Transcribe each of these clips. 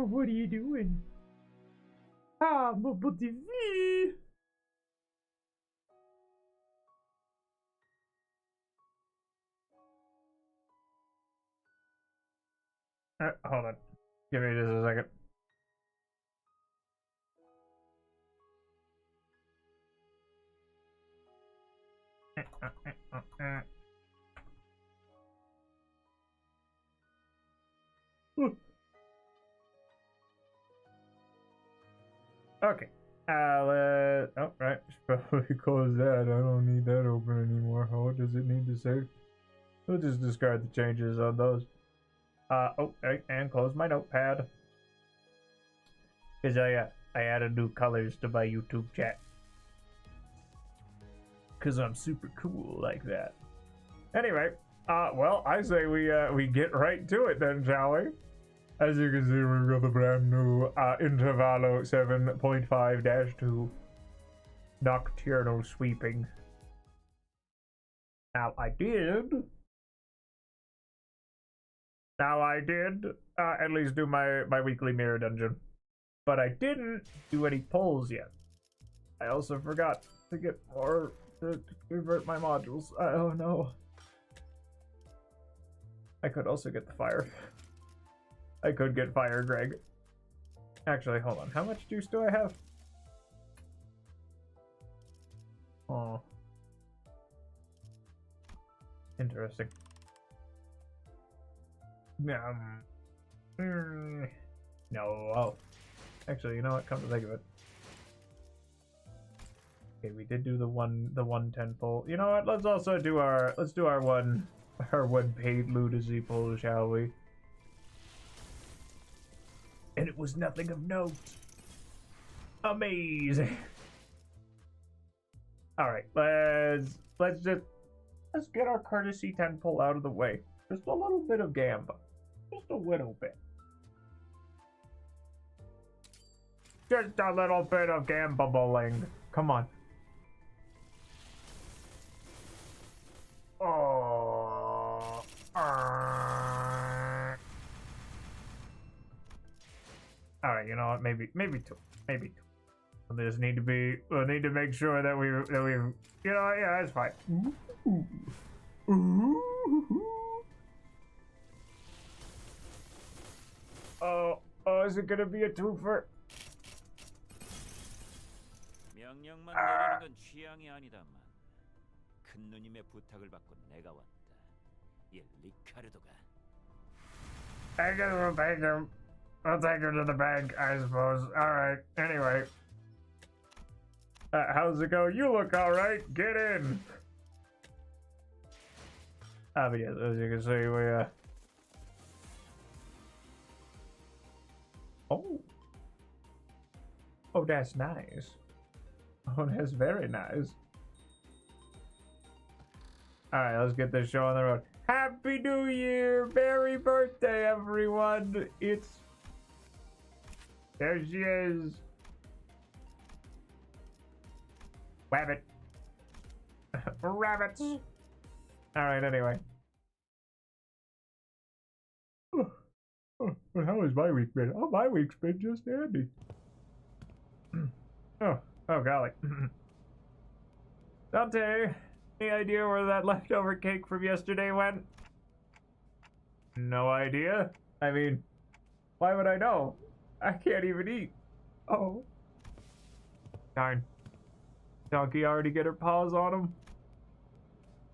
What are you doing? Ah, Bubble TV! Hold on. Give me just a second. Okay. Oh, right. Should probably close that. I don't need that open anymore. What does it need to say? We'll just discard the changes on those. Oh, and close my notepad. Because I added new colors to my YouTube chat. Because I'm super cool like that. Anyway, well, I say we get right to it then, shall we? As you can see, we've got the brand new Intervallo 7.5-2 Nocturnal Sweeping. Now I did at least do my weekly mirror dungeon, but I didn't do any polls yet. I also forgot to get more to convert my modules. Oh no. I could also get the fire. I could get fire, Greg. Actually, hold on. How much juice do I have? Oh. Interesting. No. Oh. Actually, you know what? Come to think of it. Okay, we did do the 110 poll. You know what? Let's also do our one paid lunacy poll, shall we? And it was nothing of note. Amazing. All right, let's get our courtesy 10 poll out of the way. Just a little bit of gamba, just a little bit. Just a little bit of gambling. Come on. Oh. All right, you know what? Maybe two. We'll just need to make sure that we you know, yeah, that's fine. Oh, is it gonna be a twofer? 명령만 내리는 건 취향이 아니다만 큰 누님의 부탁을 받고 내가 왔다. 이 리카르도가. I guess we'll take him. I'll take her to the bank, I suppose. Alright, anyway. How's it go? You look alright. Get in. But yes, as you can see, we, Oh, that's nice. Oh, that's very nice. Alright, let's get this show on the road. Happy New Year! Merry birthday, everyone! There she is. Rabbit. Rabbits. Alright, anyway. But how has my week been? Oh, my week's been just dandy. Oh golly. Dante, any idea where that leftover cake from yesterday went? No idea. I mean, why would I know? I can't even eat. Oh. Darn. Donkey already get her paws on him?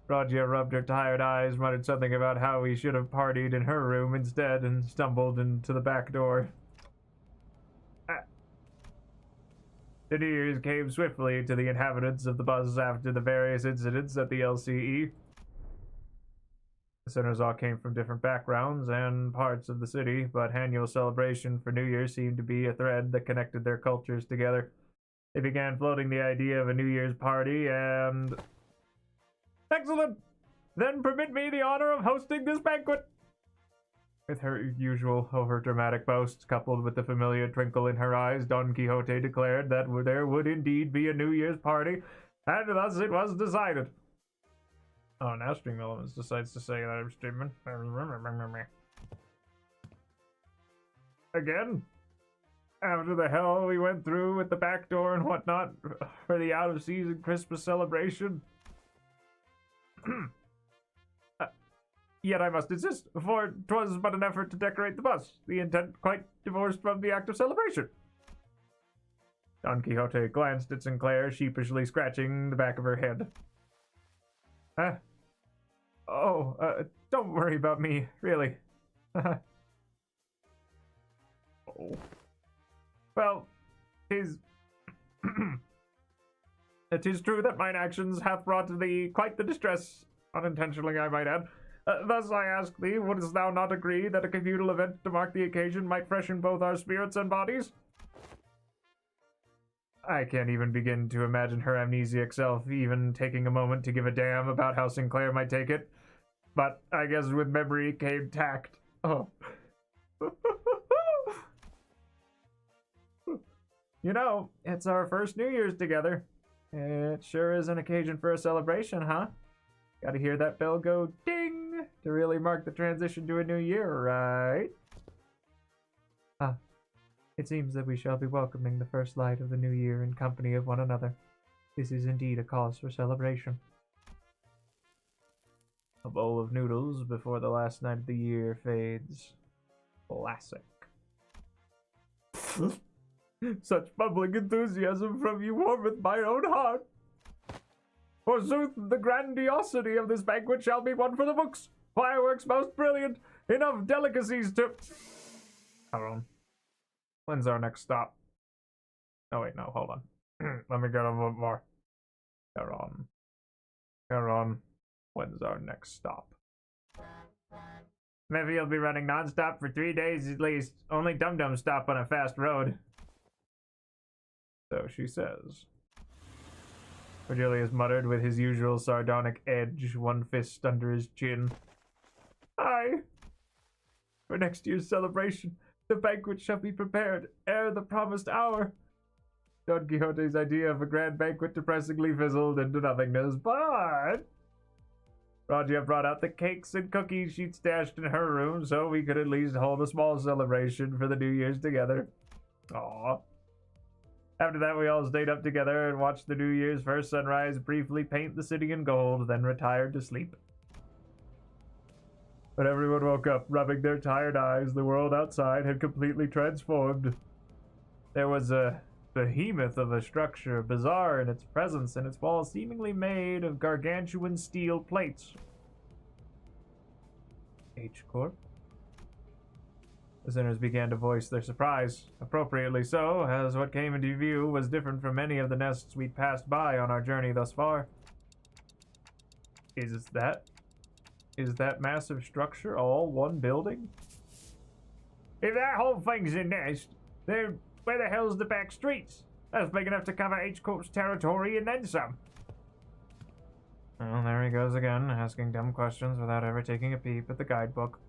Raja rubbed her tired eyes, muttered something about how he should have partied in her room instead, and stumbled into the back door. The New Year's came swiftly to the inhabitants of the bus after the various incidents at the LCE. The sinners all came from different backgrounds and parts of the city, but annual celebration for New Year seemed to be a thread that connected their cultures together. They began floating the idea of a New Year's party and... Excellent! Then permit me the honor of hosting this banquet! With her usual over-dramatic boasts, coupled with the familiar twinkle in her eyes, Don Quixote declared that there would indeed be a New Year's party, and thus it was decided. Oh, now Stream Elements decides to say that I'm streaming. Again? After the hell we went through with the back door and whatnot for the out-of-season Christmas celebration. Yet I must insist, for 'twas but an effort to decorate the bus, the intent quite divorced from the act of celebration. Don Quixote glanced at Sinclair, sheepishly scratching the back of her head. Don't worry about me, really. Oh. Well, 'tis... 'tis true that mine actions hath brought thee quite the distress, unintentionally I might add. Thus I ask thee, wouldst thou not agree that a communal event to mark the occasion might freshen both our spirits and bodies? I can't even begin to imagine her amnesiac self even taking a moment to give a damn about how Sinclair might take it. But I guess with memory came tact. Oh. You know, it's our first New Year's together. It sure is an occasion for a celebration, huh? Gotta hear that bell go ding to really mark the transition to a new year, right? It seems that we shall be welcoming the first light of the new year in company of one another. This is indeed a cause for celebration. A bowl of noodles before the last night of the year fades. Classic. Such bubbling enthusiasm from you warmeth my own heart. Forsooth, the grandiosity of this banquet shall be one for the books. Fireworks most brilliant. Enough delicacies to... Hold on. When's our next stop? Oh wait, no, hold on. Let me get a little more. Heron. When's our next stop? Maybe you'll be running non-stop for 3 days at least. Only dum-dums stop on a fast road. So she says. Cornelius muttered with his usual sardonic edge, one fist under his chin. Aye. For next year's celebration, the banquet shall be prepared ere the promised hour. Don Quixote's idea of a grand banquet depressingly fizzled into nothingness, but Roger brought out the cakes and cookies she'd stashed in her room so we could at least hold a small celebration for the New Year's together. Aww. After that, we all stayed up together and watched the New Year's first sunrise briefly paint the city in gold, then retired to sleep. When everyone woke up, rubbing their tired eyes, the world outside had completely transformed. There was a behemoth of a structure, bizarre in its presence, and its walls seemingly made of gargantuan steel plates. H-Corp? The sinners began to voice their surprise, appropriately so, as what came into view was different from many of the nests we'd passed by on our journey thus far. Is that massive structure all one building? If that whole thing's a nest, then where the hell's the back streets? That's big enough to cover H-Corp's territory and then some. Well, there he goes again, asking dumb questions without ever taking a peep at the guidebook.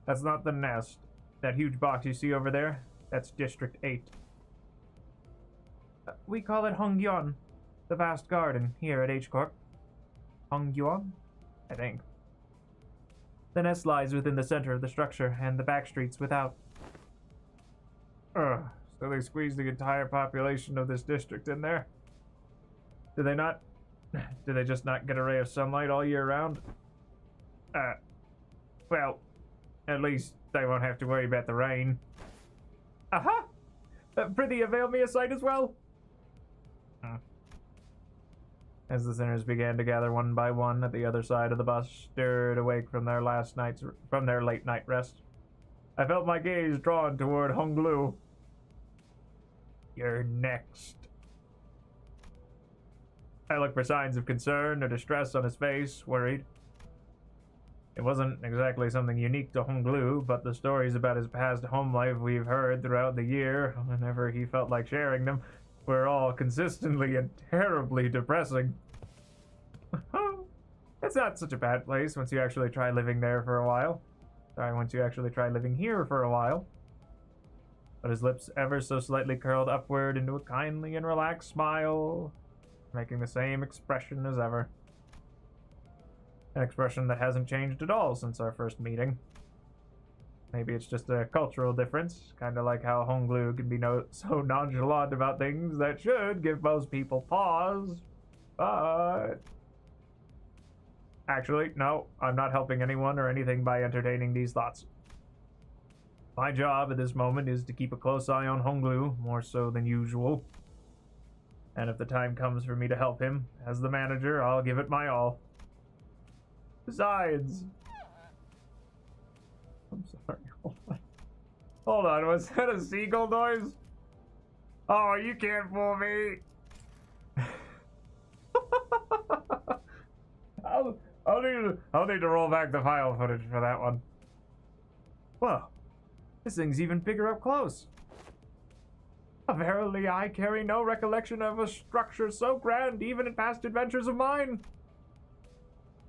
That's not the nest. That huge box you see over there, that's District 8. We call it Hongyuan, the vast garden here at H-Corp. Hongyuan? I think. The nest lies within the center of the structure and the back streets without. So they squeezed the entire population of this district in there? Do they just not get a ray of sunlight all year round? Well, at least they won't have to worry about the rain. Aha! Prithee, avail me a sight as well? As the sinners began to gather one by one at the other side of the bus, stirred awake from their late night rest, I felt my gaze drawn toward Honglu. You're next. I looked for signs of concern or distress on his face, worried. It wasn't exactly something unique to Honglu, but the stories about his past home life we've heard throughout the year, whenever he felt like sharing them, were all consistently and terribly depressing. It's not such a bad place once you actually try living there for a while. Once you actually try living here for a while. But his lips ever so slightly curled upward into a kindly and relaxed smile, making the same expression as ever. An expression that hasn't changed at all since our first meeting. Maybe it's just a cultural difference, kind of like how Honglu can be so nonchalant about things that should give most people pause. But actually, no, I'm not helping anyone or anything by entertaining these thoughts. My job at this moment is to keep a close eye on Honglu, more so than usual. And if the time comes for me to help him, as the manager, I'll give it my all. Besides... I'm sorry, hold on. Hold on, was that a seagull noise? Oh, you can't fool me! I'll need to roll back the file footage for that one. Whoa, this thing's even bigger up close. Verily, I carry no recollection of a structure so grand, even in past adventures of mine.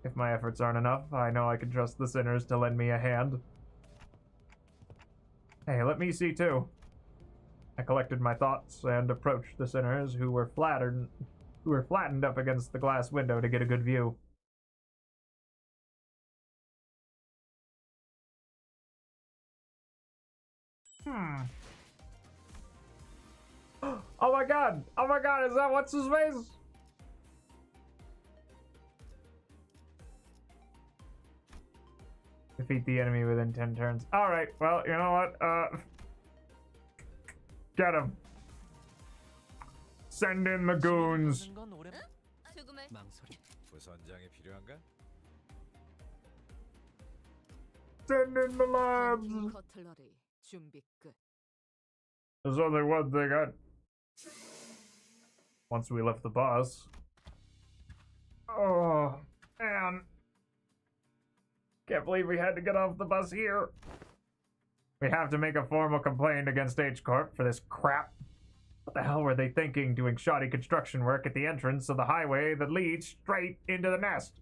If my efforts aren't enough, I know I can trust the sinners to lend me a hand. Hey, let me see too. I collected my thoughts and approached the sinners, who were flattened up against the glass window to get a good view. Oh my god! Oh my god, is that what's his face? Defeat the enemy within 10 turns. Alright, well, you know what? Get him. Send in the goons. Send in the lads. There's only one thing once we left the bus. Oh, man. Can't believe we had to get off the bus here. We have to make a formal complaint against H Corp for this crap. What the hell were they thinking, doing shoddy construction work at the entrance of the highway that leads straight into the nest?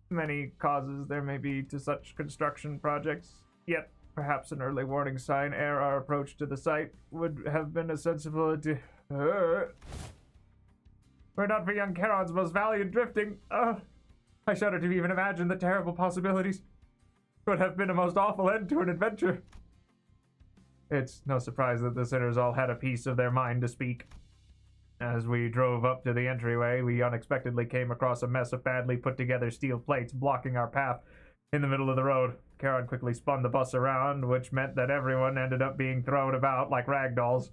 Many causes there may be to such construction projects, yet perhaps an early warning sign ere our approach to the site would have been a sensibility. Were not for young Charon's most valiant drifting, I shudder to even imagine the terrible possibilities. It would have been a most awful end to an adventure. It's no surprise that the sinners all had a piece of their mind to speak. As we drove up to the entryway, we unexpectedly came across a mess of badly put together steel plates blocking our path in the middle of the road. Charon quickly spun the bus around, which meant that everyone ended up being thrown about like rag dolls.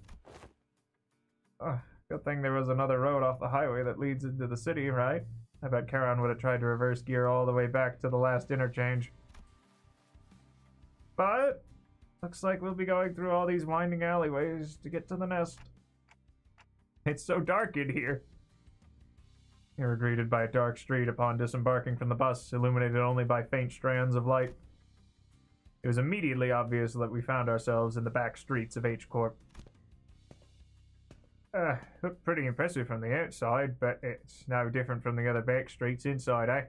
Good thing there was another road off the highway that leads into the city, right? I bet Charon would have tried to reverse gear all the way back to the last interchange. But looks like we'll be going through all these winding alleyways to get to the nest. It's so dark in here. We were greeted by a dark street upon disembarking from the bus, illuminated only by faint strands of light. It was immediately obvious that we found ourselves in the back streets of H Corp. Looked pretty impressive from the outside, but it's no different from the other back streets inside, eh?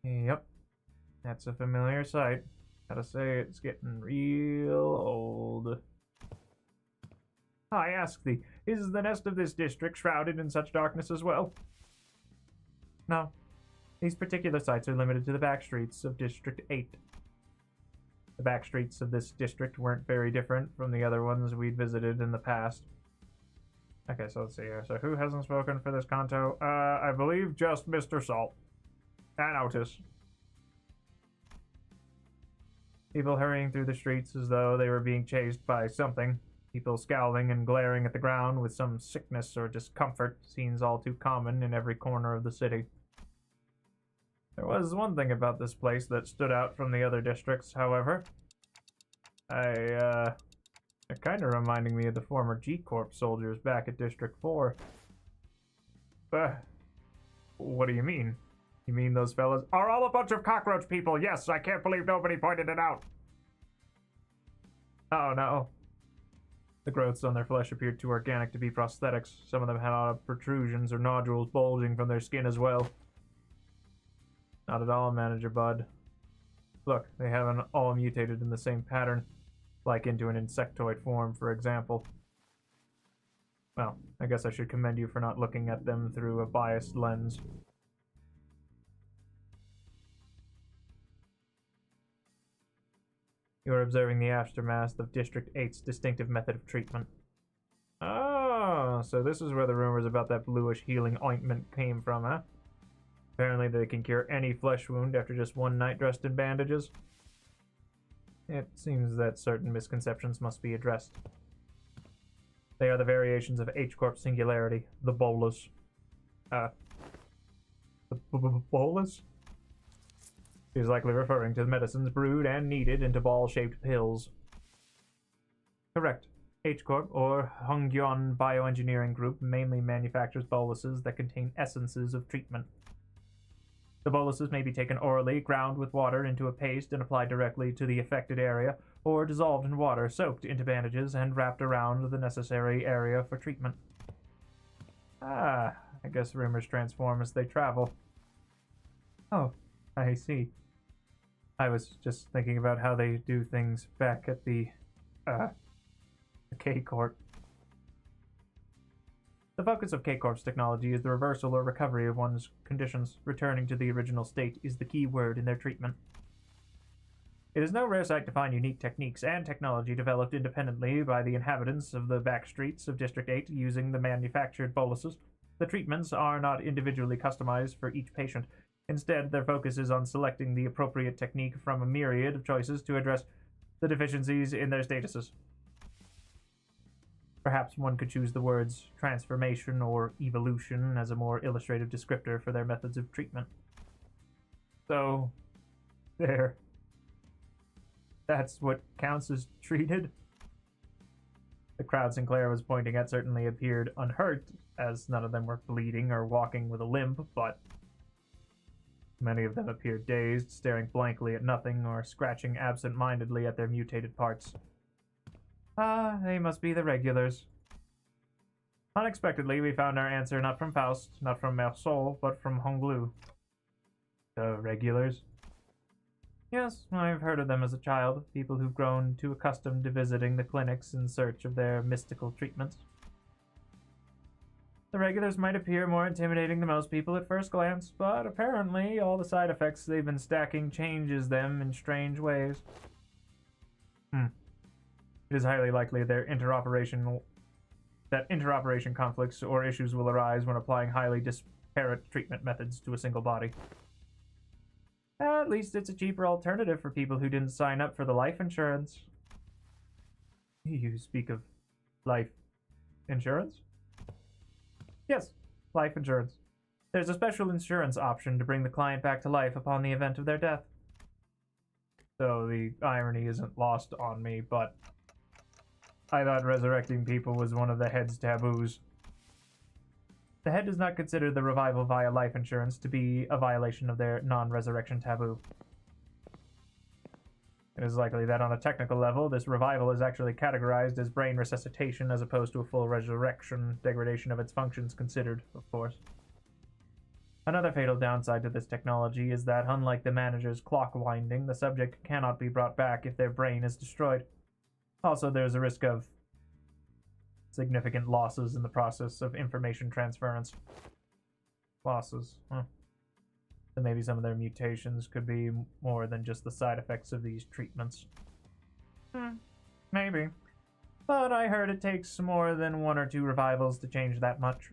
Yep, that's a familiar sight. Gotta say, it's getting real old. I ask thee, is the nest of this district shrouded in such darkness as well? No. These particular sites are limited to the back streets of District 8. The back streets of this district weren't very different from the other ones we'd visited in the past. Okay, so let's see here. So who hasn't spoken for this conto? I believe just Mr. Salt. And Otis. People hurrying through the streets as though they were being chased by something. People scowling and glaring at the ground with some sickness or discomfort, scenes all too common in every corner of the city. There was one thing about this place that stood out from the other districts, however. It kind of reminding me of the former G-Corp soldiers back at District 4. What do you mean? You mean those fellas are all a bunch of cockroach people? Yes, I can't believe nobody pointed it out. Oh no. The growths on their flesh appeared too organic to be prosthetics. Some of them had odd protrusions or nodules bulging from their skin as well. Not at all, Manager Bud. Look, they haven't all mutated in the same pattern, like into an insectoid form, for example. Well, I guess I should commend you for not looking at them through a biased lens. You are observing the aftermath of District 8's distinctive method of treatment. Oh, so this is where the rumors about that bluish healing ointment came from, huh? Apparently they can cure any flesh wound after just one night dressed in bandages. It seems that certain misconceptions must be addressed. They are the variations of H-Corp singularity, the bolus. The bolus? He is likely referring to the medicines brewed and kneaded into ball-shaped pills. Correct. H-Corp, or Hongyeon Bioengineering Group, mainly manufactures boluses that contain essences of treatment. The boluses may be taken orally, ground with water into a paste, and applied directly to the affected area, or dissolved in water, soaked into bandages, and wrapped around the necessary area for treatment. Ah, I guess rumors transform as they travel. Oh, I see. I was just thinking about how they do things back at the K-Corp. The focus of K-Corp's technology is the reversal or recovery of one's conditions. Returning to the original state is the key word in their treatment. It is no rare sight to find unique techniques and technology developed independently by the inhabitants of the back streets of District 8 using the manufactured boluses. The treatments are not individually customized for each patient. Instead, their focus is on selecting the appropriate technique from a myriad of choices to address the deficiencies in their statuses. Perhaps one could choose the words transformation or evolution as a more illustrative descriptor for their methods of treatment. So, there. That's what counts as treated? The crowd Sinclair was pointing at certainly appeared unhurt, as none of them were bleeding or walking with a limp, but many of them appeared dazed, staring blankly at nothing, or scratching absent-mindedly at their mutated parts. Ah, they must be the regulars. Unexpectedly, we found our answer not from Faust, not from Mersol, but from Honglu. The regulars? Yes, I've heard of them as a child, people who've grown too accustomed to visiting the clinics in search of their mystical treatments. The regulars might appear more intimidating to most people at first glance, but apparently all the side effects they've been stacking changes them in strange ways. It is highly likely that interoperation conflicts or issues will arise when applying highly disparate treatment methods to a single body. At least it's a cheaper alternative for people who didn't sign up for the life insurance. You speak of life insurance? Yes, life insurance. There's a special insurance option to bring the client back to life upon the event of their death. So the irony isn't lost on me, but I thought resurrecting people was one of the head's taboos. The head does not consider the revival via life insurance to be a violation of their non-resurrection taboo. It is likely that on a technical level, this revival is actually categorized as brain resuscitation as opposed to a full resurrection, degradation of its functions considered, of course. Another fatal downside to this technology is that, unlike the manager's clock winding, the subject cannot be brought back if their brain is destroyed. Also, there's a risk of significant losses in the process of information transference. Losses, huh. So maybe some of their mutations could be more than just the side effects of these treatments. Maybe. But I heard it takes more than 1 or 2 revivals to change that much.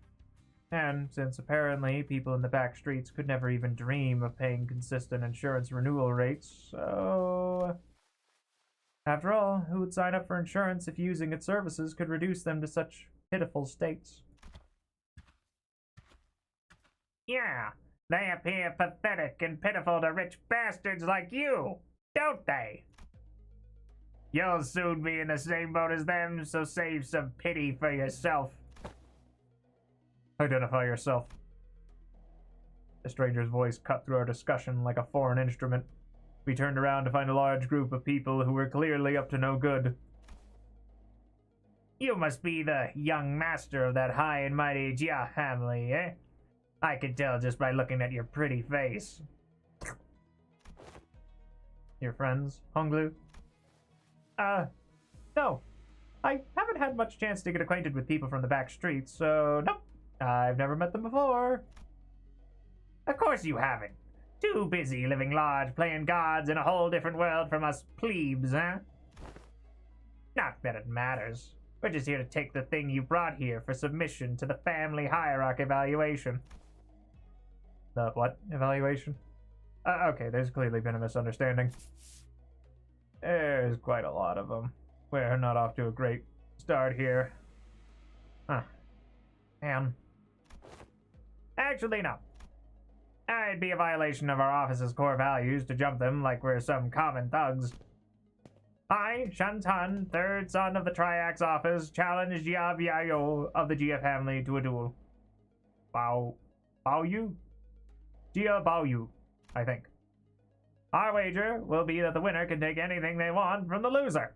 And since apparently people in the back streets could never even dream of paying consistent insurance renewal rates, so... After all, who would sign up for insurance if using its services could reduce them to such pitiful states? Yeah, they appear pathetic and pitiful to rich bastards like you, don't they? You'll soon be in the same boat as them, so save some pity for yourself. Identify yourself. The stranger's voice cut through our discussion like a foreign instrument. We turned around to find a large group of people who were clearly up to no good. You must be the young master of that high and mighty Jia family, eh? I could tell just by looking at your pretty face. Your friends, Honglu? No. I haven't had much chance to get acquainted with people from the back streets, so nope. I've never met them before. Of course you haven't. Too busy living large, playing gods in a whole different world from us plebes, huh? Not that it matters. We're just here to take the thing you brought here for submission to the family hierarchy evaluation. The what evaluation? Okay, there's clearly been a misunderstanding. There's quite a lot of them. We're not off to a great start here. Huh. Actually, no. It'd be a violation of our office's core values to jump them like we're some common thugs. I, Shantan, third son of the Triax office, challenge Jia Biao of the Jia family to a duel. Bao Yu? Jia Bao Yu, I think. Our wager will be that the winner can take anything they want from the loser.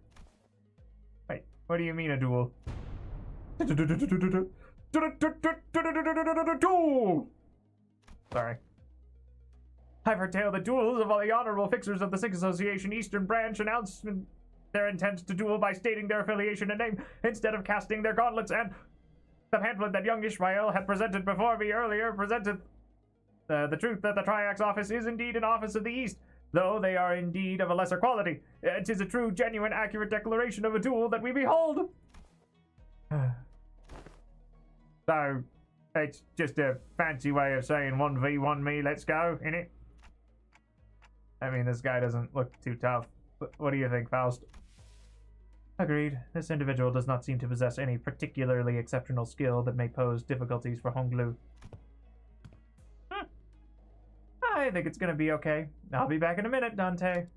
Wait, what do you mean a duel? Duel! Sorry. I've heard tale the duels of all the honorable fixers of the Six Association Eastern Branch announced their intent to duel by stating their affiliation and name instead of casting their gauntlets, and the pamphlet that young Ishmael had presented before me earlier presented the truth that the Triax office is indeed an office of the East, though they are indeed of a lesser quality. 'Tis a true, genuine, accurate declaration of a duel that we behold. So, it's just a fancy way of saying 1v1 me, let's go, innit? I mean, this guy doesn't look too tough. What do you think, Faust? Agreed. This individual does not seem to possess any particularly exceptional skill that may pose difficulties for Honglu. I think it's gonna be okay. I'll be back in a minute, Dante.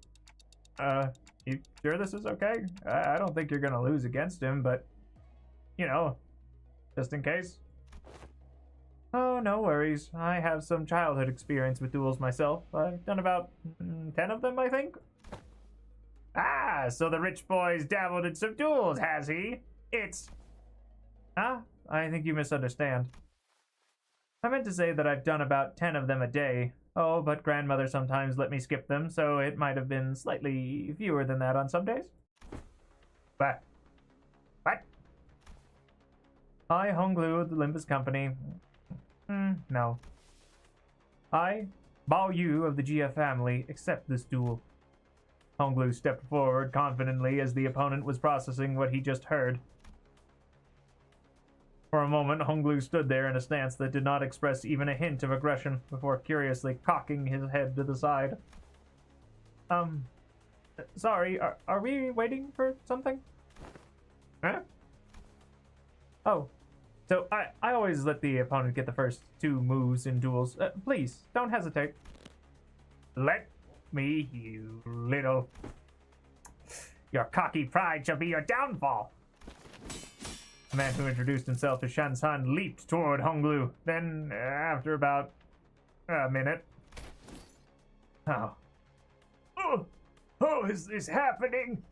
You sure this is okay? I don't think you're gonna lose against him, but, you know, just in case. Oh, no worries. I have some childhood experience with duels myself. I've done about 10 of them, I think. Ah, so the rich boy's dabbled in some duels, has he? I think you misunderstand. I meant to say that I've done about 10 of them a day. Oh, but grandmother sometimes let me skip them, so it might have been slightly fewer than that on some days. What? I, Honglu of the Limbus Company. No. I, Bao Yu of the Jia family, accept this duel. Honglu stepped forward confidently as the opponent was processing what he just heard. For a moment, Honglu stood there in a stance that did not express even a hint of aggression, before curiously cocking his head to the side. Sorry, are we waiting for something? Huh? Oh. So, I always let the opponent get the first 2 moves in duels. Please, don't hesitate. Let me, you little... Your cocky pride shall be your downfall. The man who introduced himself as Shansan leaped toward Honglu. Then, after about a minute... Oh, is this happening?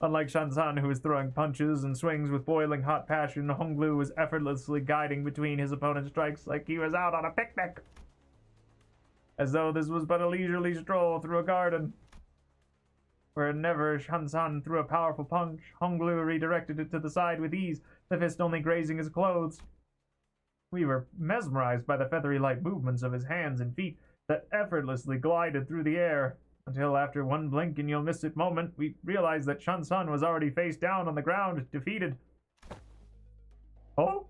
Unlike Shansan, who was throwing punches and swings with boiling hot passion, Honglu was effortlessly guiding between his opponent's strikes like he was out on a picnic. As though this was but a leisurely stroll through a garden. Whenever Shansan threw a powerful punch, Honglu redirected it to the side with ease, the fist only grazing his clothes. We were mesmerized by the feathery light movements of his hands and feet that effortlessly glided through the air. Until after one blink and you'll miss it moment, we realized that Shansan was already face down on the ground, defeated. Oh?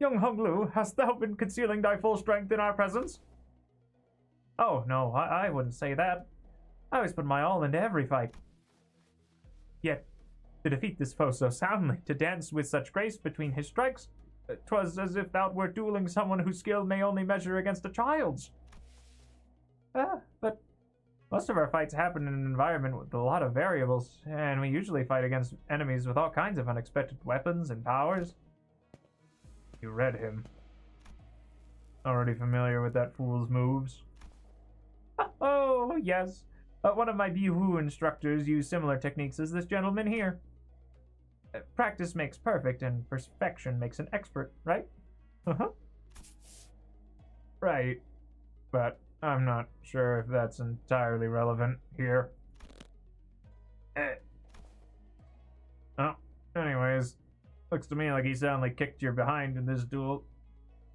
Young Honglu, hast thou been concealing thy full strength in our presence? Oh, no, I wouldn't say that. I always put my all into every fight. Yet, to defeat this foe so soundly, to dance with such grace between his strikes, 'twas as if thou wert dueling someone whose skill may only measure against a child's. But most of our fights happen in an environment with a lot of variables, and we usually fight against enemies with all kinds of unexpected weapons and powers. You read him. Already familiar with that fool's moves? Oh, yes. One of my Bihu instructors used similar techniques as this gentleman here. Practice makes perfect, and perfection makes an expert, right? Right. But I'm not sure if that's entirely relevant here. Oh, anyways, looks to me like he soundly kicked your behind in this duel.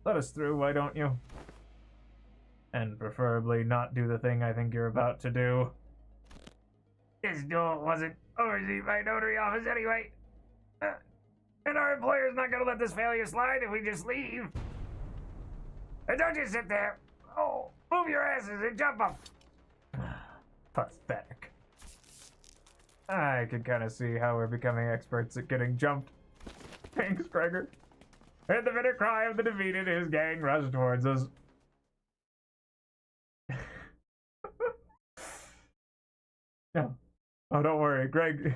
Let us through, why don't you? And preferably not do the thing I think you're about to do. This duel wasn't overseen by notary office anyway. And our employer's not gonna let this failure slide if we just leave. And don't just sit there. Oh, move your asses and jump them. Pathetic. I can kind of see how we're becoming experts at getting jumped. Thanks, Gregor. And the bitter cry of the defeated, his gang rushed towards us. No. Oh, don't worry, Greg.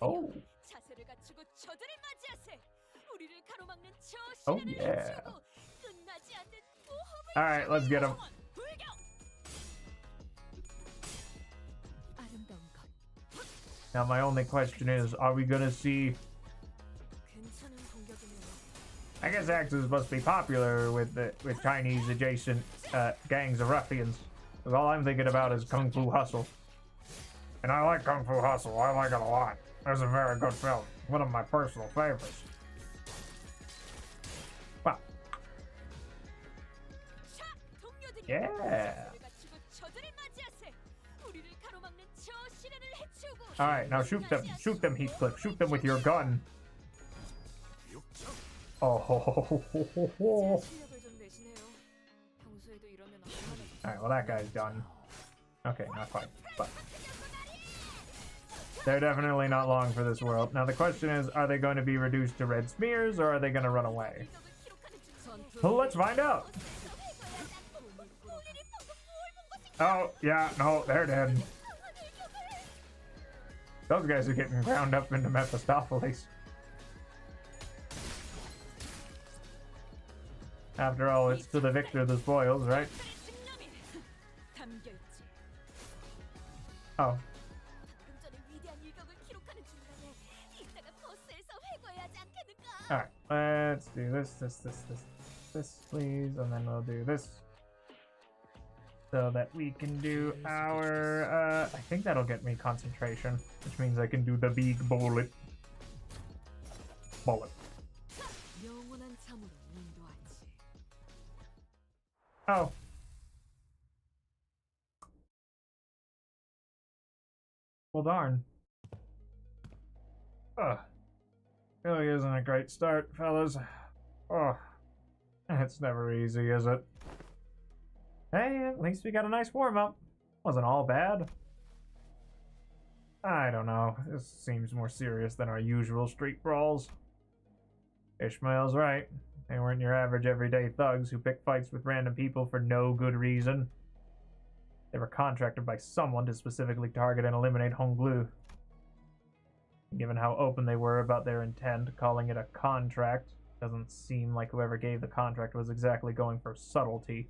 Oh. Oh, yeah. Alright, let's get him. Now, my only question is, are we gonna see... I guess Axes must be popular with Chinese adjacent gangs of ruffians. Because all I'm thinking about is Kung Fu Hustle. And I like Kung Fu Hustle. I like it a lot. It's a very good film. One of my personal favorites. Wow. Yeah. Alright, now shoot them. Shoot them, Heathcliff. Shoot them with your gun. Oh, ho, ho, ho, ho, ho, ho. Alright, well that guy's done. Okay, not quite, but... They're definitely not long for this world. Now the question is, are they going to be reduced to red smears, or are they going to run away? Well, let's find out! Oh, yeah, no, they're dead. Those guys are getting ground up into Mephistopheles. After all, it's to the victor the spoils, right? Oh. Alright, let's do this, please, and then we'll do this. So that we can do our, I think that'll get me concentration, which means I can do the big bullet. Bullet. Oh. Well, darn. Ugh. Really isn't a great start, fellas. Oh. It's never easy, is it? Hey, at least we got a nice warm-up. Wasn't all bad. I don't know. This seems more serious than our usual street brawls. Ishmael's right. They weren't your average everyday thugs who pick fights with random people for no good reason. They were contracted by someone to specifically target and eliminate Honglu. Given how open they were about their intent, calling it a contract doesn't seem like whoever gave the contract was exactly going for subtlety.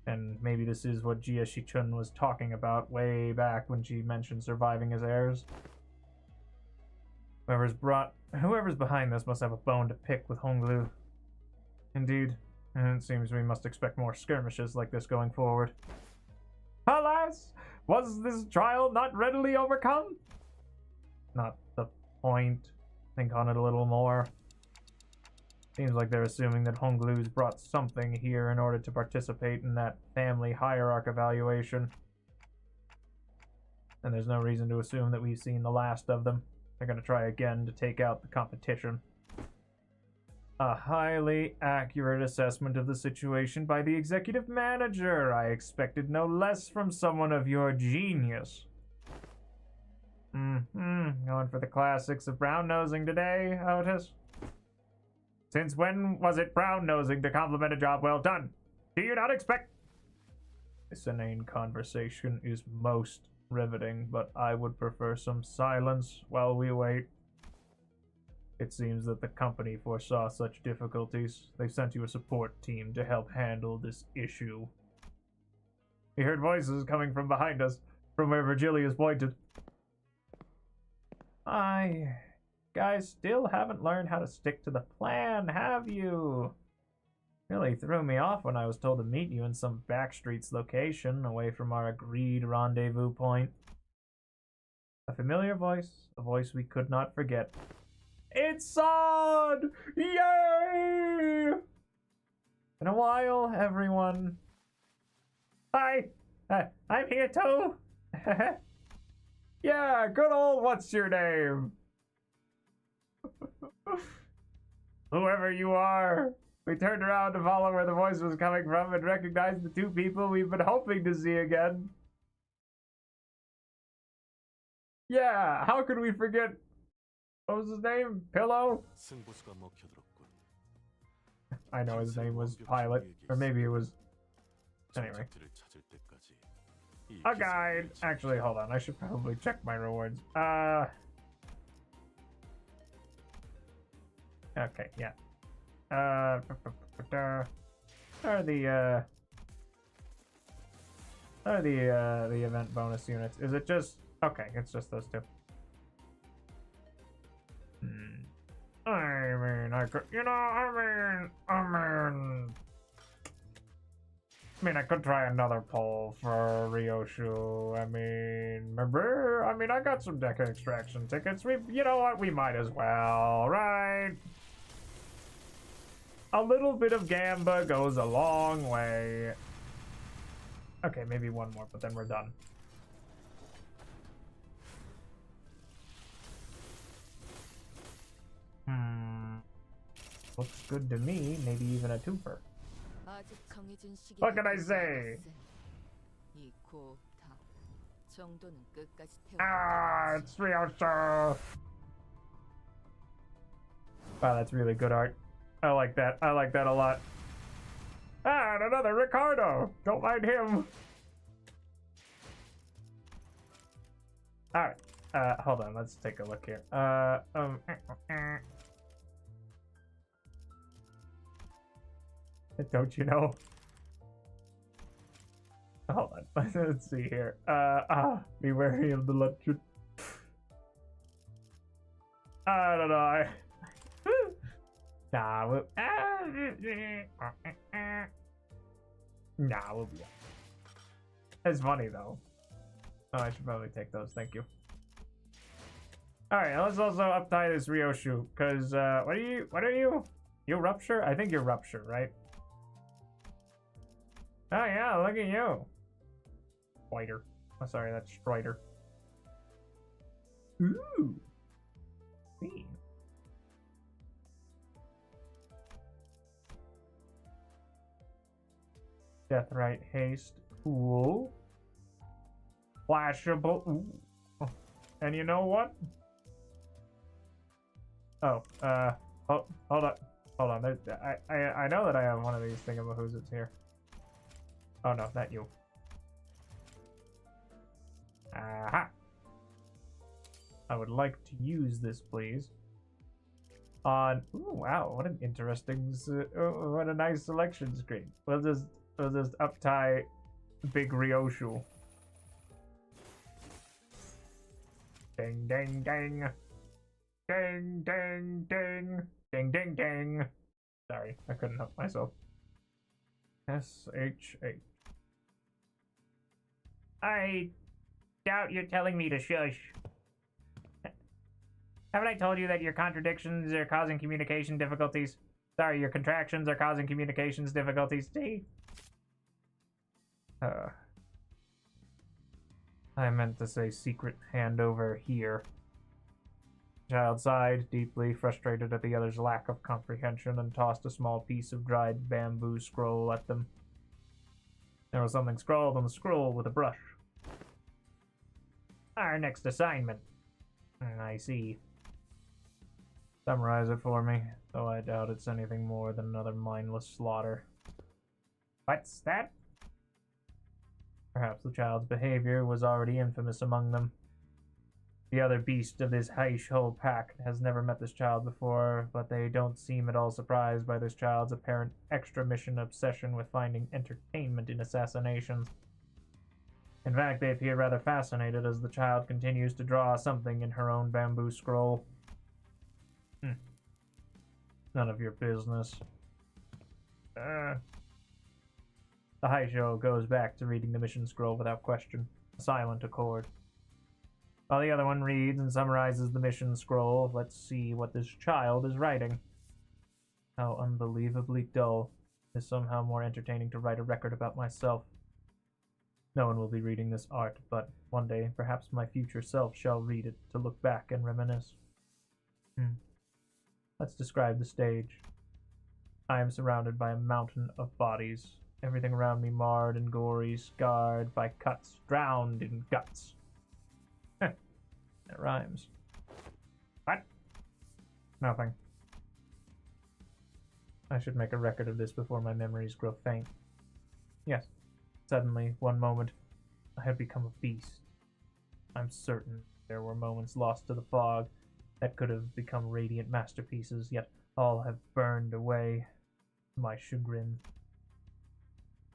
And maybe this is what Jia Shichun was talking about way back when she mentioned surviving as heirs. Whoever's behind this must have a bone to pick with Honglu. Indeed, and it seems we must expect more skirmishes like this going forward. Alas, was this trial not readily overcome? Not the point. Think on it a little more. Seems like they're assuming that Honglu's brought something here in order to participate in that family hierarch evaluation. And there's no reason to assume that we've seen the last of them. They're going to try again to take out the competition. A highly accurate assessment of the situation by the executive manager. I expected no less from someone of your genius. Going for the classics of brown-nosing today, Otis? Since when was it brown-nosing to compliment a job well done? Do you not expect... This inane conversation is most riveting, but I would prefer some silence while we wait. It seems that the company foresaw such difficulties. They sent you a support team to help handle this issue. We heard voices coming from behind us, from where Virgilius pointed. Guys still haven't learned how to stick to the plan, have you? Really threw me off when I was told to meet you in some backstreets location away from our agreed rendezvous point. A familiar voice, a voice we could not forget. It's on! Yay! In a while, everyone. Hi! I'm here too! Yeah, good old what's your name? Whoever you are. We turned around to follow where the voice was coming from and recognized the two people we've been hoping to see again. Yeah, how could we forget? What was his name? Pillow? I know his name was Pilot, or maybe it was... Anyway. A guide! Actually, hold on, I should probably check my rewards. Okay, yeah. Are the event bonus units? Is it just... Okay, it's just those two. I mean, I could, you know, I could try another poll for Ryoshu. I mean, remember? I mean, I got some deck extraction tickets. You know what? We might as well, right? A little bit of Gamba goes a long way. Okay, maybe one more, but then we're done. Looks good to me. Maybe even a twofer. What can I say? Ah, it's Ryoshu. Wow, that's really good art. I like that. I like that a lot. Ah, and another Ricardo. Don't mind him. All right. Hold on. Let's take a look here. Don't you know? Hold on. Let's see here. Be wary of the luncheon. I don't know. Nah, we'll be out. It's funny though. Oh, I should probably take those. Thank you. All right, let's also uptie this Ryoshu, cause what are you? You Rupture? I think you're Rupture, right? Oh yeah, look at you. Strider. Oh, sorry, that's Strider. Ooh. See. Deathrite Haste. Cool. Flashable. Ooh. And you know what? Oh, hold on. Hold on. I know that I have one of these thingamahoozits here. Oh no, not you. Aha! I would like to use this, please. On... Ooh, wow, what an interesting... what a nice selection screen. We'll just uptie Big Ryoshu. Ding, ding, ding. Ding, ding, ding. Ding, ding, ding. Sorry, I couldn't help myself. SHH. I doubt you're telling me to shush. Haven't I told you that your contradictions are causing communication difficulties? Sorry, your contractions are causing communications difficulties. See? I meant to say secret handover here. Child sighed deeply, frustrated at the other's lack of comprehension, and tossed a small piece of dried bamboo scroll at them. There was something scrawled on the scroll with a brush. Our next assignment. I see. Summarize it for me, though I doubt it's anything more than another mindless slaughter. What's that? Perhaps the child's behavior was already infamous among them. The other beast of this Haishou pack has never met this child before, but they don't seem at all surprised by this child's apparent extra-mission obsession with finding entertainment in assassinations. In fact, they appear rather fascinated as the child continues to draw something in her own bamboo scroll. None of your business. The Haishou goes back to reading the mission scroll without question, a silent accord. while the other one reads and summarizes the mission scroll. Let's see what this child is writing. How unbelievably dull. It's somehow more entertaining to write a record about myself. No one will be reading this art, but one day perhaps my future self shall read it to look back and reminisce. Let's describe the stage. I am surrounded by a mountain of bodies, everything around me marred and gory, scarred by cuts, drowned in guts. That rhymes. What? Nothing. I should make a record of this before my memories grow faint. Yes, suddenly, one moment, I had become a beast. I'm certain there were moments lost to the fog that could have become radiant masterpieces, yet all have burned away to my chagrin.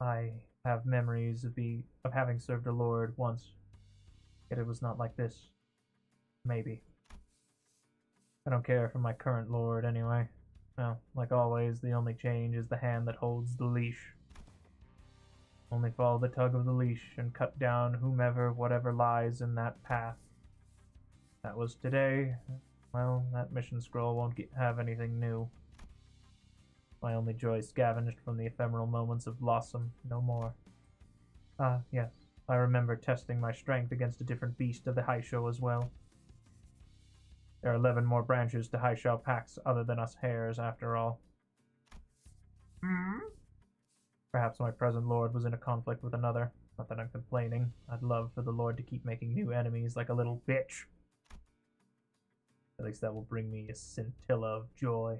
I have memories of having served a lord once, yet it was not like this. Maybe. I don't care for my current lord anyway. Well, like always, the only change is the hand that holds the leash. Only follow the tug of the leash and cut down whomever, whatever lies in that path. That was today. Well, that mission scroll won't have anything new. My only joy scavenged from the ephemeral moments of blossom, no more. Ah, yes, I remember testing my strength against a different beast of the Haisho as well. There are 11 more branches to Haisho packs other than us hares, after all. Perhaps my present lord was in a conflict with another. Not that I'm complaining. I'd love for the lord to keep making new enemies like a little bitch. At least that will bring me a scintilla of joy.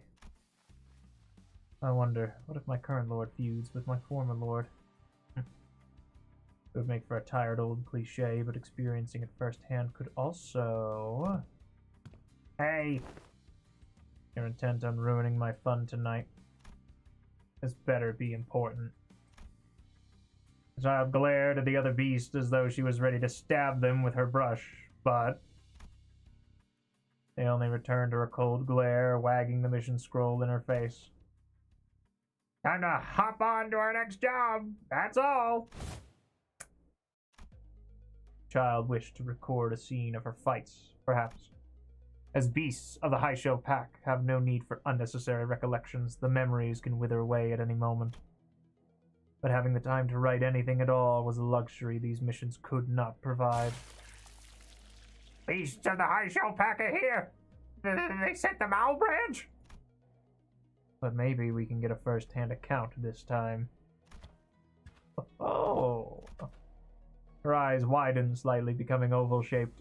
I wonder, what if my current lord feuds with my former lord? It would make for a tired old cliche, but experiencing it firsthand could also... Hey! You're intent on ruining my fun tonight. This better be important. The child glared at the other beast as though she was ready to stab them with her brush, but they only returned her a cold glare, wagging the mission scroll in her face. Time to hop on to our next job, that's all! The child wished to record a scene of her fights, perhaps. As beasts of the Haisho pack have no need for unnecessary recollections, the memories can wither away at any moment. But having the time to write anything at all was a luxury these missions could not provide. Beasts of the Haisho pack are here! They sent the Mal branch? But maybe we can get a first-hand account this time. Oh! Her eyes widened slightly, becoming oval-shaped.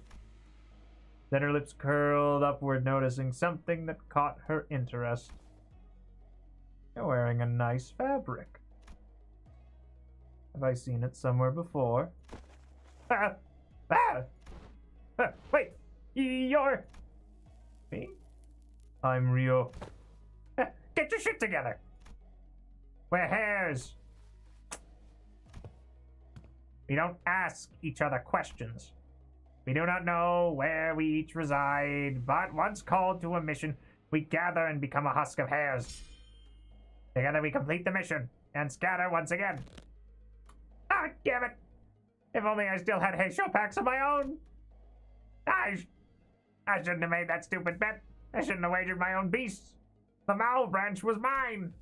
Then her lips curled upward, noticing something that caught her interest. You're wearing a nice fabric. Have I seen it somewhere before? Wait! You're... Me? I'm Ryo. Get your shit together! We're hares! We don't ask each other questions. We do not know where we each reside, but once called to a mission, we gather and become a husk of hares. Together we complete the mission, and scatter once again. Ah, damn it! If only I still had Haisho packs of my own! I shouldn't have made that stupid bet. I shouldn't have wagered my own beasts. The Mal branch was mine!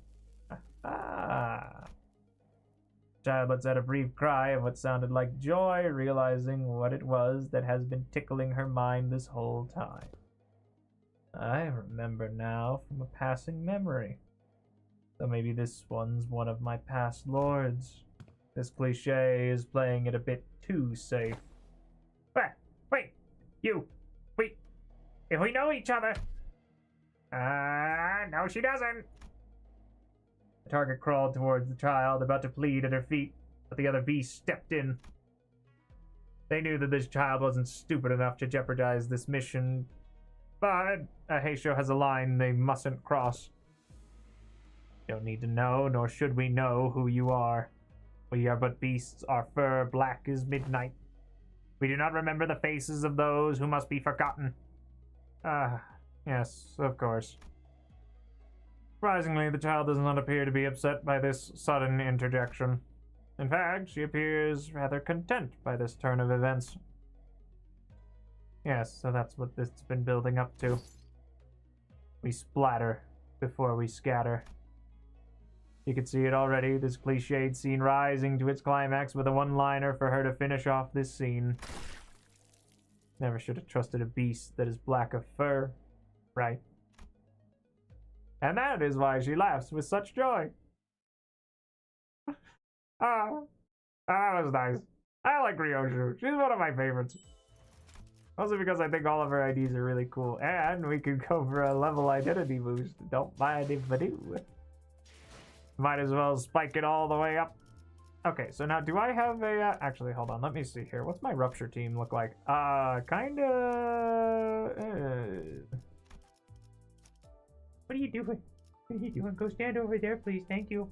Child lets out a brief cry of what sounded like joy, realizing what it was that has been tickling her mind this whole time. I remember now from a passing memory. So maybe this one's one of my past lords. This cliche is playing it a bit too safe. Wait, if we know each other... no she doesn't. The target crawled towards the child, about to plead at her feet, but the other beast stepped in. They knew that this child wasn't stupid enough to jeopardize this mission, but Haisho has a line they mustn't cross. Don't need to know, nor should we know who you are. We are but beasts, our fur black as midnight. We do not remember the faces of those who must be forgotten. Yes, of course. Surprisingly, the child does not appear to be upset by this sudden interjection. In fact, she appears rather content by this turn of events. Yes, so that's what this has been building up to. We splatter before we scatter. You can see it already, this cliched scene rising to its climax with a one-liner for her to finish off this scene. Never should have trusted a beast that is black of fur. Right. And that is why she laughs with such joy. Ah, that was nice. I like Ryoshu. She's one of my favorites. Mostly because I think all of her IDs are really cool. And we could go for a level identity boost. Don't mind if I do. Might as well spike it all the way up. Okay, so now do I have a... actually, hold on. Let me see here. What's my Rupture team look like? Kinda... What are you doing? What are you doing? Go stand over there, please. Thank you.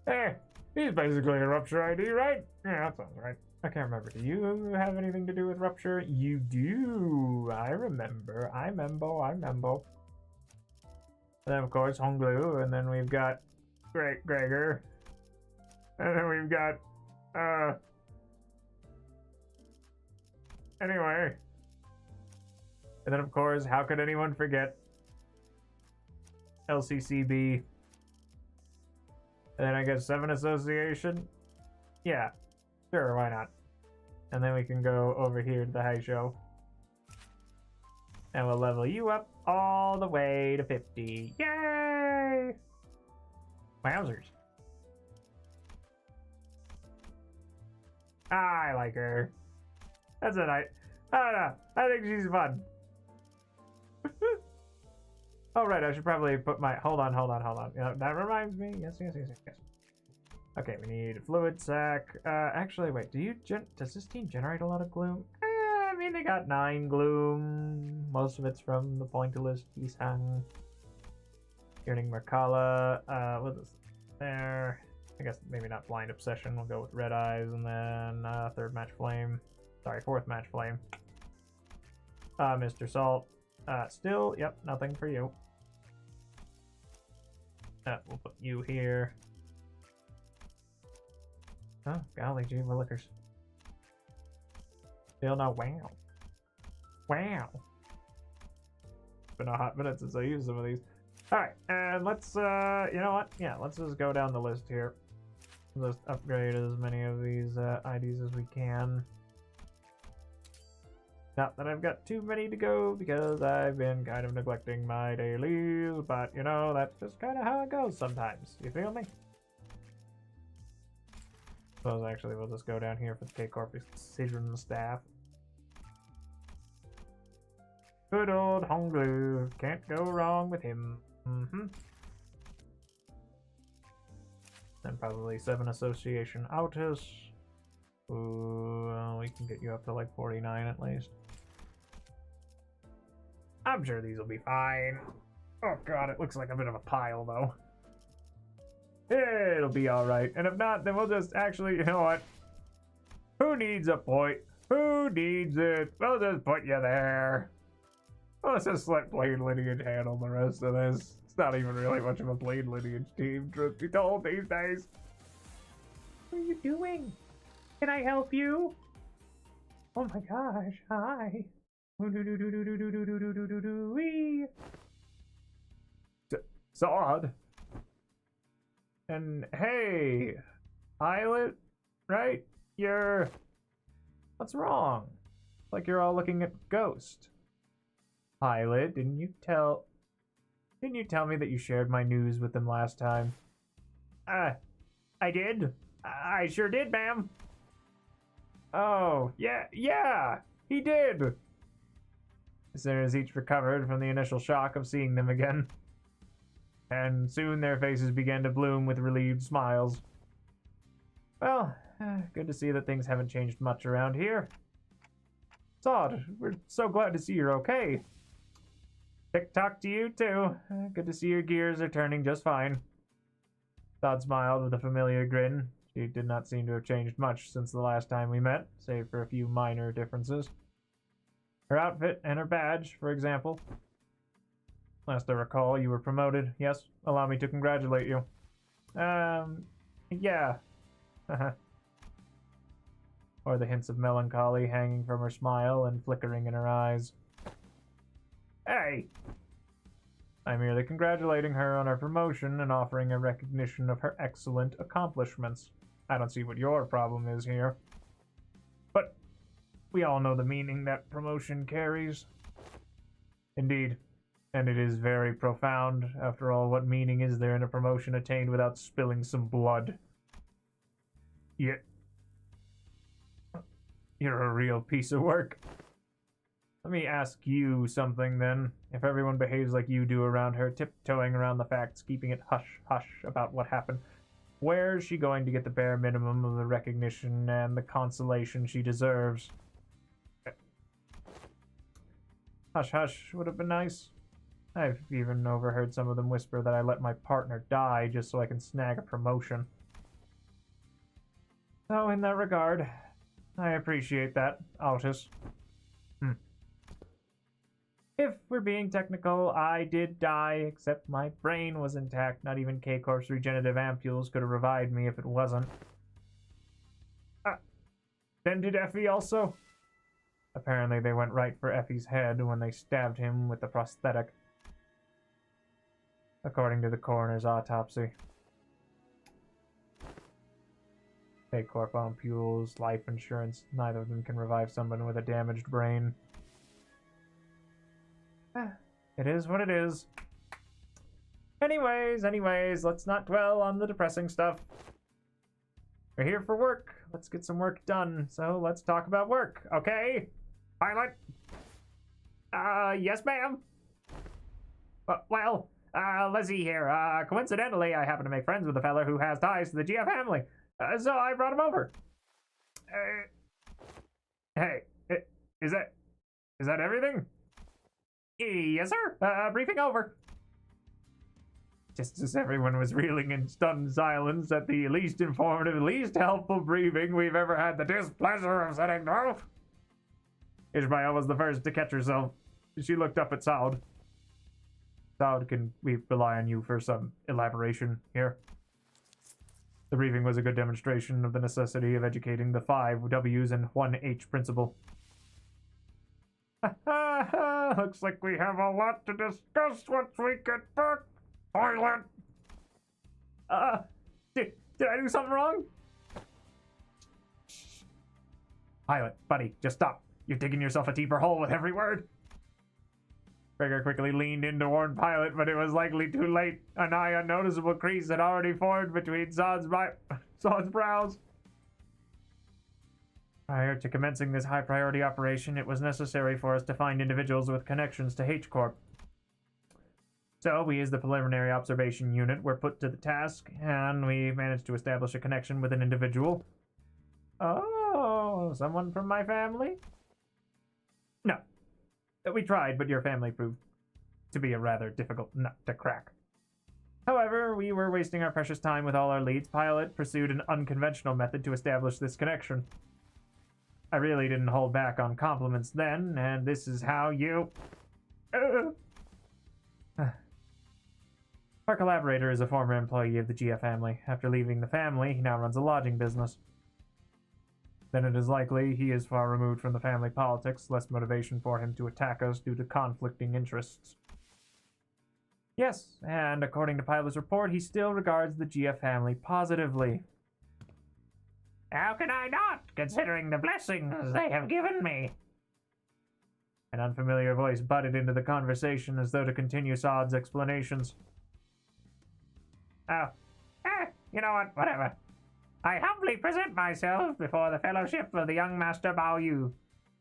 Hey, he's basically a Rupture ID, right? Yeah, that sounds right. I can't remember. Do you have anything to do with Rupture? You do. I remember. I remember. And then, of course, Honglu. And then we've got Great Gregor. And then we've got, anyway. And then, of course, how could anyone forget LCCB? And then I guess 7 Association? Yeah, sure, why not? And then we can go over here to the high show. And we'll level you up all the way to 50. Yay! Wowzers. I like her. That's a nice... I don't know. I think she's fun. Oh, right. I should probably put my... Hold on. You know, that reminds me. Yes. Okay, we need fluid sac. Actually, wait. Does this team generate a lot of gloom? I mean, they got 9 gloom. Most of it's from the pointillist Isang. Yearning Merkala. What is there? I guess maybe not Blind Obsession. We'll go with Red Eyes, and then 3rd Match Flame. Sorry, 4th Match Flame. Mr. Salt. Still, yep, nothing for you. We'll put you here. Oh, golly gee willikers. Still no wow. Wow. It's been a hot minute since I used some of these. Alright, and let's, you know what? Yeah, let's just go down the list here. Just upgrade as many of these IDs as we can. Not that I've got too many to go because I've been kind of neglecting my dailies, but you know, that's just kind of how it goes sometimes. You feel me? Suppose actually we'll just go down here for the K-Corp Precision staff. Good old Honglu. Can't go wrong with him. Then probably 7 Association Autos. Ooh, well, we can get you up to like 49 at least. I'm sure these will be fine. Oh god, it looks like a bit of a pile though. It'll be alright. And if not, then we'll just actually, you know what? Who needs a point? Who needs it? We'll just put you there. Let's just let Blade Lineage handle the rest of this. It's not even really much of a Blade Lineage team, truth be told, these days. What are you doing? Can I help you? Oh my gosh, hi. Sod. And hey, pilot, right? What's wrong? Like you're all looking at Ghost. Pilot, didn't you tell me that you shared my news with them last time? I did. I sure did, ma'am. Oh, yeah, he did. As soon as each recovered from the initial shock of seeing them again. And soon their faces began to bloom with relieved smiles. Well, good to see that things haven't changed much around here. Sod, we're so glad to see you're okay. Tick-tock to you, too. Good to see your gears are turning just fine. Sod smiled with a familiar grin. She did not seem to have changed much since the last time we met, save for a few minor differences. Her outfit and her badge, for example. Last I recall, you were promoted. Yes, allow me to congratulate you. Yeah. Well, or the hints of melancholy hanging from her smile and flickering in her eyes. Hey! I'm merely congratulating her on her promotion and offering a recognition of her excellent accomplishments. I don't see what your problem is here. But we all know the meaning that promotion carries. Indeed. And it is very profound. After all, what meaning is there in a promotion attained without spilling some blood? You're a real piece of work. Let me ask you something then. If everyone behaves like you do around her, tiptoeing around the facts, keeping it hush-hush about what happened, where's she going to get the bare minimum of the recognition and the consolation she deserves? Hush-hush would have been nice. I've even overheard some of them whisper that I let my partner die just so I can snag a promotion. So, in that regard, I appreciate that, Altus. If we're being technical, I did die, except my brain was intact. Not even K-Corp's regenerative ampules could have revived me if it wasn't. Then did Effie also? Apparently they went right for Effie's head when they stabbed him with the prosthetic, according to the coroner's autopsy. K-Corp ampules, life insurance, neither of them can revive someone with a damaged brain. It is what it is. Anyways, let's not dwell on the depressing stuff. We're here for work. Let's get some work done. So let's talk about work, okay? Pilot? Yes, ma'am. Lizzie here. Coincidentally, I happen to make friends with a fella who has ties to the GF family. So I brought him over. Hey, is that everything? Yes, sir. Briefing over. Just as everyone was reeling in stunned silence at the least informative, least helpful briefing we've ever had the displeasure of sitting through, Ishmael was the first to catch herself. She looked up at Saud. Saud, can we rely on you for some elaboration here? The briefing was a good demonstration of the necessity of educating the 5 W's and 1 H principle. Looks like we have a lot to discuss once we get back. Pilot! Did I do something wrong? Pilot, buddy, just stop. You're digging yourself a deeper hole with every word. Gregor quickly leaned in to warn Pilot, but it was likely too late. A nigh unnoticeable crease had already formed between Saud's brows. Prior to commencing this high-priority operation, it was necessary for us to find individuals with connections to H-Corp. So we, as the preliminary observation unit, were put to the task, and we managed to establish a connection with an individual. Oh, someone from my family? No. We tried, but your family proved to be a rather difficult nut to crack. However, we were wasting our precious time with all our leads. Pilot pursued an unconventional method to establish this connection. I really didn't hold back on compliments then, and this is how you... Our collaborator is a former employee of the GF family. After leaving the family, he now runs a lodging business. Then it is likely he is far removed from the family politics, less motivation for him to attack us due to conflicting interests. Yes, and according to Pilot's report, he still regards the GF family positively. How can I not, considering the blessings they have given me? An unfamiliar voice butted into the conversation as though to continue Saud's explanations. You know what, whatever. I humbly present myself before the fellowship of the young master Bao Yu.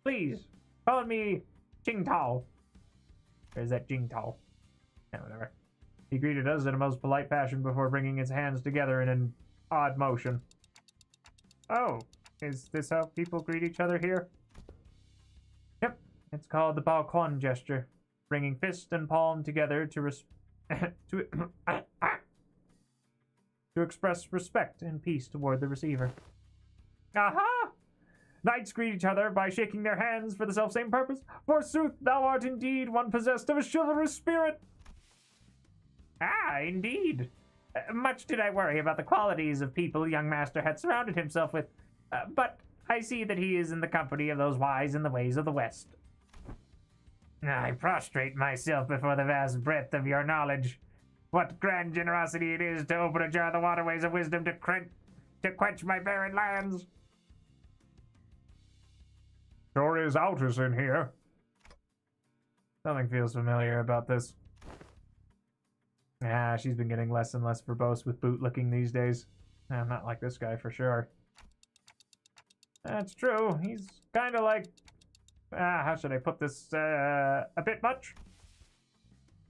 Please, call me Jingtao. Or is that Jingtao? Yeah, whatever. He greeted us in a most polite fashion before bringing his hands together in an odd motion. Oh, is this how people greet each other here? Yep, it's called the Bao Quan gesture, bringing fist and palm together to express respect and peace toward the receiver. Aha! Knights greet each other by shaking their hands for the selfsame purpose. Forsooth, thou art indeed one possessed of a chivalrous spirit. Ah, indeed. Much did I worry about the qualities of people young master had surrounded himself with, but I see that he is in the company of those wise in the ways of the West. I prostrate myself before the vast breadth of your knowledge. What grand generosity it is to open ajar the waterways of wisdom to quench my barren lands. Sure is Altus in here. Something feels familiar about this. She's been getting less and less verbose with bootlicking these days. I'm not like this guy for sure. That's true. He's kind of like... how should I put this? A bit much?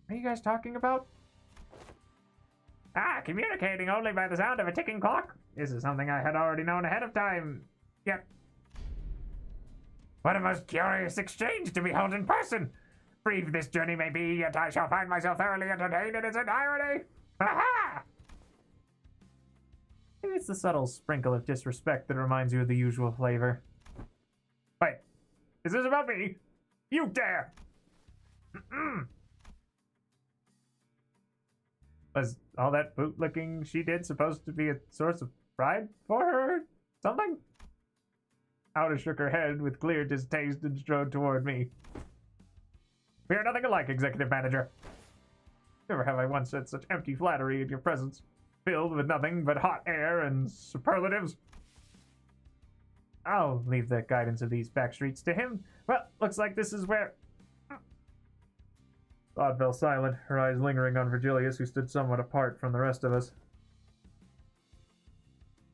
What are you guys talking about? Communicating only by the sound of a ticking clock. This is something I had already known ahead of time. Yep. What a most curious exchange to behold in person. Brief this journey may be, yet I shall find myself thoroughly entertained in its entirety. Aha! Maybe it's the subtle sprinkle of disrespect that reminds you of the usual flavor. Wait, is this about me? You dare! Was all that bootlicking she did supposed to be a source of pride for her or something? Outa shook her head with clear distaste and strode toward me. We are nothing alike, Executive Manager. Never have I once said such empty flattery in your presence, filled with nothing but hot air and superlatives. I'll leave the guidance of these back streets to him. Well, looks like this is where... Claude fell silent, her eyes lingering on Virgilius, who stood somewhat apart from the rest of us.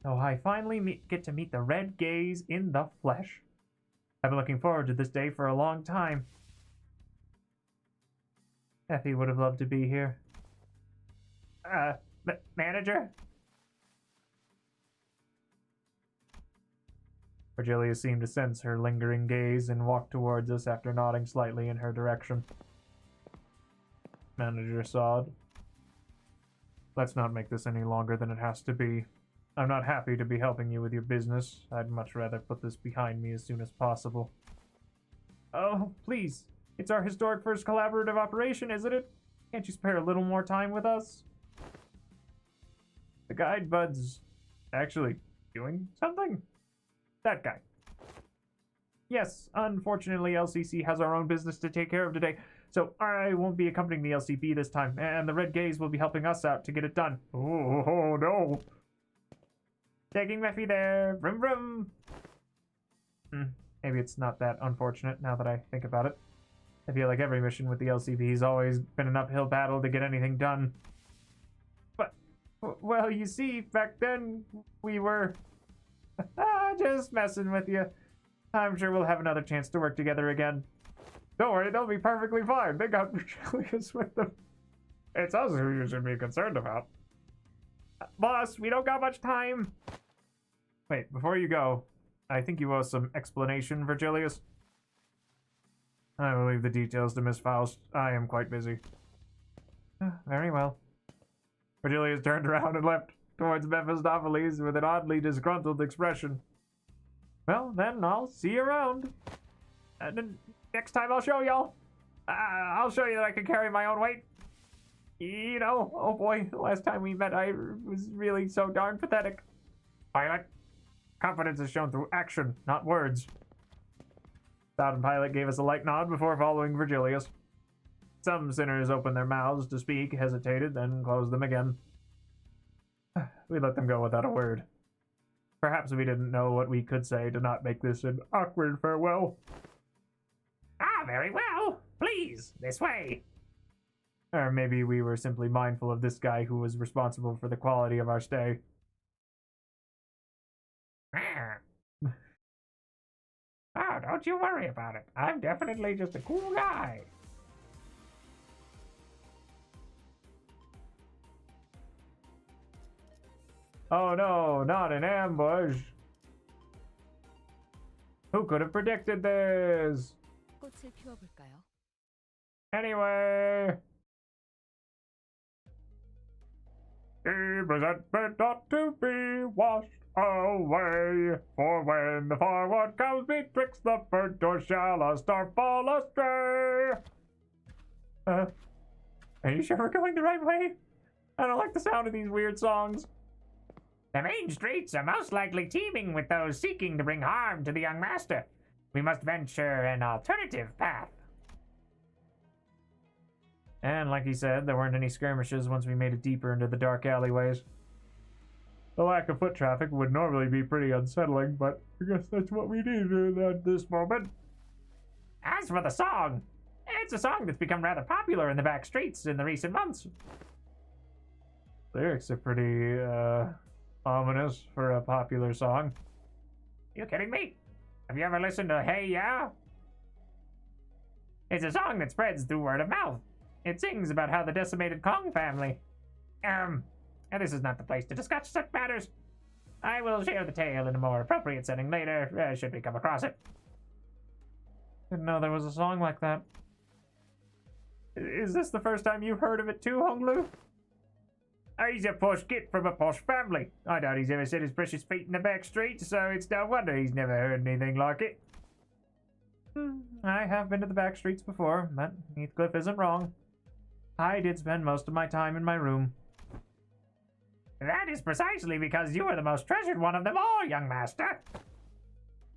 Oh, I finally get to meet the Red Gaze in the flesh. I've been looking forward to this day for a long time. Effie would have loved to be here. Manager? Virgilius seemed to sense her lingering gaze and walked towards us after nodding slightly in her direction. Manager sawed. Let's not make this any longer than it has to be. I'm not happy to be helping you with your business. I'd much rather put this behind me as soon as possible. Oh, please. It's our historic first collaborative operation, isn't it? Can't you spare a little more time with us? The guide bud's actually doing something? That guy. Yes, unfortunately LCC has our own business to take care of today, so I won't be accompanying the LCB this time, and the Red Gaze will be helping us out to get it done. Oh no. Taking Meffy there. Vroom vroom. Maybe it's not that unfortunate now that I think about it. I feel like every mission with the LCB has always been an uphill battle to get anything done. But, well, you see, back then, we were... just messing with you. I'm sure we'll have another chance to work together again. Don't worry, they'll be perfectly fine. They got Virgilius with them. It's us who you should be concerned about. Boss, we don't got much time. Wait, before you go, I think you owe some explanation, Virgilius. I will leave the details to Miss Faust. I am quite busy. Very well. Virgilius turned around and left towards Mephistopheles with an oddly disgruntled expression. Well, then I'll see you around. And next time I'll show y'all. I'll show you that I can carry my own weight. You know, oh boy, the last time we met I was really so darn pathetic. Pilot, confidence is shown through action, not words. Stout and Pilot gave us a light nod before following Virgilius. Some sinners opened their mouths to speak, hesitated, then closed them again. We let them go without a word. Perhaps we didn't know what we could say to not make this an awkward farewell. Very well. Please, this way. Or maybe we were simply mindful of this guy who was responsible for the quality of our stay. Oh, don't you worry about it. I'm definitely just a cool guy. Oh no, not an ambush. Who could have predicted this? 꽃을 피워볼까요? Anyway. Resentment not to be washed away, for when the forward comes betwixt the burnt door shall a star fall astray. Are you sure we're going the right way? I don't like the sound of these weird songs. The main streets are most likely teeming with those seeking to bring harm to the young master. We must venture an alternative path. And like he said, there weren't any skirmishes once we made it deeper into the dark alleyways. The lack of foot traffic would normally be pretty unsettling, but I guess that's what we need at this moment. As for the song, it's a song that's become rather popular in the back streets in the recent months. Lyrics are pretty, ominous for a popular song. You kidding me? Have you ever listened to Hey Ya? It's a song that spreads through word of mouth. It sings about how the decimated Kong family... this is not the place to discuss such matters. I will share the tale in a more appropriate setting later, should we come across it. Didn't know there was a song like that. Is this the first time you've heard of it too, Honglu? He's a posh kid from a posh family. I doubt he's ever set his precious feet in the back street, so it's no wonder he's never heard anything like it. I have been to the back streets before, but Heathcliff isn't wrong. I did spend most of my time in my room. That is precisely because you are the most treasured one of them all, young master.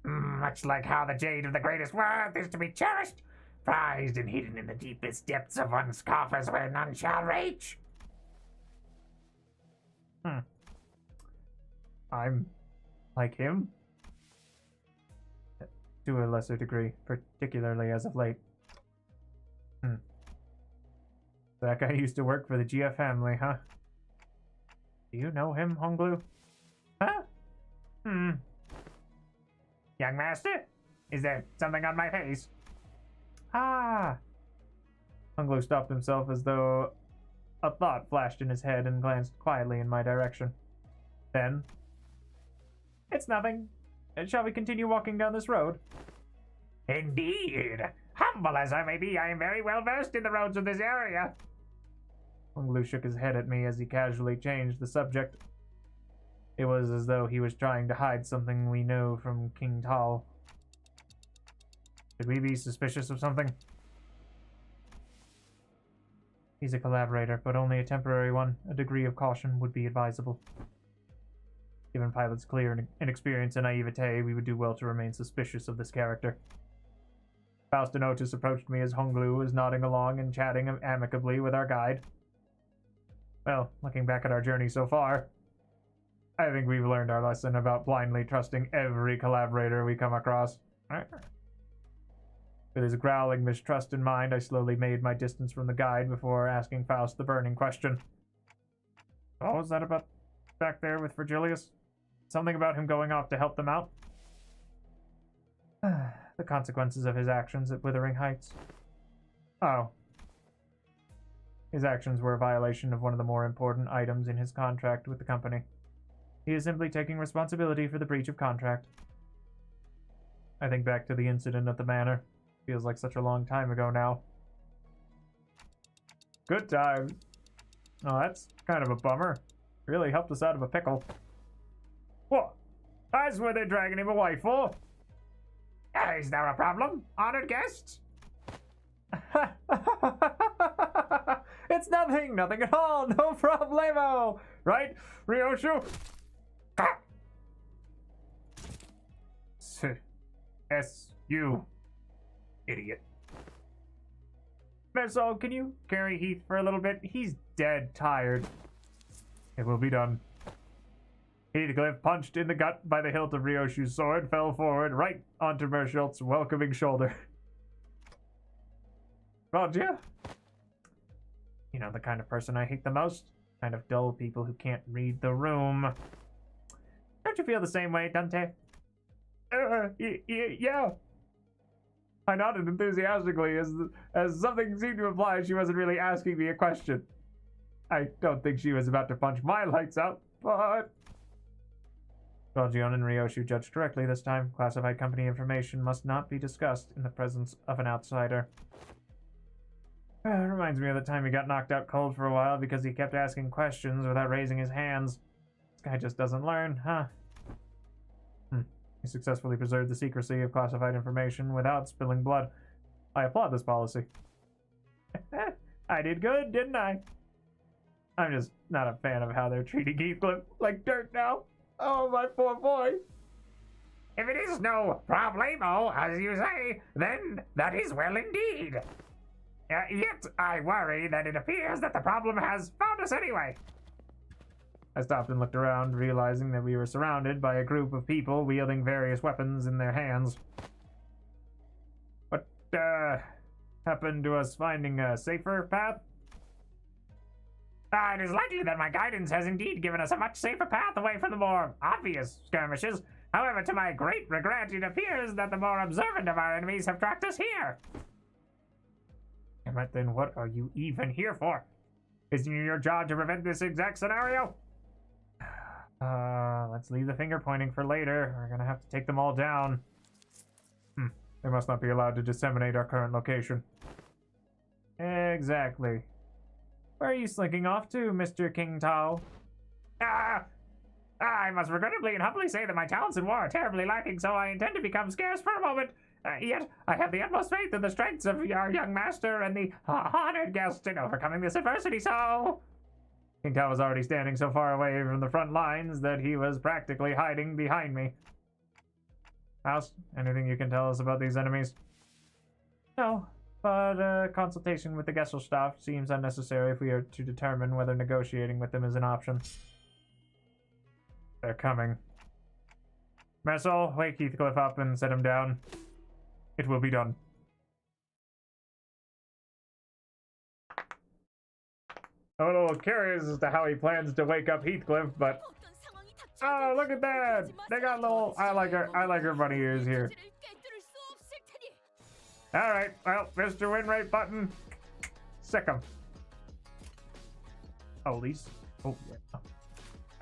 Much like how the jade of the greatest worth is to be cherished, prized and hidden in the deepest depths of one's coffers where none shall reach. I'm like him? To a lesser degree, particularly as of late. That guy used to work for the GF family, huh? Do you know him, Honglu? Huh? Young master? Is there something on my face? Ah! Honglu stopped himself as though a thought flashed in his head and glanced quietly in my direction. Then, it's nothing. Shall we continue walking down this road? Indeed! Humble as I may be, I am very well versed in the roads of this area. Honglu shook his head at me as he casually changed the subject. It was as though he was trying to hide something we know from King Tal. Should we be suspicious of something? He's a collaborator, but only a temporary one. A degree of caution would be advisable. Given Pilot's clear inexperience and naivete, we would do well to remain suspicious of this character. Faust and Otis approached me as Honglu was nodding along and chatting amicably with our guide. Well, looking back at our journey so far, I think we've learned our lesson about blindly trusting every collaborator we come across. With his growling mistrust in mind, I slowly made my distance from the guide before asking Faust the burning question. What was that about back there with Virgilius? Something about him going off to help them out? The consequences of his actions at Wuthering Heights. Oh. His actions were a violation of one of the more important items in his contract with the company. He is simply taking responsibility for the breach of contract. I think back to the incident at the manor. Feels like such a long time ago now. Good times. Oh, that's kind of a bummer. Really helped us out of a pickle. What? That's what they're dragging him away for. Is there a problem, honored guests? It's nothing at all, no problemo. Right, Ryoshu? S-U. Idiot. Mersol, can you carry Heath for a little bit? He's dead tired. It will be done. Heathcliff, punched in the gut by the hilt of Ryoshu's sword, fell forward right onto Merschult's welcoming shoulder. Roger? You know the kind of person I hate the most? Kind of dull people who can't read the room. Don't you feel the same way, Dante? Yeah. I nodded enthusiastically as something seemed to imply she wasn't really asking me a question. I don't think she was about to punch my lights out, but... Valjean and Ryoshu judged correctly this time. Classified company information must not be discussed in the presence of an outsider. Reminds me of the time he got knocked out cold for a while because he kept asking questions without raising his hands. This guy just doesn't learn, huh? He successfully preserved the secrecy of classified information without spilling blood. I applaud this policy. I did good, didn't I? I'm just not a fan of how they're treating Heathcliff like dirt now. Oh, my poor boy. If it is no problemo, as you say, then that is well indeed. Yet I worry that it appears that the problem has found us anyway. I stopped and looked around, realizing that we were surrounded by a group of people wielding various weapons in their hands. What, happened to us finding a safer path? It is likely that my guidance has indeed given us a much safer path away from the more obvious skirmishes. However, to my great regret, it appears that the more observant of our enemies have tracked us here. But then what are you even here for? Isn't it your job to prevent this exact scenario? Let's leave the finger pointing for later. We're gonna have to take them all down. They must not be allowed to disseminate our current location. Exactly. Where are you slinking off to, Mr. King Tao? I must regrettably and humbly say that my talents in war are terribly lacking, so I intend to become scarce for a moment. Yet, I have the utmost faith in the strengths of our young master and the honored guest in overcoming this adversity, so... King Tao was already standing so far away from the front lines that he was practically hiding behind me. House, anything you can tell us about these enemies? No, but a consultation with the Gesellschaft seems unnecessary if we are to determine whether negotiating with them is an option. They're coming. Messel, wake Heathcliff up and set him down. It will be done. I'm a little curious as to how he plans to wake up Heathcliff, but... Oh, look at that! They got little... I like her bunny ears here. Alright, well, Mr. Winrate Button. Sick him. Oh, these... Oh, yeah.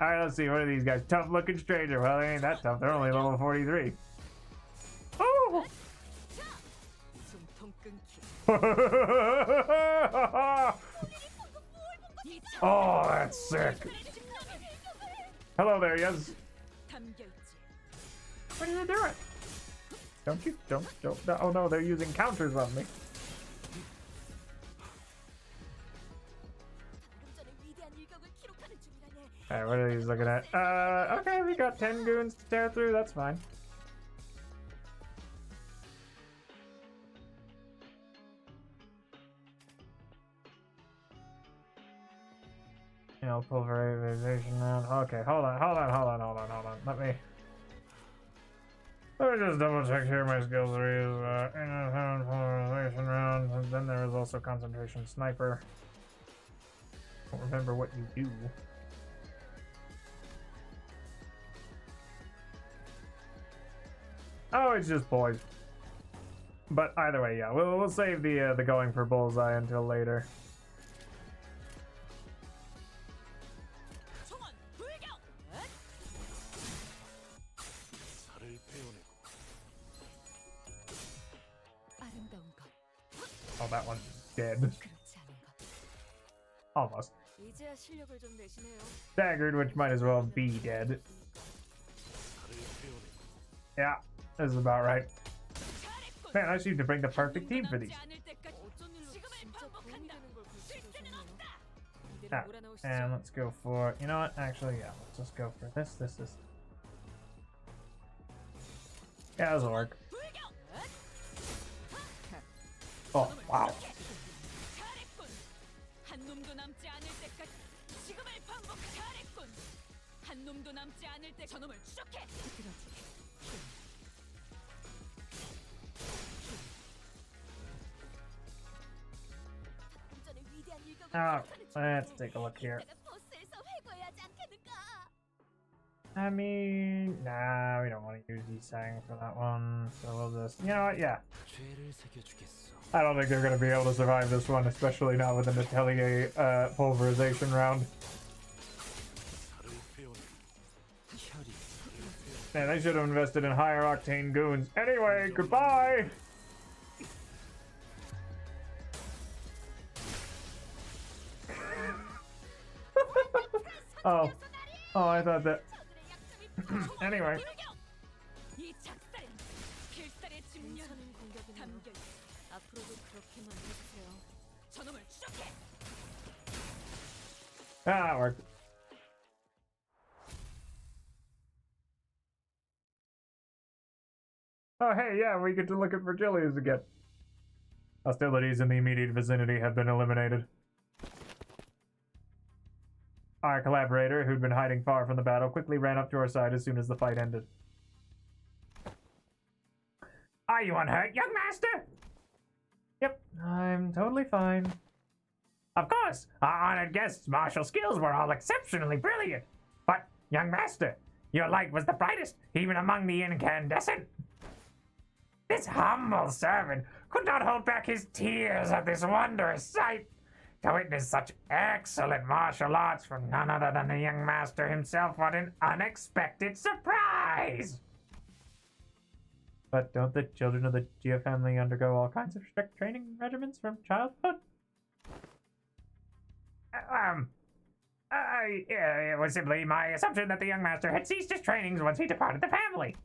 Alright, let's see. What are these guys? Tough looking stranger. Well, they ain't that tough. They're only level 43. Oh! Oh, that's sick. Hello there, yes. What are you doing? Don't. Oh no, they're using counters on me. Alright, what are these looking at? Okay, we got 10 goons to tear through, that's fine. You know, pulverization round. Okay, hold on. Let me just double check here my skills. There is pulverization round, and then there is also concentration sniper. Don't remember what you do. Oh, it's just boys. But either way, yeah, we'll save the going for bullseye until later. Oh, that one's dead. Almost. Staggered, which might as well be dead. Yeah, this is about right. Man, I seem to bring the perfect team for these. Ah, and let's go for... You know what? Actually, yeah, let's just go for this. Yeah, this'll work. Oh, wow. Let's take a look here. I mean, nah, we don't want to use Yisang for that one, so we'll just, you know what, yeah. I don't think they're going to be able to survive this one, especially not with an Atelier pulverization round. Man, they should have invested in higher octane goons. Anyway, goodbye! Oh, I thought that... Anyway. Ah, it worked. Oh, hey, yeah, we get to look at fragilities again. Hostilities in the immediate vicinity have been eliminated. Our collaborator, who'd been hiding far from the battle, quickly ran up to our side as soon as the fight ended. Are you unhurt, young master? Yep, I'm totally fine. Of course, our honored guest's martial skills were all exceptionally brilliant. But, young master, your light was the brightest, even among the incandescent. This humble servant could not hold back his tears at this wondrous sight. To witness such excellent martial arts from none other than the young master himself, what an unexpected surprise! But don't the children of the Gia family undergo all kinds of strict training regimens from childhood? It was simply my assumption that the young master had ceased his trainings once he departed the family.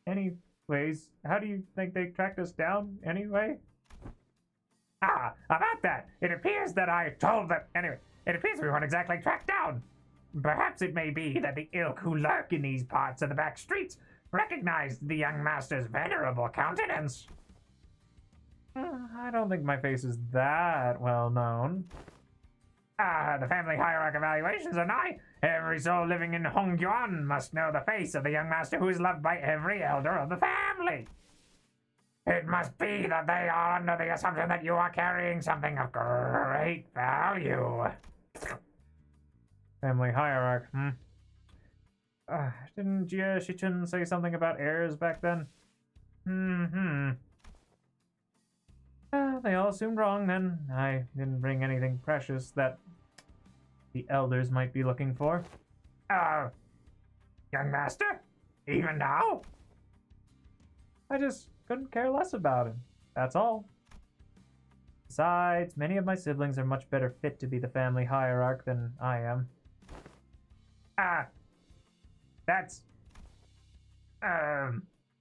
Anyways, how do you think they tracked us down, anyway? Ah, about that, it appears that I told them... Anyway, it appears we weren't exactly tracked down. Perhaps it may be that the ilk who lurk in these parts of the back streets recognized the young master's venerable countenance. I don't think my face is that well known. The family hierarch evaluations are nigh. Every soul living in Hongyuan must know the face of the young master who is loved by every elder of the family. It must be that they are under the assumption that you are carrying something of great value. Family hierarch, didn't Jia Shichun say something about heirs back then? They all assumed wrong then. I didn't bring anything precious that the elders might be looking for. Young master? Even now? I just couldn't care less about him. That's all. Besides, many of my siblings are much better fit to be the family hierarch than I am. That's...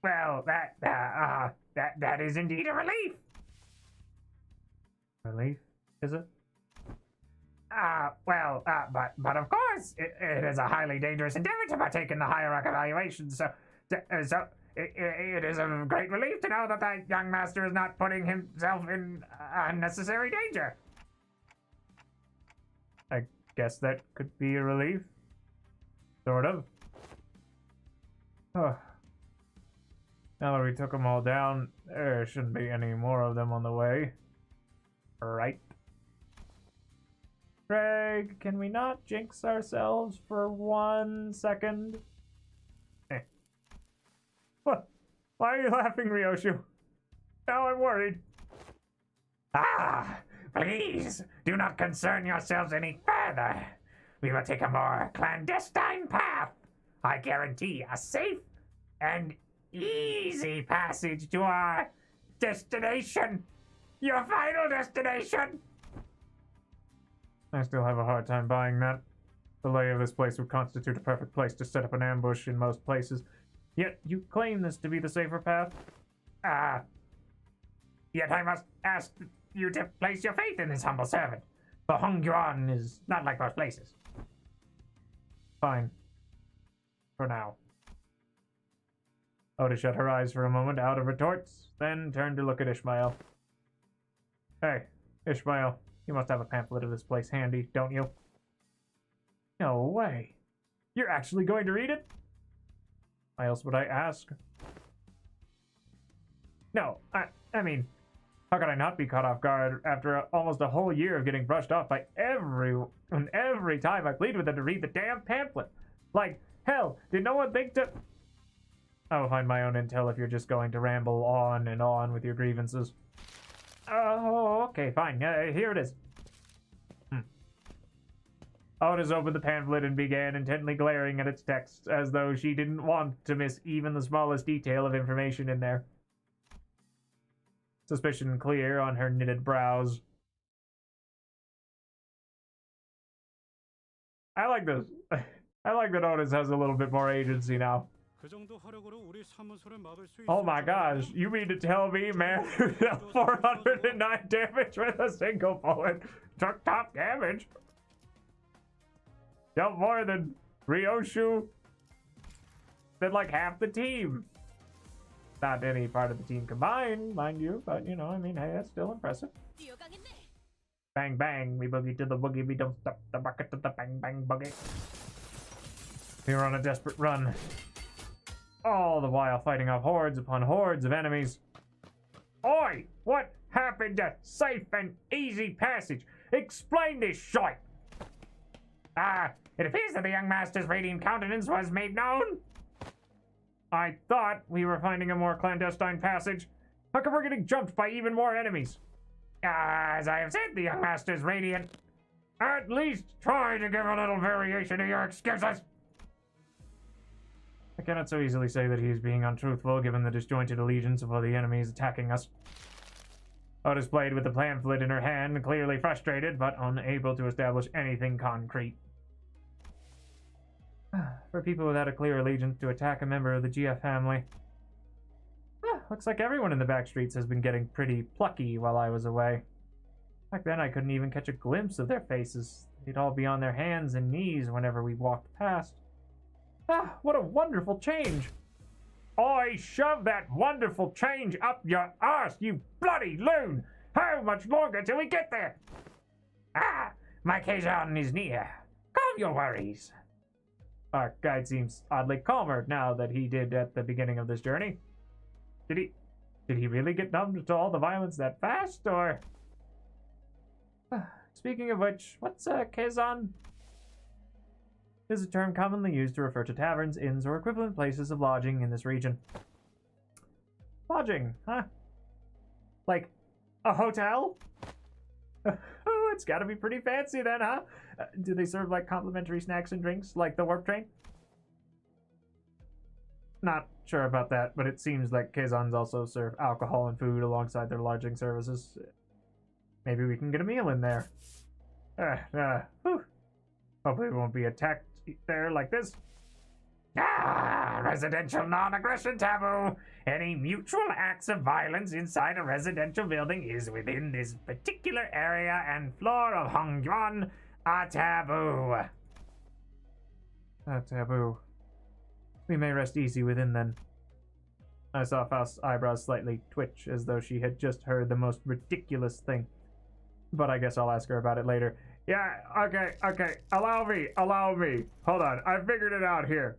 well, that is indeed a relief. Relief, is it? But of course, it is a highly dangerous endeavor to partake in the hierarch evaluation, so it is a great relief to know that the young master is not putting himself in unnecessary danger. I guess that could be a relief. Sort of. Now that we took them all down, there shouldn't be any more of them on the way. Right. Greg, can we not jinx ourselves for 1 second? Hey. What? Why are you laughing, Ryoshu? Now I'm worried. Please, do not concern yourselves any further. We will take a more clandestine path. I guarantee a safe and easy passage to our destination. Your final destination! I still have a hard time buying that. The lay of this place would constitute a perfect place to set up an ambush in most places. Yet you claim this to be the safer path? Yet I must ask you to place your faith in this humble servant. For Hongyuan is not like most places. Fine. For now. Oda shut her eyes for a moment out of retorts, then turned to look at Ishmael. Hey, Ishmael, you must have a pamphlet of this place handy, don't you? No way. You're actually going to read it? Why else would I ask? No, I mean, how could I not be caught off guard after almost a whole year of getting brushed off by everyone every time I plead with them to read the damn pamphlet? Like, hell, did no one think to... I will find my own intel if you're just going to ramble on and on with your grievances. Oh, okay, fine. Here it is. Otis opened the pamphlet and began intently glaring at its text, as though she didn't want to miss even the smallest detail of information in there. Suspicion clear on her knitted brows. I like this. I like that Otis has a little bit more agency now. Oh my gosh, you mean to tell me, man, who dealt 409 damage with a single bullet took top damage? Killed more than Ryoshu. Than like half the team. Not any part of the team combined, mind you, but you know, I mean, hey, that's still impressive. Bang bang, we boogie to the boogie, we don't stop the bucket to the bang bang boogie. We were on a desperate run. All the while fighting off hordes upon hordes of enemies. Oi! What happened to safe and easy passage? Explain this shite! It appears that the young master's radiant countenance was made known. I thought we were finding a more clandestine passage. How come we're getting jumped by even more enemies? As I have said, the young master's radiant. At least try to give a little variation to your excuses. I cannot so easily say that he is being untruthful, given the disjointed allegiance of all the enemies attacking us. Otis played with the pamphlet in her hand, clearly frustrated, but unable to establish anything concrete. For people without a clear allegiance to attack a member of the GF family. Looks like everyone in the back streets has been getting pretty plucky while I was away. Back then I couldn't even catch a glimpse of their faces. They'd all be on their hands and knees whenever we walked past. What a wonderful change! I shove that wonderful change up your arse, you bloody loon! How much longer till we get there? My Keijon is near. Calm your worries. Our guide seems oddly calmer now than he did at the beginning of this journey. Did he really get numbed to all the violence that fast, or? Speaking of which, what's Keizan? Is a term commonly used to refer to taverns, inns, or equivalent places of lodging in this region. Lodging, huh? Like a hotel? Oh, it's gotta be pretty fancy then, huh? Do they serve like complimentary snacks and drinks like the warp train? Not sure about that, but it seems like Keizans also serve alcohol and food alongside their lodging services. Maybe we can get a meal in there. Hopefully we won't be attacked there like this. Residential non-aggression taboo. Any mutual acts of violence inside a residential building is within this particular area and floor of Hongyuan a taboo. A taboo. We may rest easy within then. I saw Faust's eyebrows slightly twitch as though she had just heard the most ridiculous thing. But I guess I'll ask her about it later. Yeah, okay. Allow me. Hold on, I figured it out here.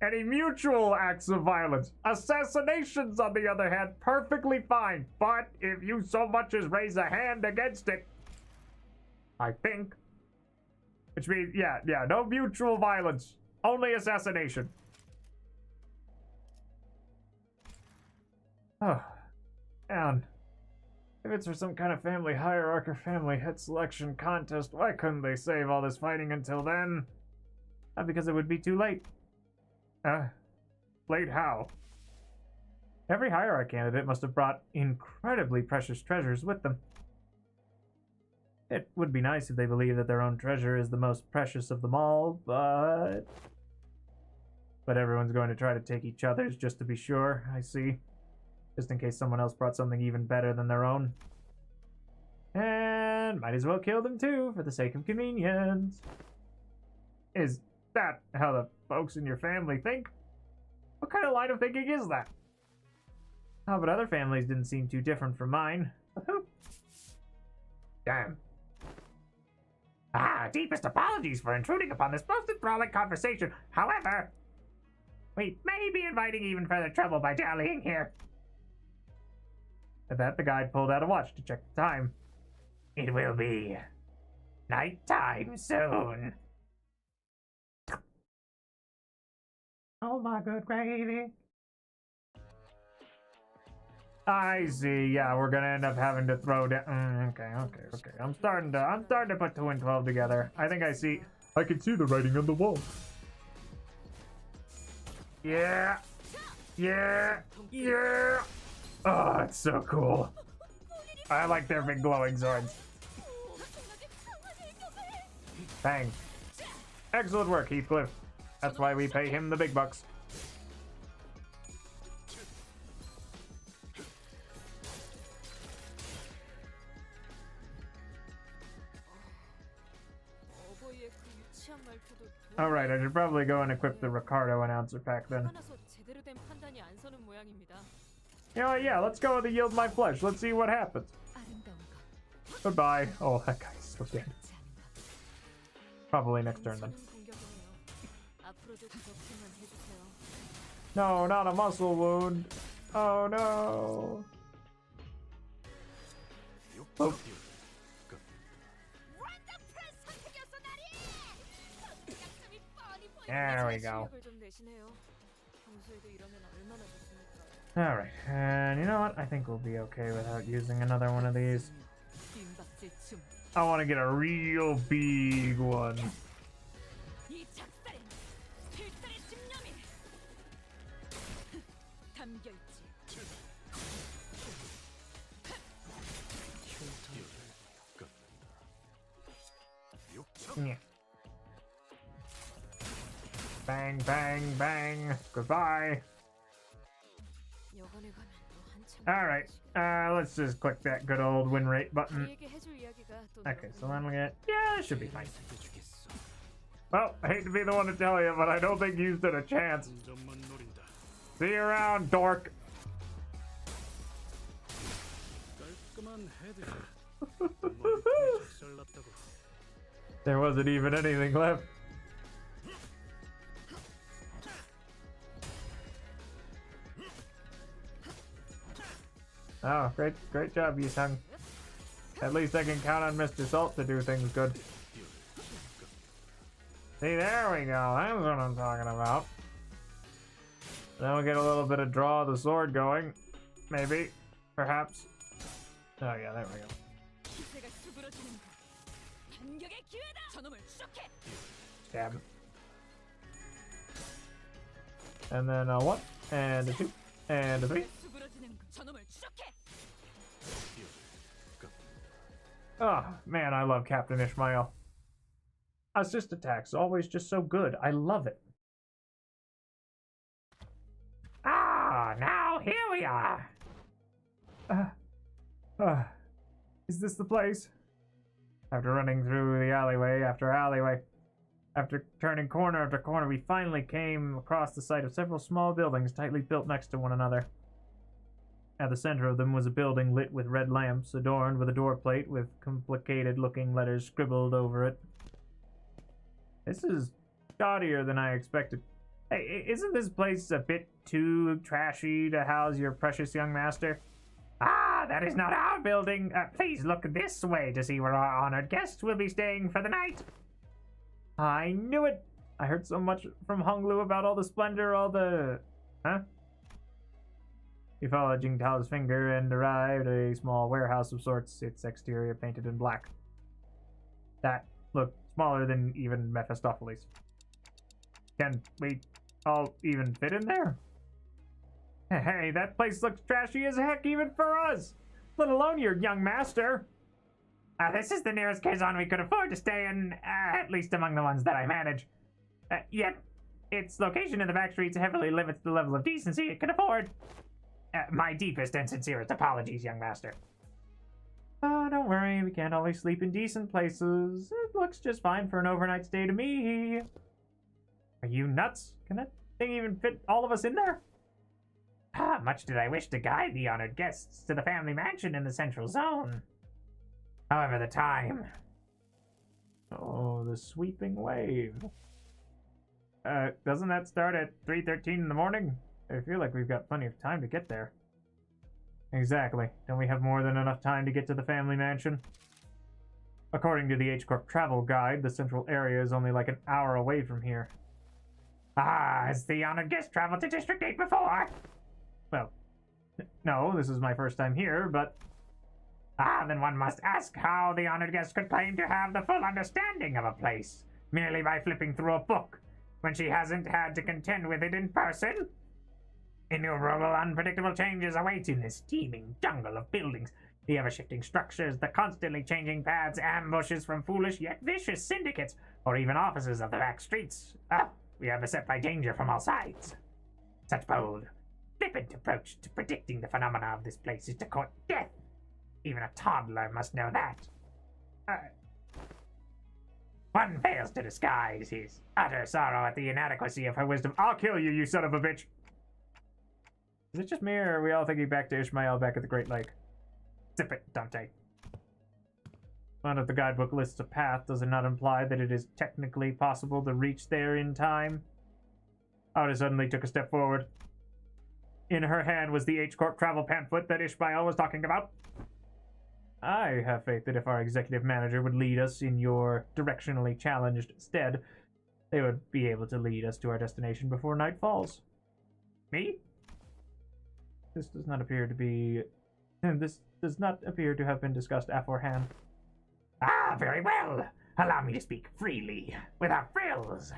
Any mutual acts of violence. Assassinations, on the other hand, perfectly fine. But if you so much as raise a hand against it, I think. Which means, yeah, no mutual violence. Only assassination. Oh, man. If it's for some kind of family hierarchy or family head selection contest, why couldn't they save all this fighting until then? Not because it would be too late. Late how? Every hierarchy candidate must have brought incredibly precious treasures with them. It would be nice if they believed that their own treasure is the most precious of them all, but everyone's going to try to take each other's just to be sure, I see. Just in case someone else brought something even better than their own. And might as well kill them too, for the sake of convenience. Is that how the folks in your family think? What kind of line of thinking is that? Oh, but other families didn't seem too different from mine. Damn. Deepest apologies for intruding upon this most enthralling conversation. However, we may be inviting even further trouble by dallying here. At that, the guide pulled out a watch to check the time. It will be nighttime soon. Oh my good gravy. I see. Yeah, we're gonna end up having to throw down. Okay. I'm starting to put 2 and 12 together. I think I see. I can see the writing on the wall. Yeah. Oh, it's so cool. I like their big glowing swords. Bang. Excellent work, Heathcliff. That's why we pay him the big bucks. Alright, I should probably go and equip the Ricardo announcer pack then. You know what, yeah, let's go with the Yield My Flesh. Let's see what happens. Goodbye. Oh, that guy's so dead. Probably next turn then. No, not a muscle wound. Oh no. Oh. There we go. Alright, and you know what? I think we'll be okay without using another one of these. I want to get a real big one. Yeah. Bang, bang, bang. Goodbye. Alright, let's just click that good old win rate button. Okay, so then we get... Yeah, it should be fine. Well, I hate to be the one to tell you, but I don't think you stood a chance. See you around, dork. There wasn't even anything left. Oh, great job, Yusung. At least I can count on Mr. Salt to do things good. See, there we go. That's what I'm talking about. Then we'll get a little bit of draw of the sword going. Maybe. Perhaps. Oh yeah, there we go. Stab. And then a 1, and a 2, and a 3. Oh, man, I love Captain Ishmael. Assist attacks, always just so good. I love it. Ah, now here we are. Is this the place? After running through the alleyway after alleyway, after turning corner after corner, we finally came across the site of several small buildings tightly built next to one another. At the center of them was a building lit with red lamps, adorned with a door plate with complicated-looking letters scribbled over it. This is gaudier than I expected. Hey, isn't this place a bit too trashy to house your precious young master? Ah, that is not our building. Please look this way to see where our honored guests will be staying for the night. I knew it. I heard so much from Honglu about all the splendor, all the... Huh? He followed Jingtao's finger and arrived at a small warehouse of sorts, its exterior painted in black. That looked smaller than even Mephistopheles. Can we all even fit in there? Hey, that place looks trashy as heck even for us, let alone your young master. This is the nearest Kazan we could afford to stay in, at least among the ones that I manage. Yet, its location in the back streets heavily limits the level of decency it can afford. My deepest and sincerest apologies, young master. Oh, don't worry, we can't always sleep in decent places. It looks just fine for an overnight stay to me. Are you nuts? Can that thing even fit all of us in there? Much did I wish to guide the honored guests to the family mansion in the central zone. However, the time... Oh, the sweeping wave. Doesn't that start at 3:13 in the morning? I feel like we've got plenty of time to get there. Exactly. Don't we have more than enough time to get to the family mansion? According to the H-Corp travel guide, the central area is only like an hour away from here. Has the honored guest traveled to District 8 before? Well, no, this is my first time here, but... then one must ask how the honored guest could claim to have the full understanding of a place, merely by flipping through a book, when she hasn't had to contend with it in person. Innumerable unpredictable changes await in this teeming jungle of buildings, the ever-shifting structures, the constantly changing paths, ambushes from foolish yet vicious syndicates, or even officers of the back streets. We are beset by danger from all sides. Such bold, flippant approach to predicting the phenomena of this place is to court death. Even a toddler must know that. One fails to disguise his utter sorrow at the inadequacy of her wisdom. I'll kill you, you son of a bitch! Is it just me, or are we all thinking back to Ishmael back at the Great Lake? Zip it, Dante. One of the guidebook lists a path. Does it not imply that it is technically possible to reach there in time? Oda suddenly took a step forward. In her hand was the H-Corp travel pamphlet that Ishmael was talking about. I have faith that if our executive manager would lead us in your directionally challenged stead, they would be able to lead us to our destination before night falls. Me? This does not appear to have been discussed aforehand. Ah, very well. Allow me to speak freely, without frills.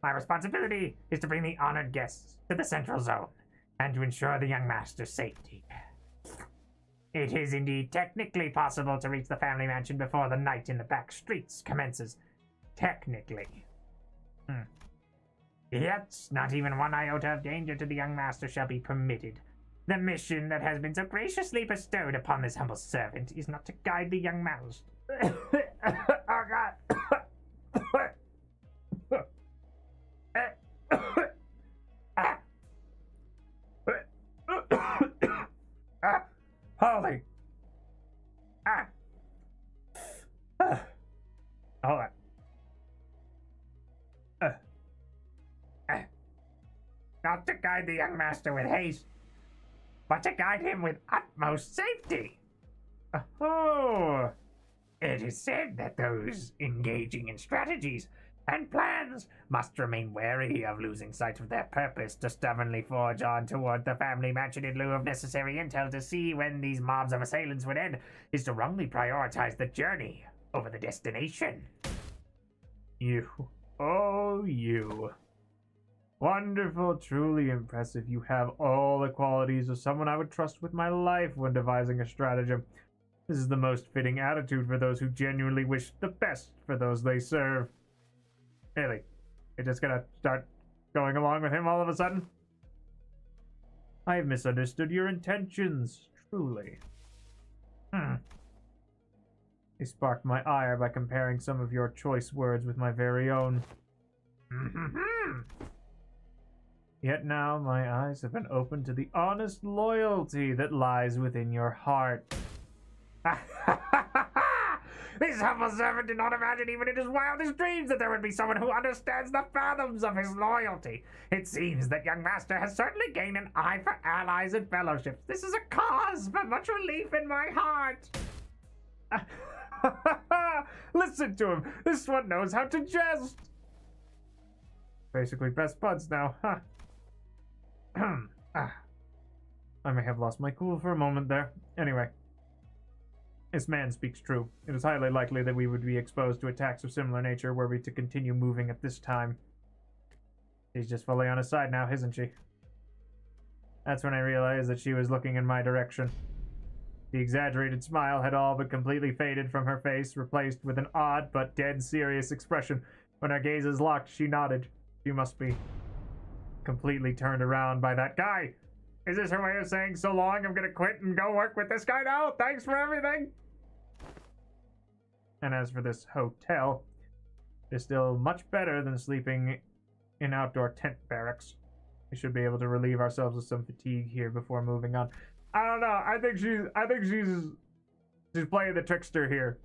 My responsibility is to bring the honored guests to the central zone, and to ensure the young master's safety. It is indeed technically possible to reach the family mansion before the night in the back streets commences. Technically. Yet, not even one iota of danger to the young master shall be permitted. The mission that has been so graciously bestowed upon this humble servant is not to guide the young mouse. Oh God! Holy! Hold on. Not to guide the young master with haste, but to guide him with utmost safety. Oh! It is said that those engaging in strategies and plans must remain wary of losing sight of their purpose to stubbornly forge on toward the family mansion in lieu of necessary intel to see when these mobs of assailants would end, is to wrongly prioritize the journey over the destination. You. Oh, you. Wonderful, truly impressive. You have all the qualities of someone I would trust with my life when devising a stratagem. This is the most fitting attitude for those who genuinely wish the best for those they serve. Really? You're just gonna start going along with him all of a sudden? I have misunderstood your intentions, truly. You sparked my ire by comparing some of your choice words with my very own. Yet now my eyes have been opened to the honest loyalty that lies within your heart. This humble servant did not imagine even in his wildest dreams that there would be someone who understands the fathoms of his loyalty. It seems that young master has certainly gained an eye for allies and fellowships. This is a cause for much relief in my heart. Listen to him. This one knows how to jest. Basically best buds now, huh? I may have lost my cool for a moment there. Anyway. This man speaks true. It is highly likely that we would be exposed to attacks of similar nature were we to continue moving at this time. She's just fully on his side now, isn't she? That's when I realized that she was looking in my direction. The exaggerated smile had all but completely faded from her face, replaced with an odd but dead serious expression. When our gazes locked, she nodded. She must be completely turned around by that guy. Is this her way of saying, so long, I'm gonna quit and go work with this guy now? Thanks for everything! And as for this hotel, it's still much better than sleeping in outdoor tent barracks. We should be able to relieve ourselves of some fatigue here before moving on. I don't know, I think she's playing the trickster here.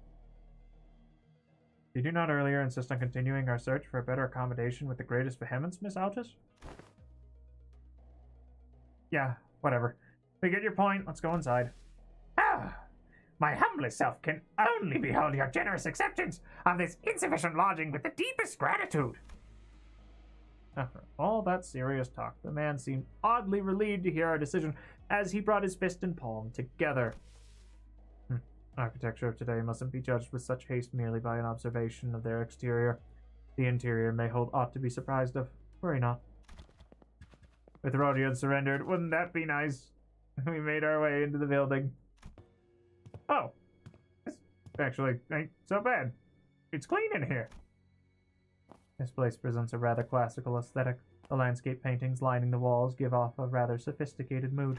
Did you not earlier insist on continuing our search for a better accommodation with the greatest vehemence, Miss Altus? Yeah, whatever. We get your point. Let's go inside. Ah, my humblest self can only behold your generous acceptance of this insufficient lodging with the deepest gratitude. After all that serious talk, the man seemed oddly relieved to hear our decision as he brought his fist and palm together. Architecture of today mustn't be judged with such haste merely by an observation of their exterior. The interior may hold aught to be surprised of. Worry not. With Rodion surrendered, wouldn't that be nice? We made our way into the building. Oh, this actually ain't so bad. It's clean in here. This place presents a rather classical aesthetic. The landscape paintings lining the walls give off a rather sophisticated mood.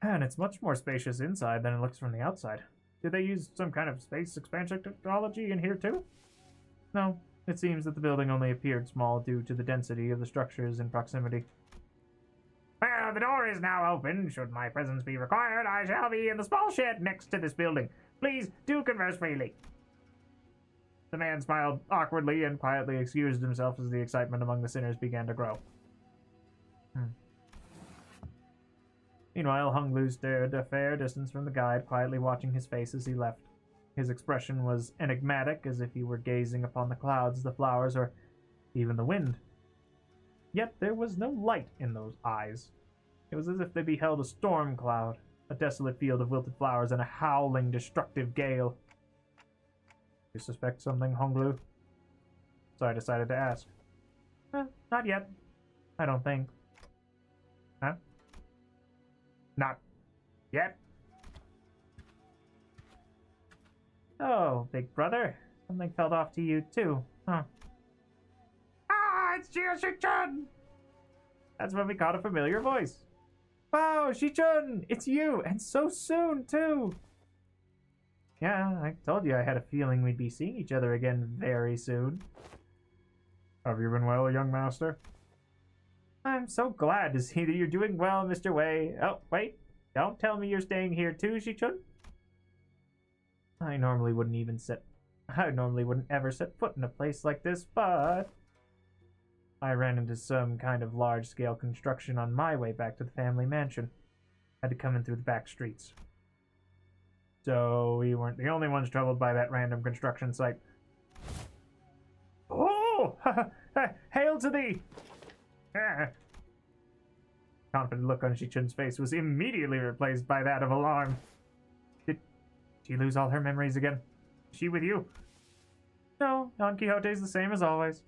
And it's much more spacious inside than it looks from the outside. Did they use some kind of space expansion technology in here too? No, it seems that the building only appeared small due to the density of the structures in proximity. Well, the door is now open. Should my presence be required, I shall be in the small shed next to this building. Please do converse freely. The man smiled awkwardly and quietly excused himself as the excitement among the sinners began to grow. Meanwhile, Hung Lu stared a fair distance from the guide, quietly watching his face as he left. His expression was enigmatic, as if he were gazing upon the clouds, the flowers, or even the wind. Yet there was no light in those eyes. It was as if they beheld a storm cloud, a desolate field of wilted flowers, and a howling, destructive gale. You suspect something, Hung Lu? So I decided to ask. Not yet. I don't think. Huh? Not yet? Oh, big brother. Something fell off to you, too, huh? Ah, it's Shi-chun! That's when we caught a familiar voice. Wow, Shi-chun! It's you! And so soon, too! Yeah, I told you I had a feeling we'd be seeing each other again very soon. Have you been well, young master? I'm so glad to see that you're doing well, Mr. Wei. Oh, wait. Don't tell me you're staying here too, Shi-chun. I normally wouldn't ever set foot in a place like this, but I ran into some kind of large-scale construction on my way back to the family mansion. Had to come in through the back streets. So we weren't the only ones troubled by that random construction site. Oh! Hail to thee! Confident look on Shi-chun's face was immediately replaced by that of alarm. Did she lose all her memories again? Is she with you? No, Don Quixote's the same as always.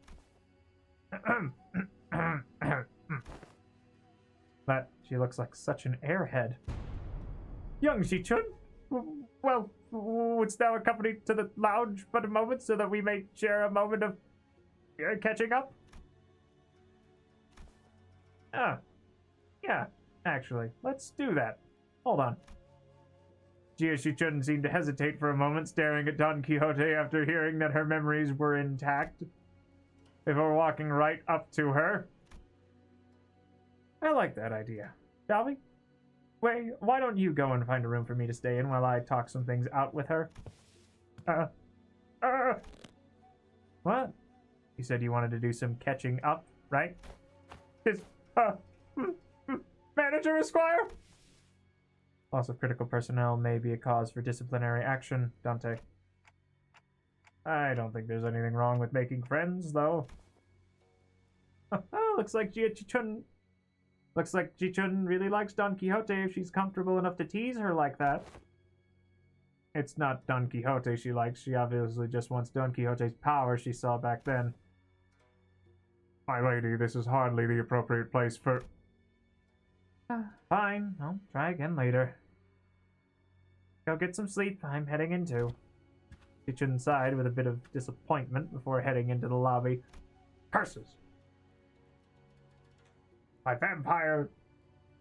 But she looks like such an airhead. Young Shi-chun? Well, wouldst thou accompany to the lounge but a moment so that we may share a moment of catching up? Yeah, actually, let's do that. Hold on. Shi-chun seemed to hesitate for a moment, staring at Don Quixote after hearing that her memories were intact, before walking right up to her. I like that idea. Shall we? Wait, why don't you go and find a room for me to stay in while I talk some things out with her? What? You said you wanted to do some catching up, right? Manager Esquire? Loss of critical personnel may be a cause for disciplinary action, Dante. I don't think there's anything wrong with making friends, though. Looks like Shi-chun really likes Don Quixote if she's comfortable enough to tease her like that. It's not Don Quixote she likes. She obviously just wants Don Quixote's power she saw back then. My lady, this is hardly the appropriate place for... Fine, I'll try again later. Go get some sleep. I'm heading in too. Shi-chun sighed with a bit of disappointment before heading into the lobby. Curses! My vampire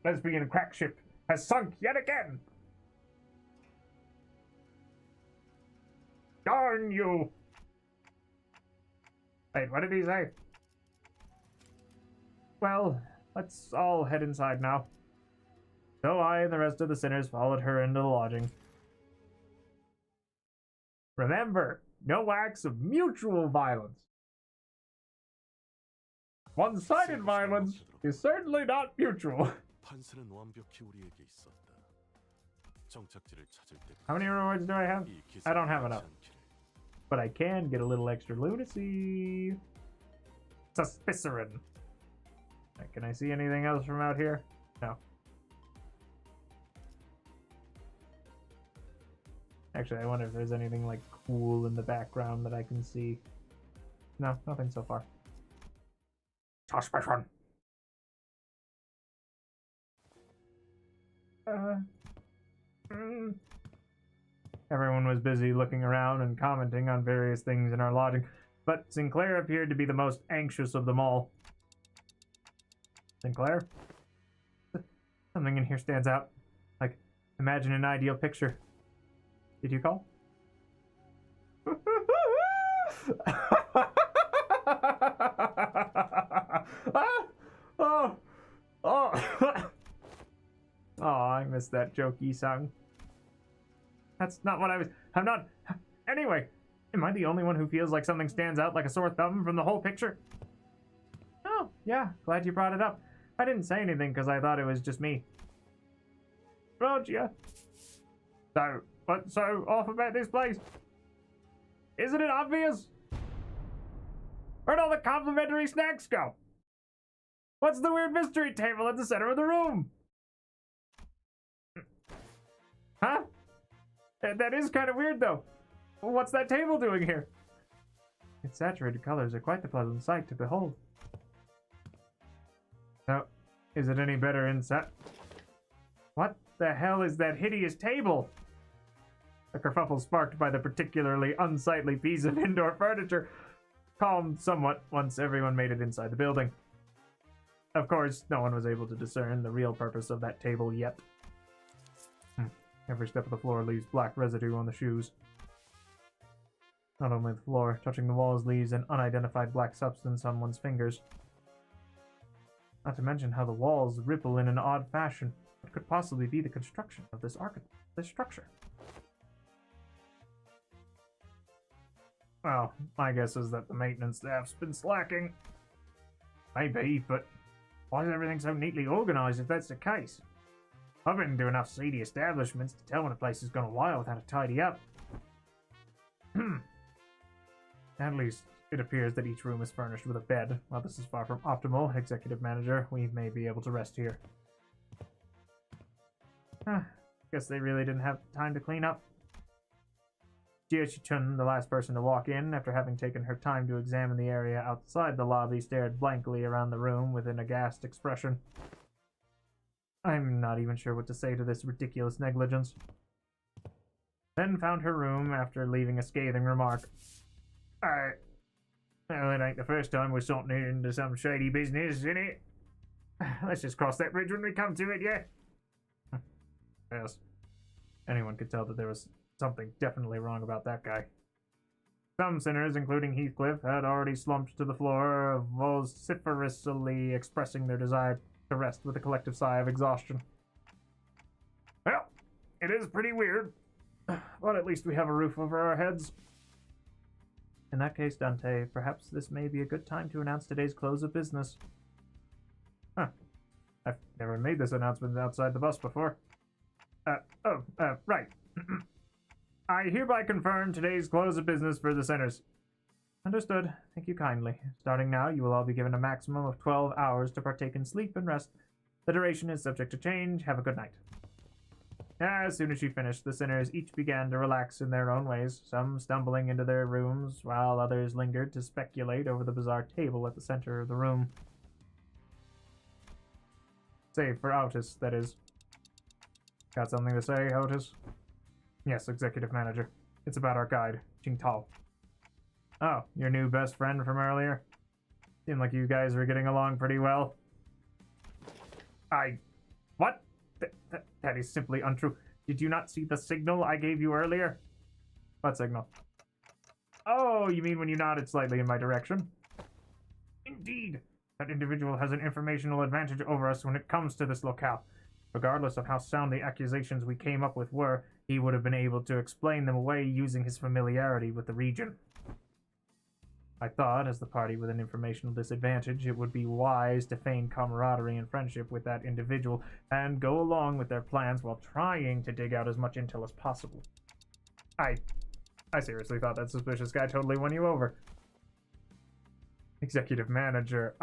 lesbian crack ship has sunk yet again! Darn you! Wait, what did he say? Well, let's all head inside now. So I and the rest of the sinners followed her into the lodging. Remember, no acts of mutual violence. One-sided violence is certainly not mutual. How many rewards do I have? I don't have enough. But I can get a little extra lunacy. Suspicerin. Can I see anything else from out here? No. Actually, I wonder if there's anything like cool in the background that I can see. No, nothing so far. Suspicion. Everyone was busy looking around and commenting on various things in our lodging, but Sinclair appeared to be the most anxious of them all. Sinclair? Something in here stands out. Like, imagine an ideal picture. Did you call? Oh, oh, oh, I missed that jokey song. That's not what I'm not. Anyway, am I the only one who feels like something stands out like a sore thumb from the whole picture? Oh, yeah, glad you brought it up. I didn't say anything because I thought it was just me. Roger. So, what's so off about this place? Isn't it obvious? Where'd all the complimentary snacks go? What's the weird mystery table at the center of the room? Huh? That is kind of weird, though. What's that table doing here? Its saturated colors are quite the pleasant sight to behold. So, is it any better inside? What the hell is that hideous table? A kerfuffle sparked by the particularly unsightly piece of indoor furniture calmed somewhat once everyone made it inside the building. Of course, no one was able to discern the real purpose of that table yet. Every step of the floor leaves black residue on the shoes. Not only the floor, touching the walls leaves an unidentified black substance on one's fingers. Not to mention how the walls ripple in an odd fashion. What could possibly be the construction of this structure? Well, my guess is that the maintenance staff's been slacking. Maybe, but why is everything so neatly organized if that's the case? I've been to enough seedy establishments to tell when a place has gone a while without a tidy up. At least, it appears that each room is furnished with a bed. While this is far from optimal, Executive Manager, we may be able to rest here. Guess they really didn't have time to clean up. Jie-Chun, the last person to walk in, after having taken her time to examine the area outside the lobby, stared blankly around the room with an aghast expression. I'm not even sure what to say to this ridiculous negligence. Then found her room after leaving a scathing remark. Well, it ain't the first time we're something into some shady business, is it? Let's just cross that bridge when we come to it, yeah? Yes. Anyone could tell that there was something definitely wrong about that guy. Some sinners, including Heathcliff, had already slumped to the floor, vociferously expressing their desire to rest with a collective sigh of exhaustion. Well, it is pretty weird, but at least we have a roof over our heads. In that case, Dante, perhaps this may be a good time to announce today's close of business. I've never made this announcement outside the bus before. Right. I hereby confirm today's close of business for the sinners. Understood. Thank you kindly. Starting now, you will all be given a maximum of 12 hours to partake in sleep and rest. The duration is subject to change. Have a good night. As soon as she finished, the sinners each began to relax in their own ways, some stumbling into their rooms, while others lingered to speculate over the bizarre table at the center of the room. Save for Otis, that is. Got something to say, Otis? Yes, Executive Manager. It's about our guide, Jingtao. Oh, your new best friend from earlier? Seemed like you guys were getting along pretty well. What? That is simply untrue. Did you not see the signal I gave you earlier? What signal? Oh, you mean when you nodded slightly in my direction? Indeed. That individual has an informational advantage over us when it comes to this locale. Regardless of how sound the accusations we came up with were, he would have been able to explain them away using his familiarity with the region. I thought, as the party with an informational disadvantage, it would be wise to feign camaraderie and friendship with that individual and go along with their plans while trying to dig out as much intel as possible. I seriously thought that suspicious guy totally won you over. Executive Manager,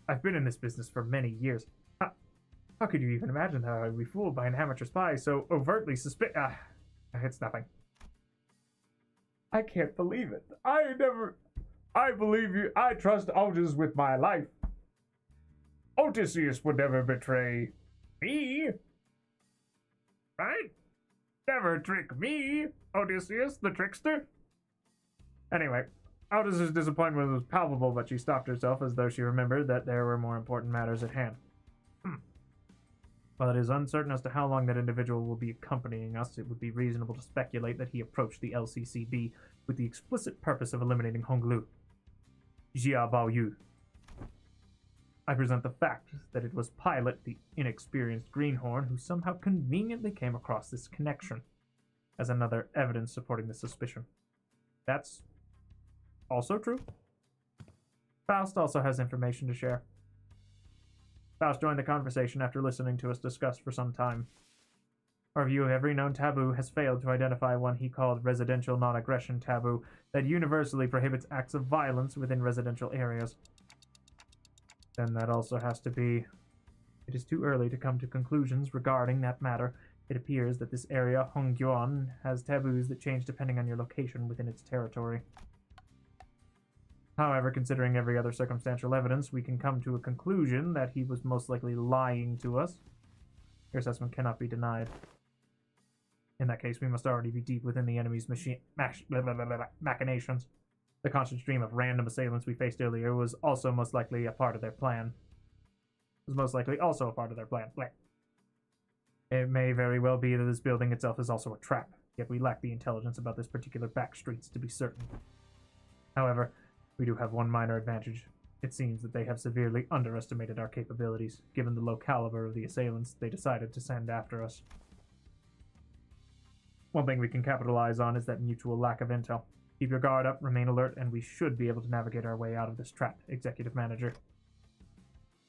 I've been in this business for many years. How could you even imagine that I would be fooled by an amateur spy so overtly it's nothing. I can't believe it. I believe you. I trust Otis with my life. Odysseus would never betray me. Right? Never trick me, Odysseus, the trickster. Anyway, Otis's disappointment was palpable, but she stopped herself as though she remembered that there were more important matters at hand. While it is uncertain as to how long that individual will be accompanying us, it would be reasonable to speculate that he approached the LCCB with the explicit purpose of eliminating Honglu. Jia Baoyu. I present the fact that it was Pilot, the inexperienced greenhorn, who somehow conveniently came across this connection as another evidence supporting the suspicion. That's also true. Faust also has information to share. Faust joined the conversation after listening to us discuss for some time. Our view of every known taboo has failed to identify one he called residential non-aggression taboo that universally prohibits acts of violence within residential areas. Then that also has to be... It is too early to come to conclusions regarding that matter. It appears that this area, Hongyuan, has taboos that change depending on your location within its territory. However, considering every other circumstantial evidence, we can come to a conclusion that he was most likely lying to us. Your assessment cannot be denied. In that case, we must already be deep within the enemy's machinations. The constant stream of random assailants we faced earlier was also most likely a part of their plan. It may very well be that this building itself is also a trap, yet we lack the intelligence about this particular back streets to be certain. However, we do have one minor advantage. It seems that they have severely underestimated our capabilities, given the low caliber of the assailants they decided to send after us. One thing we can capitalize on is that mutual lack of intel. Keep your guard up, remain alert, and we should be able to navigate our way out of this trap, Executive Manager.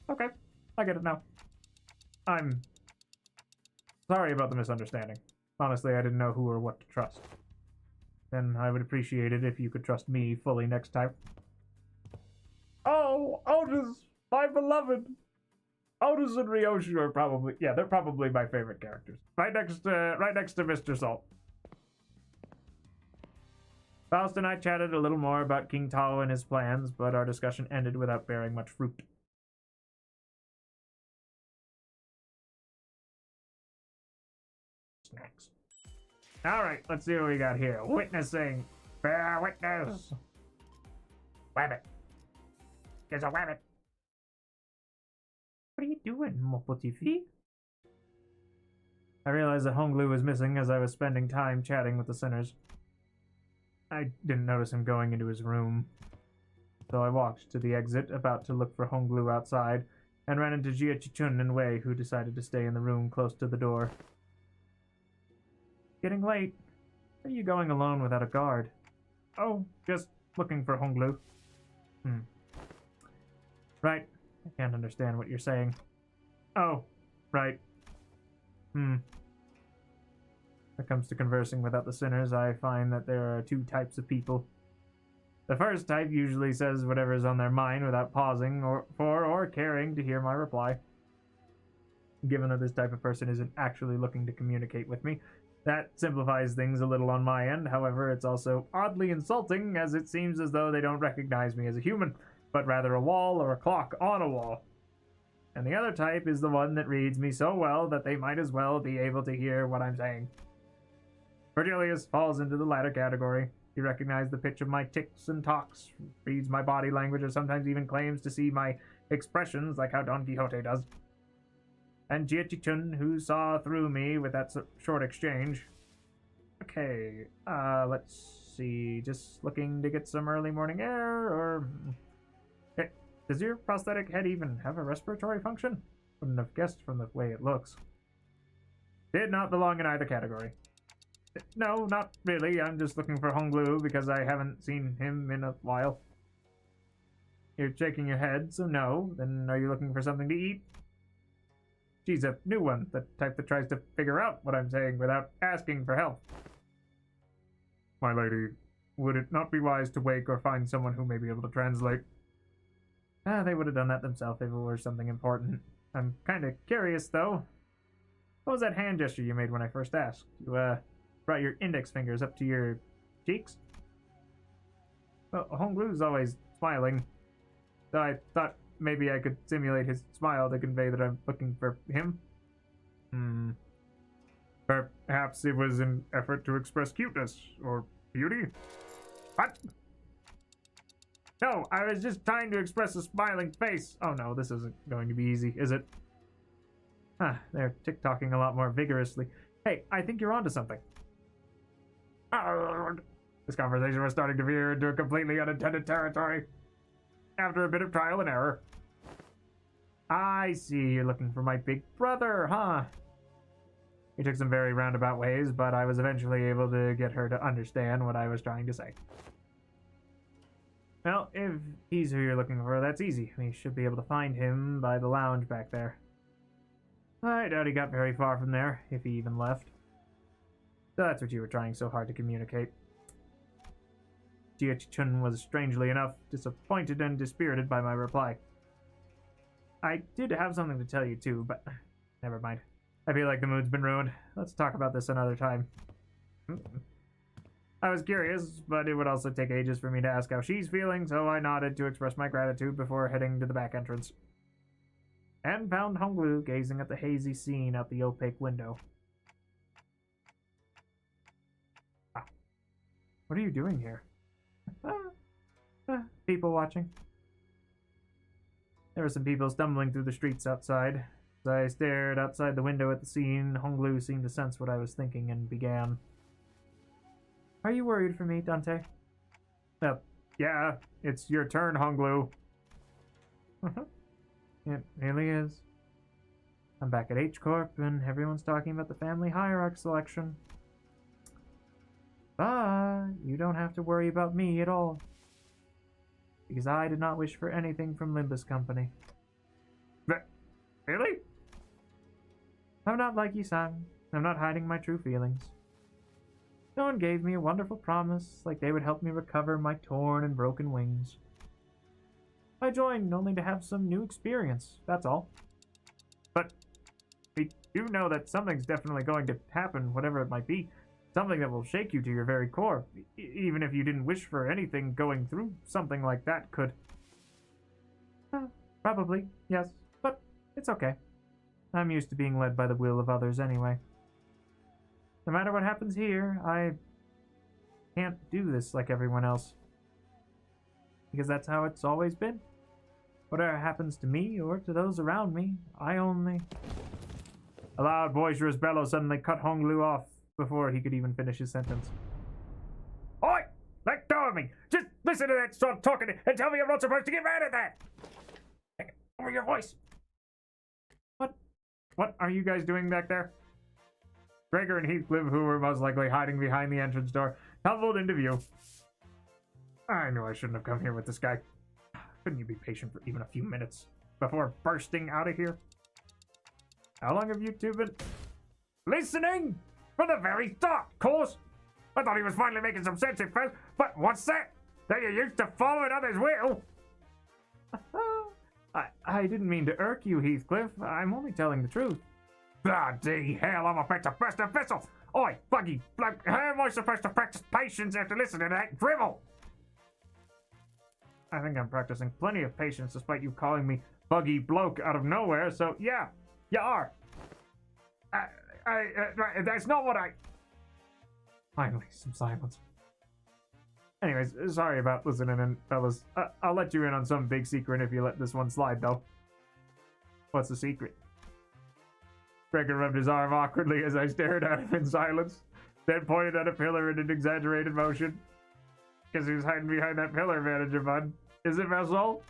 Okay, I get it now. I'm sorry about the misunderstanding. Honestly, I didn't know who or what to trust. Then I would appreciate it if you could trust me fully next time. Oh, Otis, my beloved. Otis and Ryoshu are probably, yeah, they're probably my favorite characters. Right next to Mr. Salt. Faust and I chatted a little more about King Tao and his plans, but our discussion ended without bearing much fruit. Snacks. Alright, let's see what we got here. Witnessing. Bear witness. Wabbit. There's a wabbit. What are you doing, Mopotifi? I realized that Honglu was missing as I was spending time chatting with the sinners. I didn't notice him going into his room. So I walked to the exit, about to look for Honglu outside, and ran into Jia Chichun and Wei, who decided to stay in the room close to the door. Getting late. Where are you going alone without a guard? Oh, just looking for Honglu. Right. I can't understand what you're saying. Oh, right. When it comes to conversing without the sinners, I find that there are two types of people. The first type usually says whatever is on their mind without pausing or caring to hear my reply. Given that this type of person isn't actually looking to communicate with me, that simplifies things a little on my end. However, it's also oddly insulting, as it seems as though they don't recognize me as a human, but rather a wall or a clock on a wall. And the other type is the one that reads me so well that they might as well be able to hear what I'm saying. Virgilius falls into the latter category. He recognizes the pitch of my ticks and talks, reads my body language, or sometimes even claims to see my expressions like how Don Quixote does. And Jia Chichun, who saw through me with that short exchange. Okay, let's see. Just looking to get some early morning air, or... Hey, does your prosthetic head even have a respiratory function? Wouldn't have guessed from the way it looks. Did not belong in either category. No, not really. I'm just looking for Honglu because I haven't seen him in a while. You're shaking your head, so no. Then are you looking for something to eat? She's a new one, the type that tries to figure out what I'm saying without asking for help. My lady, would it not be wise to wake or find someone who may be able to translate? They would have done that themselves if it were something important. I'm kind of curious, though. What was that hand gesture you made when I first asked? You, brought your index fingers up to your cheeks? Well, Honglu's always smiling, so I thought maybe I could simulate his smile to convey that I'm looking for him. Perhaps it was an effort to express cuteness or beauty? What? No, I was just trying to express a smiling face. Oh no, this isn't going to be easy, is it? Huh, they're tick-tocking a lot more vigorously. Hey, I think you're onto something. This conversation was starting to veer into a completely unintended territory. After a bit of trial and error. I see, you're looking for my big brother, huh? He took some very roundabout ways, but I was eventually able to get her to understand what I was trying to say. Well, if he's who you're looking for, that's easy. We should be able to find him by the lounge back there. I doubt he got very far from there, if he even left. So that's what you were trying so hard to communicate. Jia-Chun was, strangely enough, disappointed and dispirited by my reply. I did have something to tell you too, but never mind. I feel like the mood's been ruined. Let's talk about this another time. I was curious, but it would also take ages for me to ask how she's feeling, so I nodded to express my gratitude before heading to the back entrance. And found Honglu gazing at the hazy scene out the opaque window. Ah. What are you doing here? People watching. There were some people stumbling through the streets outside. As I stared outside the window at the scene, Honglu seemed to sense what I was thinking and began. Are you worried for me, Dante? Yeah, it's your turn, Honglu. It really is. I'm back at H-Corp, and everyone's talking about the family hierarchy selection. But you don't have to worry about me at all. Because I did not wish for anything from Limbus Company. Really? I'm not like Yi-san. I'm not hiding my true feelings. No one gave me a wonderful promise, like they would help me recover my torn and broken wings. I joined only to have some new experience, that's all. But we do know that something's definitely going to happen, whatever it might be. Something that will shake you to your very core. Even if you didn't wish for anything, going through something like that could... Probably, yes, but it's okay. I'm used to being led by the will of others anyway. No matter what happens here, I can't do this like everyone else. Because that's how it's always been. Whatever happens to me or to those around me, I only... A loud, boisterous bellow suddenly cut Honglu off before he could even finish his sentence. Oi! Let go of me! Just listen to that sort of talking and tell me I'm not supposed to get mad at that! Over your voice! What are you guys doing back there? Gregor and Heathcliff, who were most likely hiding behind the entrance door, tumbled into view. I knew I shouldn't have come here with this guy. Couldn't you be patient for even a few minutes before bursting out of here? How long have you two been... Listening? From the very start, of course. I thought he was finally making some sense at first, but what's that? That you're used to following others' will? I didn't mean to irk you, Heathcliff. I'm only telling the truth. Bloody hell, I'm about to burst a vessel! Oi, buggy bloke, how am I supposed to practice patience after listening to that drivel? I think I'm practicing plenty of patience despite you calling me buggy bloke out of nowhere, so yeah, you are. That's not what I... Finally, some silence. Anyways, sorry about listening in, fellas. I'll let you in on some big secret if you let this one slide, though. What's the secret? Gregor rubbed his arm awkwardly as I stared at him in silence, then pointed at a pillar in an exaggerated motion. Guess who's hiding behind that pillar, Manager Bud? Is it Vessel?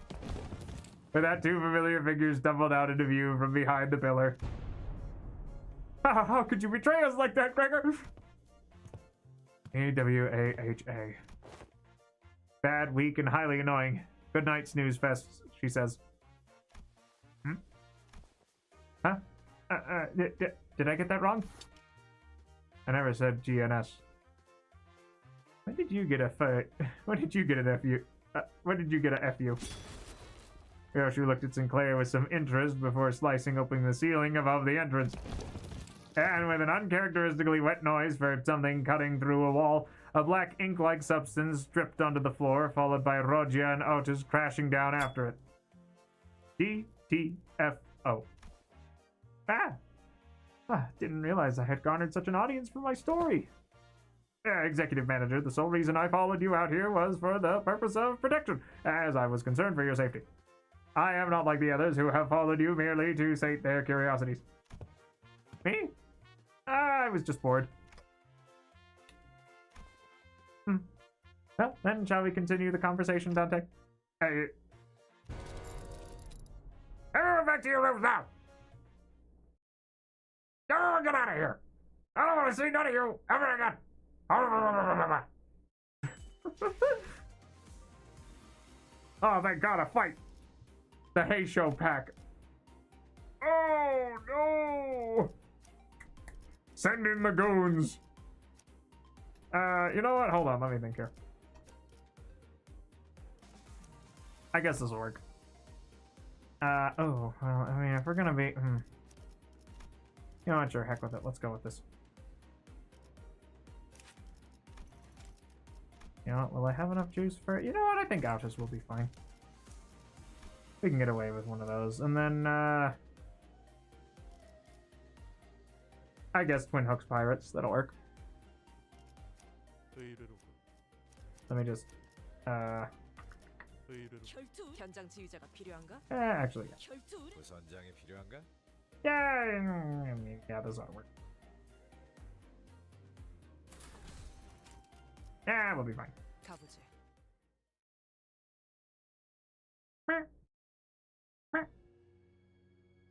With that, two familiar figures stumbled out into view from behind the pillar. How could you betray us like that, Gregor? A-W-A-H-A. Bad, weak, and highly annoying. Good night, snooze fest, she says. Huh? Did I get that wrong? I never said GNS. When did you get a when did you get an FU? When did you get a FU? Yoshu looked at Sinclair with some interest before slicing open the ceiling above the entrance. And with an uncharacteristically wet noise for something cutting through a wall, a black ink-like substance dripped onto the floor, followed by Rogia and Otis crashing down after it. GTFO. Didn't realize I had garnered such an audience for my story. Executive Manager, the sole reason I followed you out here was for the purpose of protection, as I was concerned for your safety. I am not like the others who have followed you merely to sate their curiosities. Me? I was just bored. Well, then shall we continue the conversation, Dante? Hey. Everyone back to your rooms now! Oh, get out of here! I don't want to see none of you ever again! Oh, thank God, a fight! The Hay Show pack. Oh, no! Send in the goons! You know what? Hold on, let me think here. I guess this will work. Oh, well, I mean, if we're gonna be... You know what, sure, heck with it. Let's go with this. You know what, will I have enough juice for it? You know what, I think Outis will be fine. We can get away with one of those. And then, I guess Twin Hooks Pirates, that'll work. Let me just, actually, yeah, this ought to work. Yeah, we'll be fine.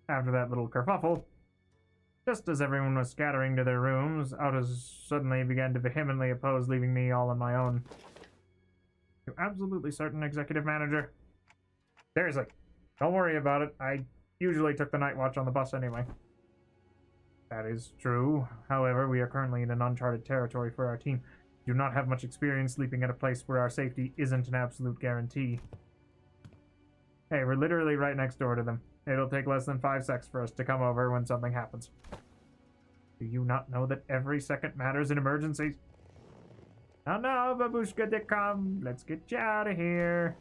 After that little kerfuffle, just as everyone was scattering to their rooms, Outis suddenly began to vehemently oppose leaving me all on my own. You're absolutely certain, Executive Manager? Seriously, don't worry about it. I usually took the night watch on the bus anyway. That is true. However, we are currently in an uncharted territory for our team. We do not have much experience sleeping at a place where our safety isn't an absolute guarantee. Hey, we're literally right next door to them. It'll take less than 5 seconds for us to come over when something happens. Do you not know that every second matters in emergencies? Oh no, babushka de come. Let's get you out of here.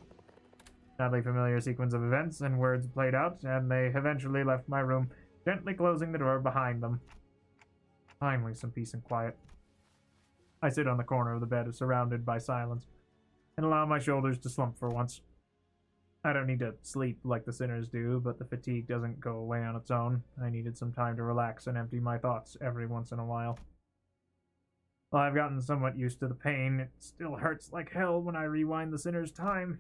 Sadly familiar sequence of events and words played out, and they eventually left my room, gently closing the door behind them. Finally, some peace and quiet. I sit on the corner of the bed, surrounded by silence, and allow my shoulders to slump for once. I don't need to sleep like the sinners do, but the fatigue doesn't go away on its own. I needed some time to relax and empty my thoughts every once in a while. While I've gotten somewhat used to the pain, it still hurts like hell when I rewind the sinner's time.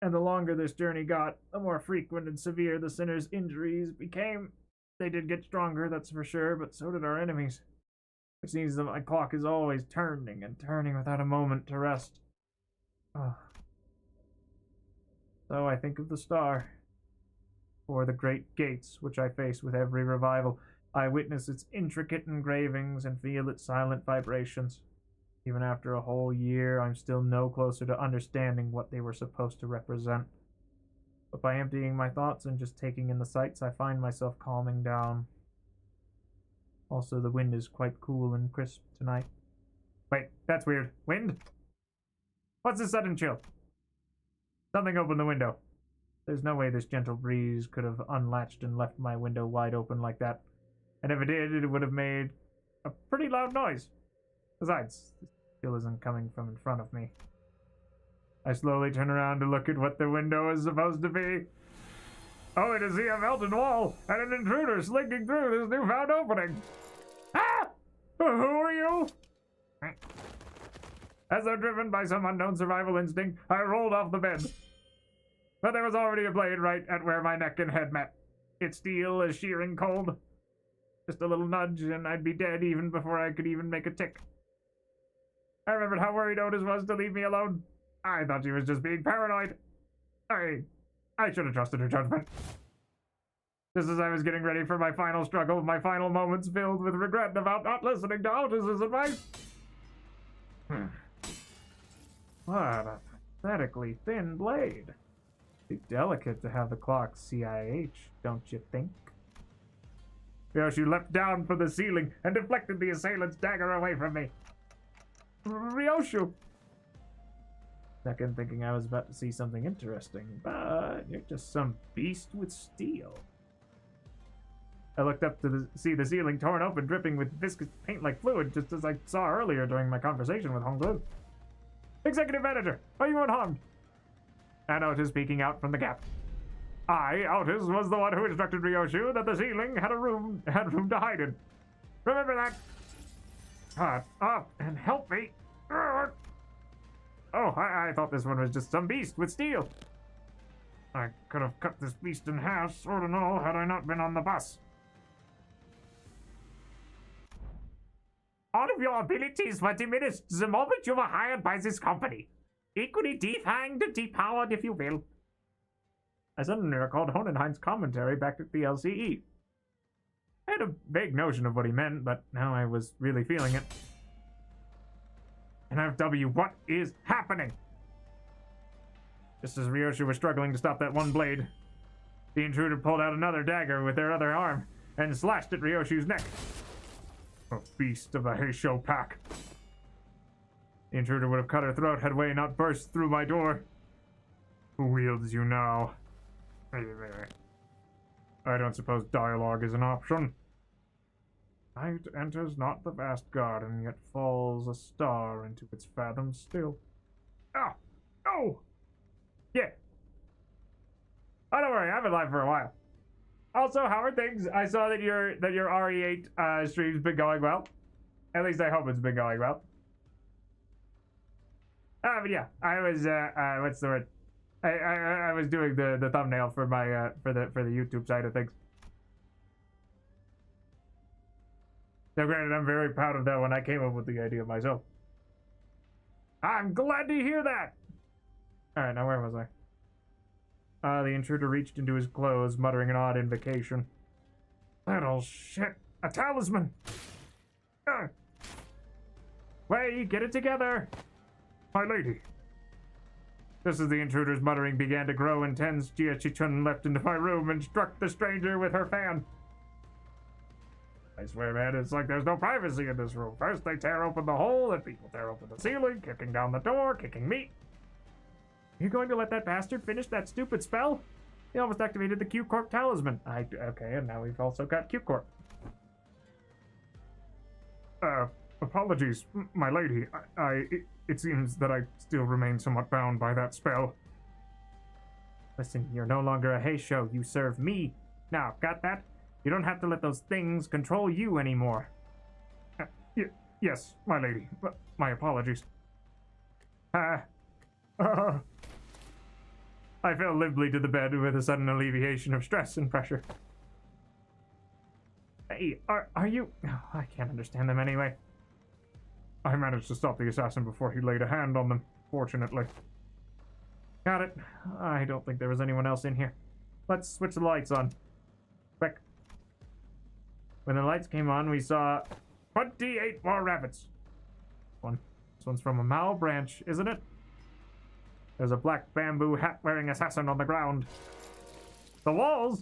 And the longer this journey got, the more frequent and severe the sinner's injuries became. They did get stronger, that's for sure, but so did our enemies. It seems that my clock is always turning and turning without a moment to rest. Oh. So I think of the star, or the great gates which I face with every revival. I witness its intricate engravings and feel its silent vibrations. Even after a whole year, I'm still no closer to understanding what they were supposed to represent. But by emptying my thoughts and just taking in the sights, I find myself calming down. Also, the wind is quite cool and crisp tonight. Wait, that's weird. Wind? What's this sudden chill? Something opened the window. There's no way this gentle breeze could have unlatched and left my window wide open like that. And if it did, it would have made a pretty loud noise. Besides, the chill isn't coming from in front of me. I slowly turn around to look at what the window is supposed to be. Only to see a melted wall and an intruder slinking through this newfound opening. Ah! Who are you? As though driven by some unknown survival instinct, I rolled off the bed. But there was already a blade right at where my neck and head met. Its steel is shearing cold. Just a little nudge and I'd be dead even before I could even make a tick. I remembered how worried Otis was to leave me alone. I thought she was just being paranoid. I should have trusted her judgment. Just as I was getting ready for my final struggle, my final moments filled with regret about not listening to Otis's advice. What a pathetically thin blade. Too delicate to have the clock CIH, don't you think? Ryoshu leapt down from the ceiling and deflected the assailant's dagger away from me. Ryoshu! Second, thinking I was about to see something interesting, but you're just some beast with steel. I looked up to see the ceiling torn open, dripping with viscous paint-like fluid, just as I saw earlier during my conversation with Honglu. Executive Manager, are you unharmed? An Otis peeking out from the gap. I, Altus, was the one who instructed Ryoshu that the ceiling had room to hide in. Remember that? Up and help me. Oh, I thought this one was just some beast with steel. I could have cut this beast in half, sword and all, had I not been on the bus. All of your abilities were diminished the moment you were hired by this company. Equally defanged and depowered, if you will. I suddenly recalled Honenheim's commentary back at the LCE. I had a vague notion of what he meant, but now I was really feeling it. NFW, what is happening? Just as Ryoshu was struggling to stop that one blade, the intruder pulled out another dagger with their other arm and slashed at Ryoshu's neck. A beast of the Heisho pack. The intruder would have cut her throat had Wei not burst through my door. Who wields you now? I don't suppose dialogue is an option. Night enters not the vast garden, yet falls a star into its fathom still. Ah! Oh! Yeah. Oh, don't worry, I've been live for a while. Also, how are things? I saw that your RE8 stream's been going well. At least I hope it's been going well. But yeah, I was what's the word? I was doing the thumbnail for my for the YouTube side of things. Now, granted, I'm very proud of that one. I came up with the idea myself. I'm glad to hear that. All right, now where was I? The intruder reached into his clothes, muttering an odd invocation. Little shit, a talisman. Wei, get it together. My lady. Just as the intruder's muttering began to grow intense, Jia Chichun leapt into my room and struck the stranger with her fan. I swear, man, it's like there's no privacy in this room. First they tear open the hole, then people tear open the ceiling, kicking down the door, kicking me. Are you going to let that bastard finish that stupid spell? He almost activated the Q-Corp talisman. Okay, and now we've also got Q-Corp. Apologies, my lady. It seems that I still remain somewhat bound by that spell. Listen, you're no longer a Heisho. You serve me. Now, got that? You don't have to let those things control you anymore. Yes, my lady. My apologies. I fell limply to the bed with a sudden alleviation of stress and pressure. Hey, are you... Oh, I can't understand them anyway. I managed to stop the assassin before he laid a hand on them, fortunately. Got it. I don't think there was anyone else in here. Let's switch the lights on. Quick. When the lights came on, we saw 28 more rabbits. This one's from a Mao branch, isn't it? There's a black bamboo hat-wearing assassin on the ground. The walls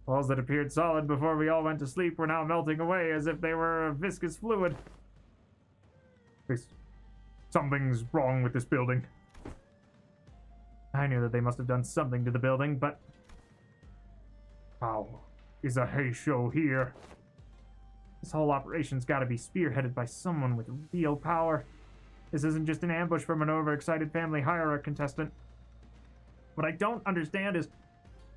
that appeared solid before we all went to sleep were now melting away as if they were a viscous fluid. Something's wrong with this building. I knew that they must have done something to the building, but... How is a Heisho here? This whole operation's gotta be spearheaded by someone with real power. This isn't just an ambush from an overexcited family hierarch contestant. What I don't understand is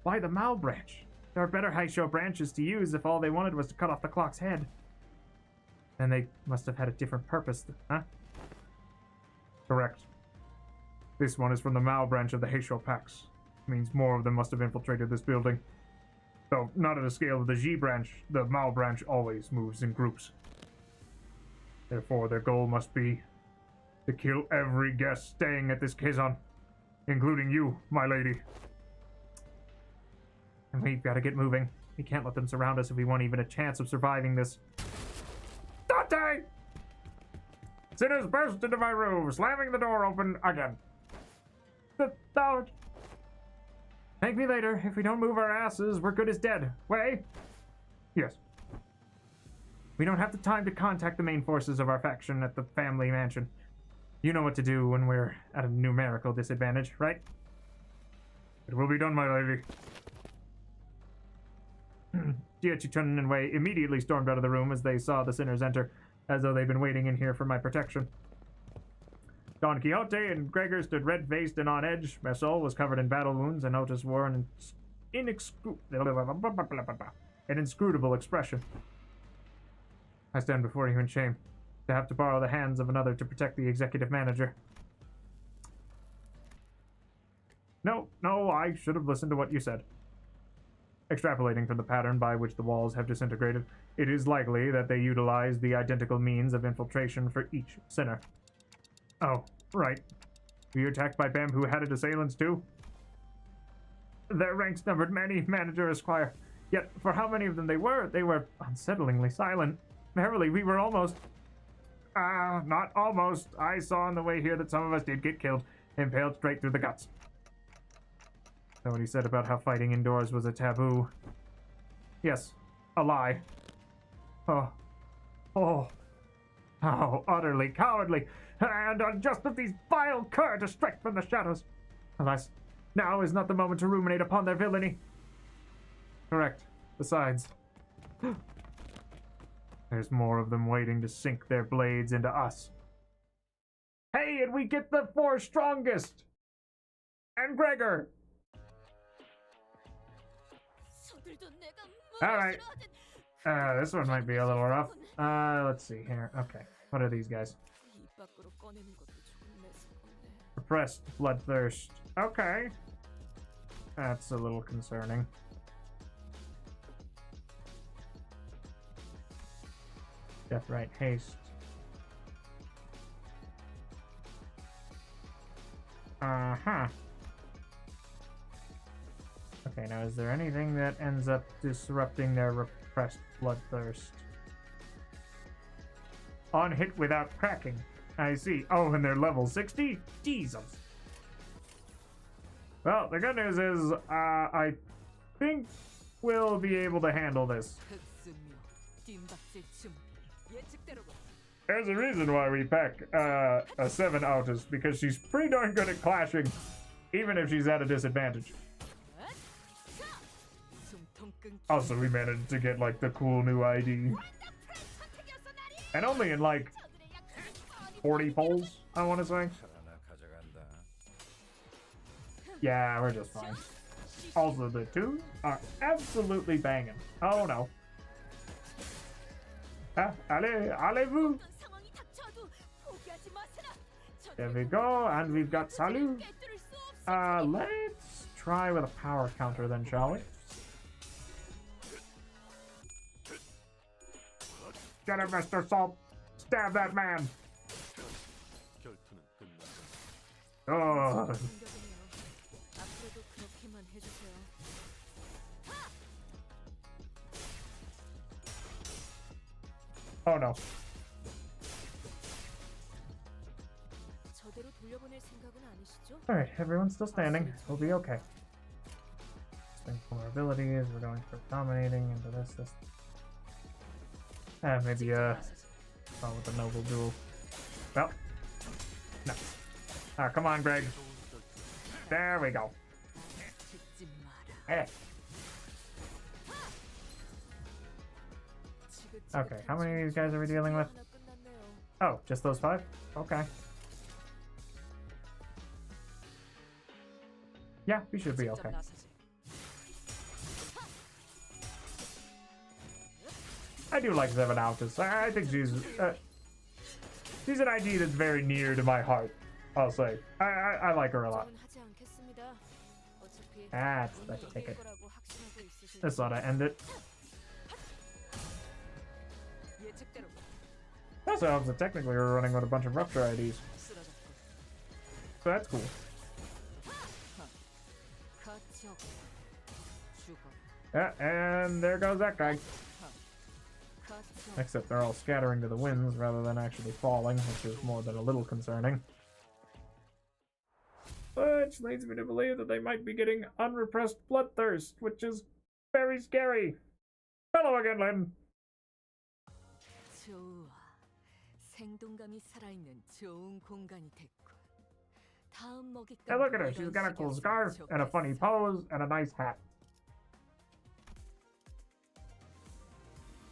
why the Mao branch? There are better Heisho branches to use if all they wanted was to cut off the clock's head. Then they must have had a different purpose, huh? Correct. This one is from the Mao branch of the Heisho packs. It means more of them must have infiltrated this building. Though not at the scale of the G branch, the Mao branch always moves in groups. Therefore, their goal must be to kill every guest staying at this Kizan, including you, my lady. And we've got to get moving. We can't let them surround us if we want even a chance of surviving this. Dante! Sinners burst into my room, slamming the door open again. Thank me later. If we don't move our asses, we're good as dead. Wei? Yes. We don't have the time to contact the main forces of our faction at the family mansion. You know what to do when we're at a numerical disadvantage, right? It will be done, my lady. Jia-Chichun and Wei immediately stormed out of the room as they saw the sinners enter, as though they'd been waiting in here for my protection. Don Quixote and Gregor stood red-faced and on edge. Marisol was covered in battle wounds, and Otis wore an inscrutable expression. I stand before you in shame, to have to borrow the hands of another to protect the executive manager. No, I should have listened to what you said. Extrapolating from the pattern by which the walls have disintegrated, it is likely that they utilize the identical means of infiltration for each sinner. Oh, right. Were you attacked by bamboo-hatted assailants too? Their ranks numbered many, Manager Esquire. Yet, for how many of them they were unsettlingly silent. Verily, we were almost... not almost. I saw on the way here that some of us did get killed, impaled straight through the guts. So what he said about how fighting indoors was a taboo. Yes, a lie. Oh, utterly cowardly, and unjust of these vile cur to strike from the shadows. Alas, now is not the moment to ruminate upon their villainy. Correct. Besides, there's more of them waiting to sink their blades into us. Hey, and we get the 4 strongest! And Gregor! Alright. This one might be a little rough. Let's see here. Okay. What are these guys? Repressed bloodthirst. Okay. That's a little concerning. Deathrite haste. Okay, now is there anything that ends up disrupting their repressed bloodthirst? On hit without cracking. I see. Oh, and they're level 60? Jesus. Well, the good news is, I think we'll be able to handle this. There's a reason why we pack a 7 Autos, because she's pretty darn good at clashing, even if she's at a disadvantage. Also, we managed to get, like, the cool new ID. And only in, like, 40 polls, I want to say. Yeah, we're just fine. Also, the 2 are absolutely banging. Oh, no. Allez-vous! There we go, and we've got Salut. Let's try with a power counter then, shall we? Get it, Mr. Salt! Stab that man! Oh. Oh no. Alright, everyone's still standing. We'll be okay. Think for our abilities, we're going for dominating into this. Maybe with the noble duel. Well, no. Come on, Greg. There we go. Hey. Okay, how many of these guys are we dealing with? Oh, just those 5? Okay. Yeah, we should be okay. I do like 7 Altus. I think she's an ID that's very near to my heart, I'll say. I like her a lot. That's the ticket. This ought to end it. Also helps that technically we're running with a bunch of rupture IDs. So that's cool. Yeah, and there goes that guy. Except they're all scattering to the winds rather than actually falling, which is more than a little concerning. Which leads me to believe that they might be getting unrepressed bloodthirst, which is very scary. Hello again, Lynn. Hey, look at her. She's got a cool scarf and a funny pose and a nice hat.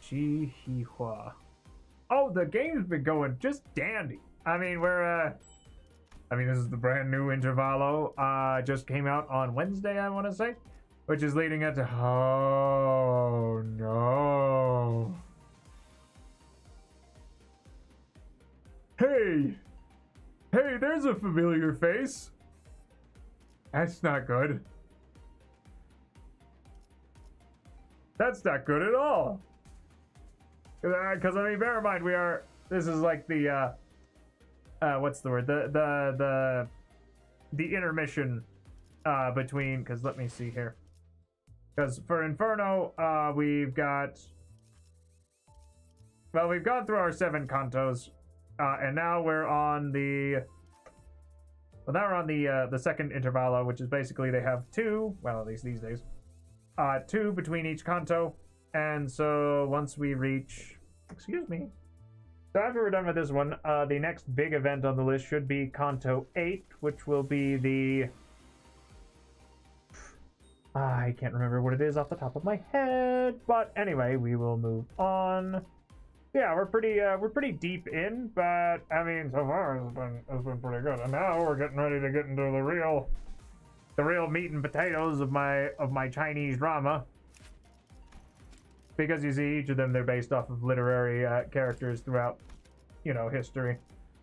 Chi-Hua. Oh, the game's been going just dandy. I mean, we're I mean, this is the brand new Intervallo. Just came out on Wednesday, I want to say, which is leading into. Oh no! Hey, hey, there's a familiar face. That's not good. That's not good at all. Because I mean, bear in mind, this is like the what's the word? The intermission between. Because let me see here. Because for Inferno, we've gone through our 7 cantos, and now we're on the. Well, now we're on the second intervallo, which is basically they have 2. Well, at least these days, 2 between each canto, and so once we reach. Excuse me. So after we're done with this one, the next big event on the list should be Canto 8, which will be the... I can't remember what it is off the top of my head, but anyway, we will move on. Yeah, we're pretty deep in, but I mean, so far it's been pretty good. And now we're getting ready to get into the real meat and potatoes of my Chinese drama. Because you see, each of them, they're based off of literary characters throughout, history.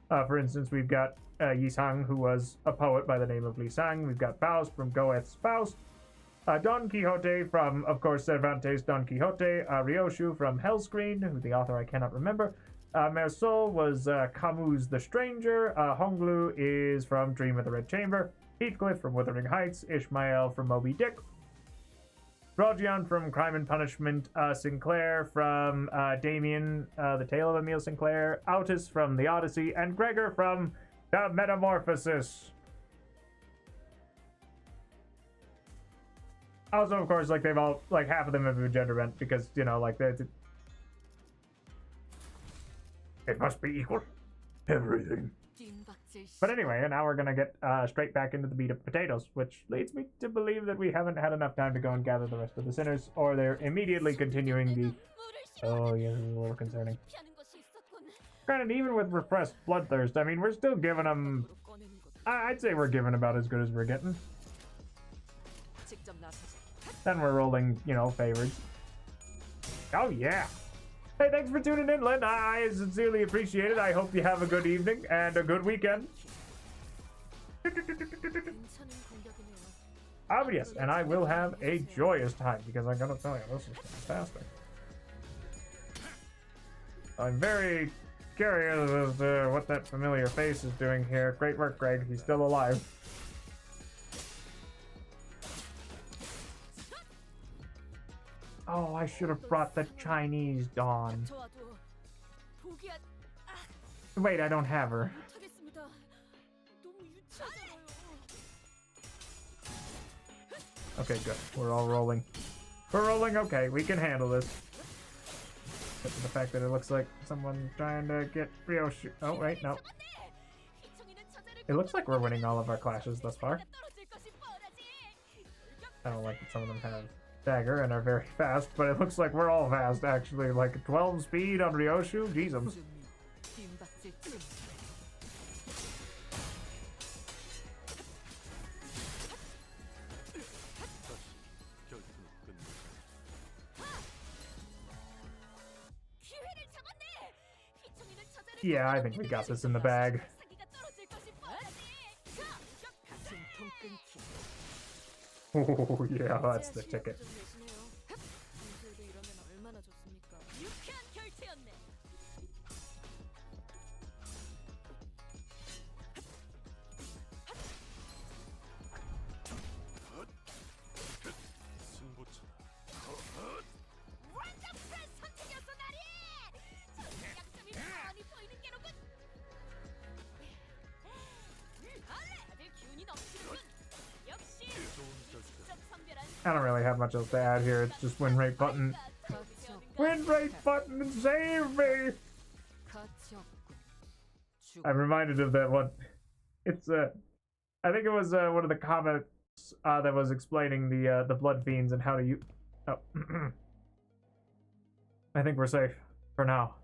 For instance, we've got Yi Sang, who was a poet by the name of Li Sang. We've got Faust from Goethe's Faust. Don Quixote from, of course, Cervantes' Don Quixote. Ryoshu from Hellscreen, who the author I cannot remember. Meursault was Camus' The Stranger. Honglu is from Dream of the Red Chamber. Heathcliff from Wuthering Heights. Ishmael from Moby Dick. Rogion from Crime and Punishment, Sinclair from Damien, The Tale of Emile Sinclair, Autus from The Odyssey, and Gregor from The Metamorphosis. Also, of course, they've all, half of them have been gender bent because, it must be equal. Everything. But anyway, and now we're going to get straight back into the meat of potatoes, which leads me to believe that we haven't had enough time to go and gather the rest of the sinners, or they're immediately continuing the... Oh, yeah, this is a little concerning. Granted, even with repressed bloodthirst, I mean, we're still giving them... I'd say we're giving about as good as we're getting. Then we're rolling, favorites. Oh, yeah. Hey, thanks for tuning in, Lynn. I sincerely appreciate it. I hope you have a good evening and a good weekend. But yes, and I will have a joyous time because I'm gonna tell you, this is fantastic. I'm very curious as to what that familiar face is doing here. Great work, Greg. He's still alive. Oh, I should have brought the Chinese Dawn. Wait, I don't have her. Okay, good. We're all rolling. We're rolling okay. We can handle this. Except for the fact that it looks like someone's trying to get Ryoshu. Oh, wait, no. It looks like we're winning all of our clashes thus far. I don't like that some of them have dagger and are very fast, but it looks like we're all fast, actually. 12 speed on Ryoshu? Jesus. Yeah, I think we got this in the bag. Oh, yeah, that's the ticket. I don't really have much else to add here. It's just win rate button. Win rate button and save me! I'm reminded of that one. It's I think it was one of the comments that was explaining the blood fiends and how to use. Oh, I think we're safe for now.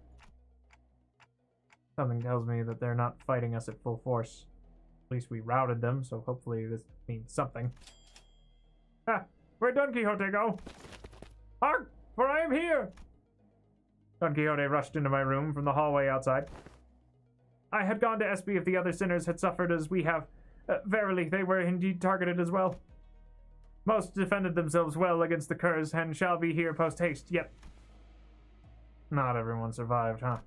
Something tells me that they're not fighting us at full force. least we routed them, so hopefully this means something. Ah, where'd Don Quixote go? Hark, for I am here! Don Quixote rushed into my room from the hallway outside. I had gone to espy if the other sinners had suffered as we have. Verily, they were indeed targeted as well. Most defended themselves well against the curs, and shall be here post-haste, yet not everyone survived, huh?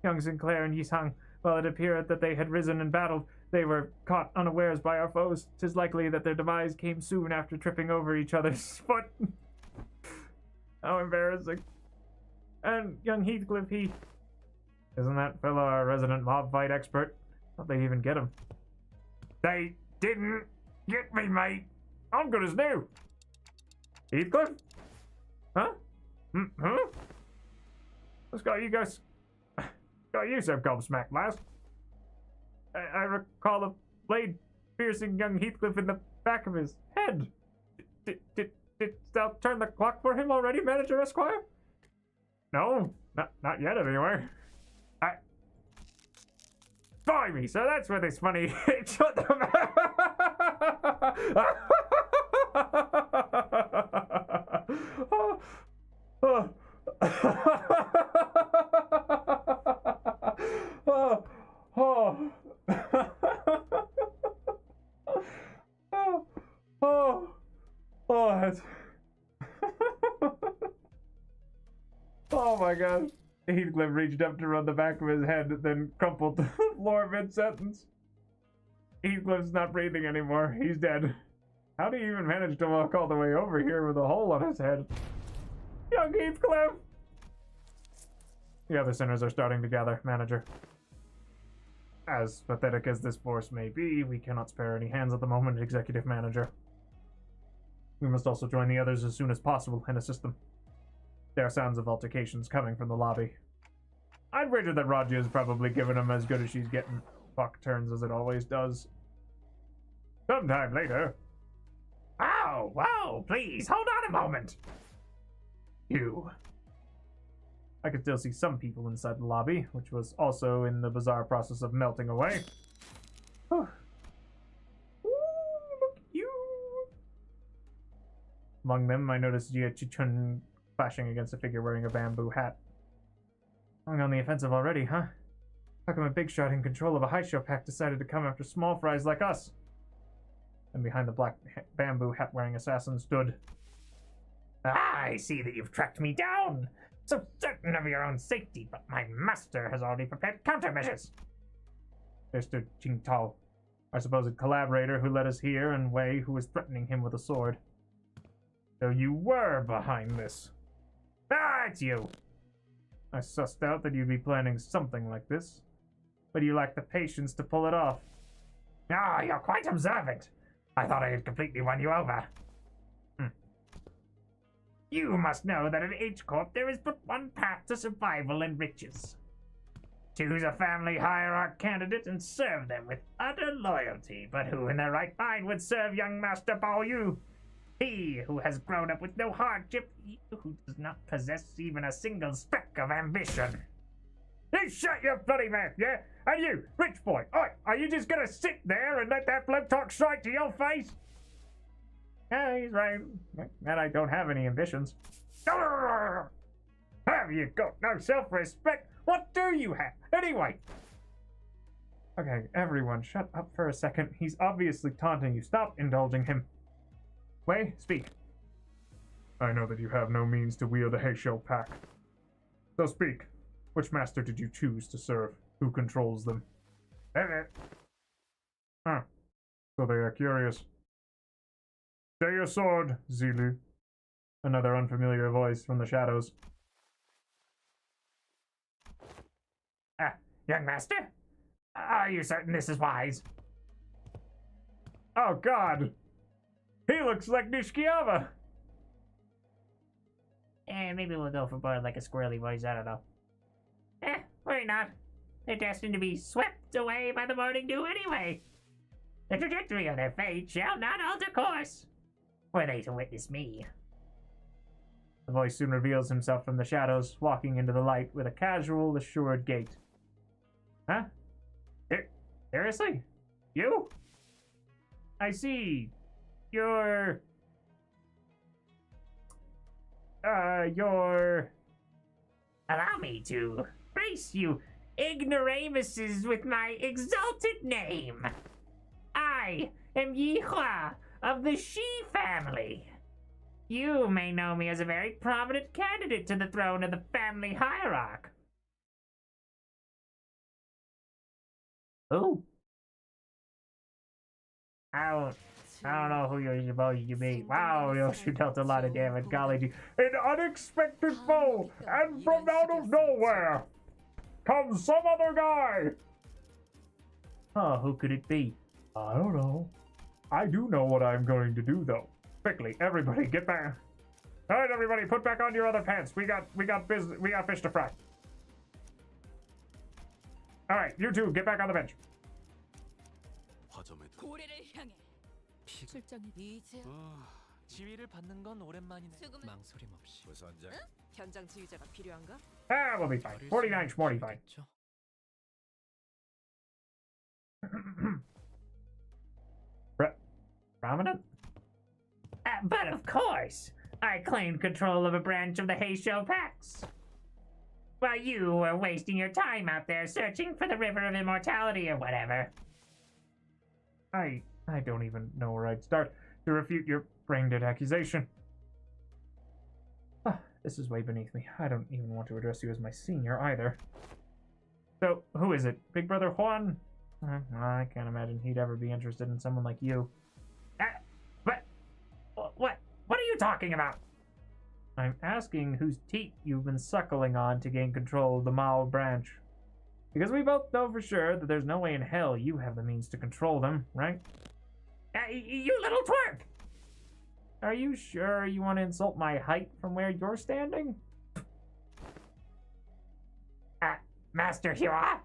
Young Sinclair and Yisang, while it appeared that they had risen and battled, they were caught unawares by our foes. 'Tis likely that their demise came soon after tripping over each other's foot. How embarrassing. And young Heathcliff, isn't that fellow our resident mob fight expert? How'd they even get him? They didn't get me, mate. I'm good as new. Heathcliff? Huh? Huh? What's got you guys? Got you so gobsmacked, lass. I recall a blade piercing young Heathcliff in the back of his head. Did thou turn the clock for him already, Manager Esquire? No, not yet anyway. Buy me, so that's where this funny shut them Oh my god. Heathcliff reached up to rub the back of his head, then crumpled to the floor mid-sentence. Heathcliff's not breathing anymore. He's dead. How do you even manage to walk all the way over here with a hole on his head? Young Heathcliff! The other sinners are starting to gather, Manager. As pathetic as this force may be, we cannot spare any hands at the moment, Executive Manager. We must also join the others as soon as possible and assist them. There are sounds of altercations coming from the lobby. I'd wager that Raja is probably giving them as good as she's getting fuck turns as it always does. Sometime later. Oh, whoa, please, hold on a moment. You. I could still see some people inside the lobby, which was also in the bizarre process of melting away. Whew. Ooh, look at you. Among them, I noticed Jia Chichun flashing against a figure wearing a bamboo hat. Going on the offensive already, huh? How come a big shot in control of a high show pack decided to come after small fries like us? And behind the black bamboo hat-wearing assassin stood. I see that you've tracked me down! So certain of your own safety, but my master has already prepared countermeasures! There stood Ching Tao, our supposed collaborator who led us here, and Wei, who was threatening him with a sword. So you were behind this. Ah, it's you! I sussed out that you'd be planning something like this, but you lack the patience to pull it off. Ah, you're quite observant. I thought I had completely won you over. You must know that at H-Corp there is but one path to survival and riches. Choose a family hierarch candidate and serve them with utter loyalty, but who in their right mind would serve young Master Bao Yu? He who has grown up with no hardship, he who does not possess even a single speck of ambition. You shut your bloody mouth, yeah? And you, rich boy, oi, are you just gonna sit there and let that bloke talk straight to your face? Yeah, he's right. And I don't have any ambitions. Have you got no self-respect? What do you have, anyway? Okay, everyone, shut up for a second. He's obviously taunting you. Stop indulging him. Wei, speak. I know that you have no means to wield a Heisho pack. So speak. Which master did you choose to serve? Who controls them? Huh. So they are curious. Say your sword, Zilu. Another unfamiliar voice from the shadows. Young master? Are you certain this is wise? Oh god! He looks like Nishikiyama! Maybe we'll go for more like a squirrely voice, I don't know. Worry not. They're destined to be swept away by the morning dew anyway. The trajectory of their fate shall not alter course, were they to witness me. The voice soon reveals himself from the shadows, walking into the light with a casual, assured gait. Huh? Seriously? You? I see. You're... Allow me to grace you ignoramuses with my exalted name. I am Yihua of the Shi family. You may know me as a very prominent candidate to the throne of the family hierarch. Who? I don't know who you're supposed to be. Wow, you dealt a lot of damage, golly gee. An unexpected foe, and from out of nowhere comes some other guy. Oh, who could it be? I don't know. I do know what I'm going to do, though. Quickly, everybody, get back. All right, everybody, put back on your other pants. We got fish to fry. All right, you two, get back on the bench. 지위를 받는 건 오랜만이네. 망설임 없이. 부선장. 현장 지휘자가 필요한가? Ah, we'll be fine. 49 Schmorty fine. Prominent? But of course, I claimed control of a branch of the Heisho Pax. While you were wasting your time out there searching for the River of Immortality or whatever. I don't even know where I'd start to refute your brain-dead accusation. This is way beneath me. I don't even want to address you as my senior either. So, who is it? Big Brother Juan? I can't imagine he'd ever be interested in someone like you. What are you talking about? I'm asking whose teat you've been suckling on to gain control of the Mao branch. Because we both know for sure that there's no way in hell you have the means to control them, right? You little twerp! Are you sure you want to insult my height from where you're standing? Master Hua?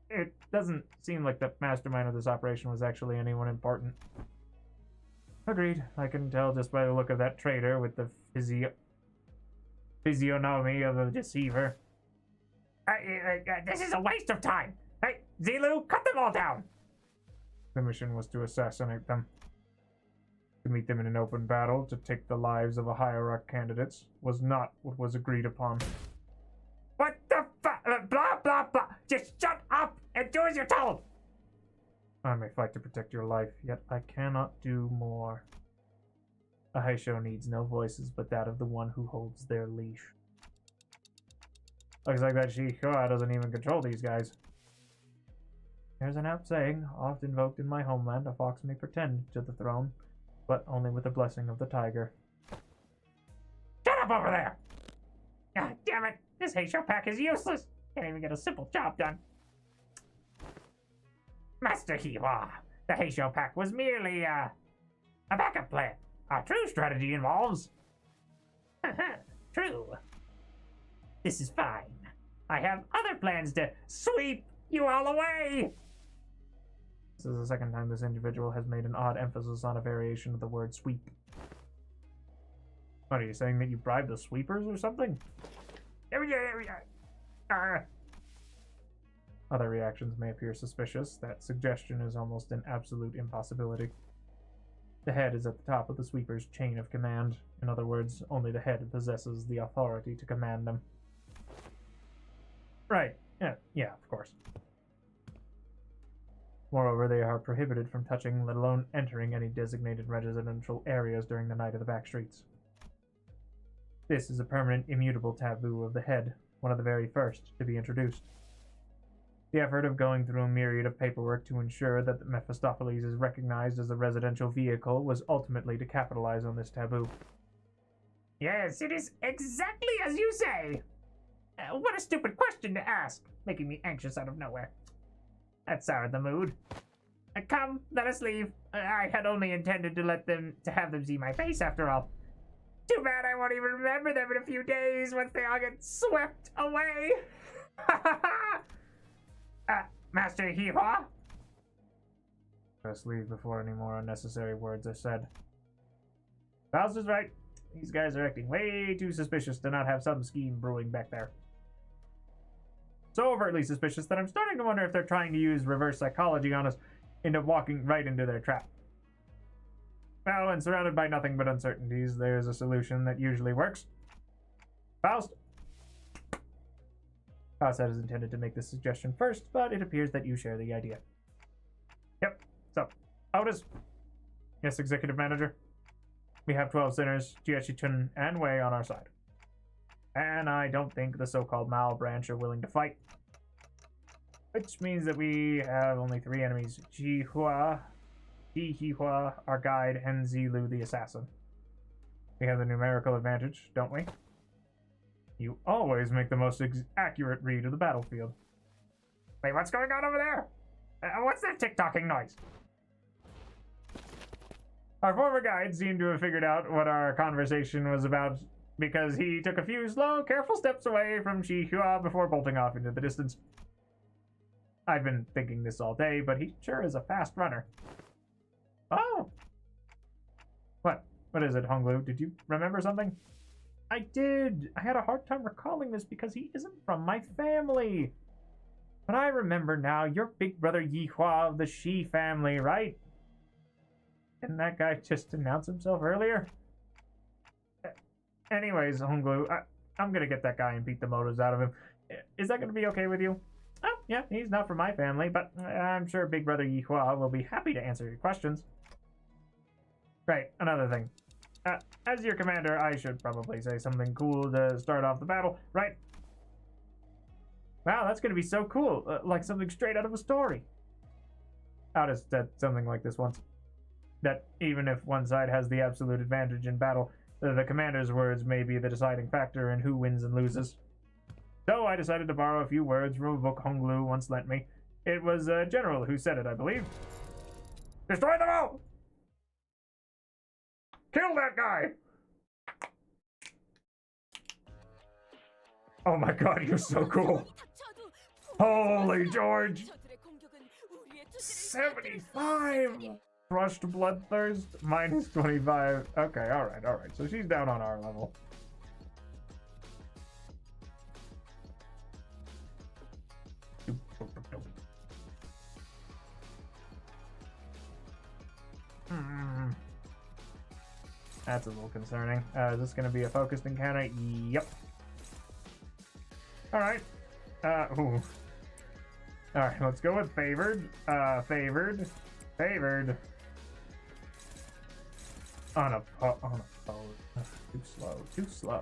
It doesn't seem like the mastermind of this operation was actually anyone important. Agreed. I can tell just by the look of that traitor with the physiognomy of a deceiver. This is a waste of time! Hey, Zilu, cut them all down! The mission was to assassinate them. To meet them in an open battle, to take the lives of a hierarch candidates, was not what was agreed upon. What the blah, blah, blah! Just shut up and do as you're told! I may fight to protect your life, yet I cannot do more. A Heisho needs no voices but that of the one who holds their leash. Looks like that Shihua doesn't even control these guys. There's an apt saying, oft invoked in my homeland, a fox may pretend to the throne, but only with the blessing of the tiger. Shut up over there! God damn it! This Heisho pack is useless! Can't even get a simple job done. Master Hihua, the Heisho pack was merely, a backup plan. Our true strategy involves... True. This is fine. I have other plans to sweep you all away! This is the second time this individual has made an odd emphasis on a variation of the word sweep. What, are you saying that you bribed the sweepers or something? Other reactions may appear suspicious. That suggestion is almost an absolute impossibility. The head is at the top of the sweeper's chain of command. In other words, only the head possesses the authority to command them. Right. Yeah, of course. Moreover, they are prohibited from touching, let alone entering, any designated residential areas during the night of the back streets. This is a permanent, immutable taboo of the head, one of the very first to be introduced. The effort of going through a myriad of paperwork to ensure that Mephistopheles is recognized as a residential vehicle was ultimately to capitalize on this taboo. Yes, it is exactly as you say! What a stupid question to ask, making me anxious out of nowhere. That soured the mood. Come, let us leave. I had only intended to have them see my face after all. Too bad I won't even remember them in a few days once they all get swept away. Master Hihua? Best leave before any more unnecessary words are said. Faust is right. These guys are acting way too suspicious to not have some scheme brewing back there. so overtly suspicious that I'm starting to wonder if they're trying to use reverse psychology on us into walking right into their trap. Well, and surrounded by nothing but uncertainties, there's a solution that usually works. Faust! Faust is intended to make this suggestion first, but it appears that you share the idea. Yep, so, Otis. Yes, Executive Manager. We have 12 sinners, Jieshi-chun and Wei on our side. And I don't think the so-called Mao branch are willing to fight. Which means that we have only 3 enemies. Jihua, our guide, and Zilu the assassin. We have the numerical advantage, don't we? You always make the most accurate read of the battlefield. Wait, what's going on over there? What's that tick-tocking noise? Our former guide seemed to have figured out what our conversation was about because he took a few slow, careful steps away from Jihua before bolting off into the distance. I've been thinking this all day, but he sure is a fast runner. Oh! What? What is it, Honglu? Did you remember something? I did! I had a hard time recalling this because he isn't from my family. But I remember now, you're big brother Yihua of the Shi family, right? Didn't that guy just announce himself earlier? Anyways, Honglu, I'm gonna get that guy and beat the motos out of him. Is that gonna be okay with you? Oh, yeah, he's not from my family, but I'm sure big brother Yihua will be happy to answer your questions. Right, another thing. As your commander, I should probably say something cool to start off the battle, right? Wow, that's gonna be so cool, like something straight out of a story. Otis said something like this once. That even if one side has the absolute advantage in battle, the commander's words may be the deciding factor in who wins and loses. So I decided to borrow a few words from a book Honglu once lent me. It was a general who said it, I believe. Destroy them all! Kill that guy! Oh my god, you're so cool. Holy George! 75! Crushed Bloodthirst, minus 25. Okay, alright. So she's down on our level. That's a little concerning. Is this going to be a focused encounter? Yep. Alright. Ooh. Alright, let's go with favored. Favored. Unopposed. Too slow.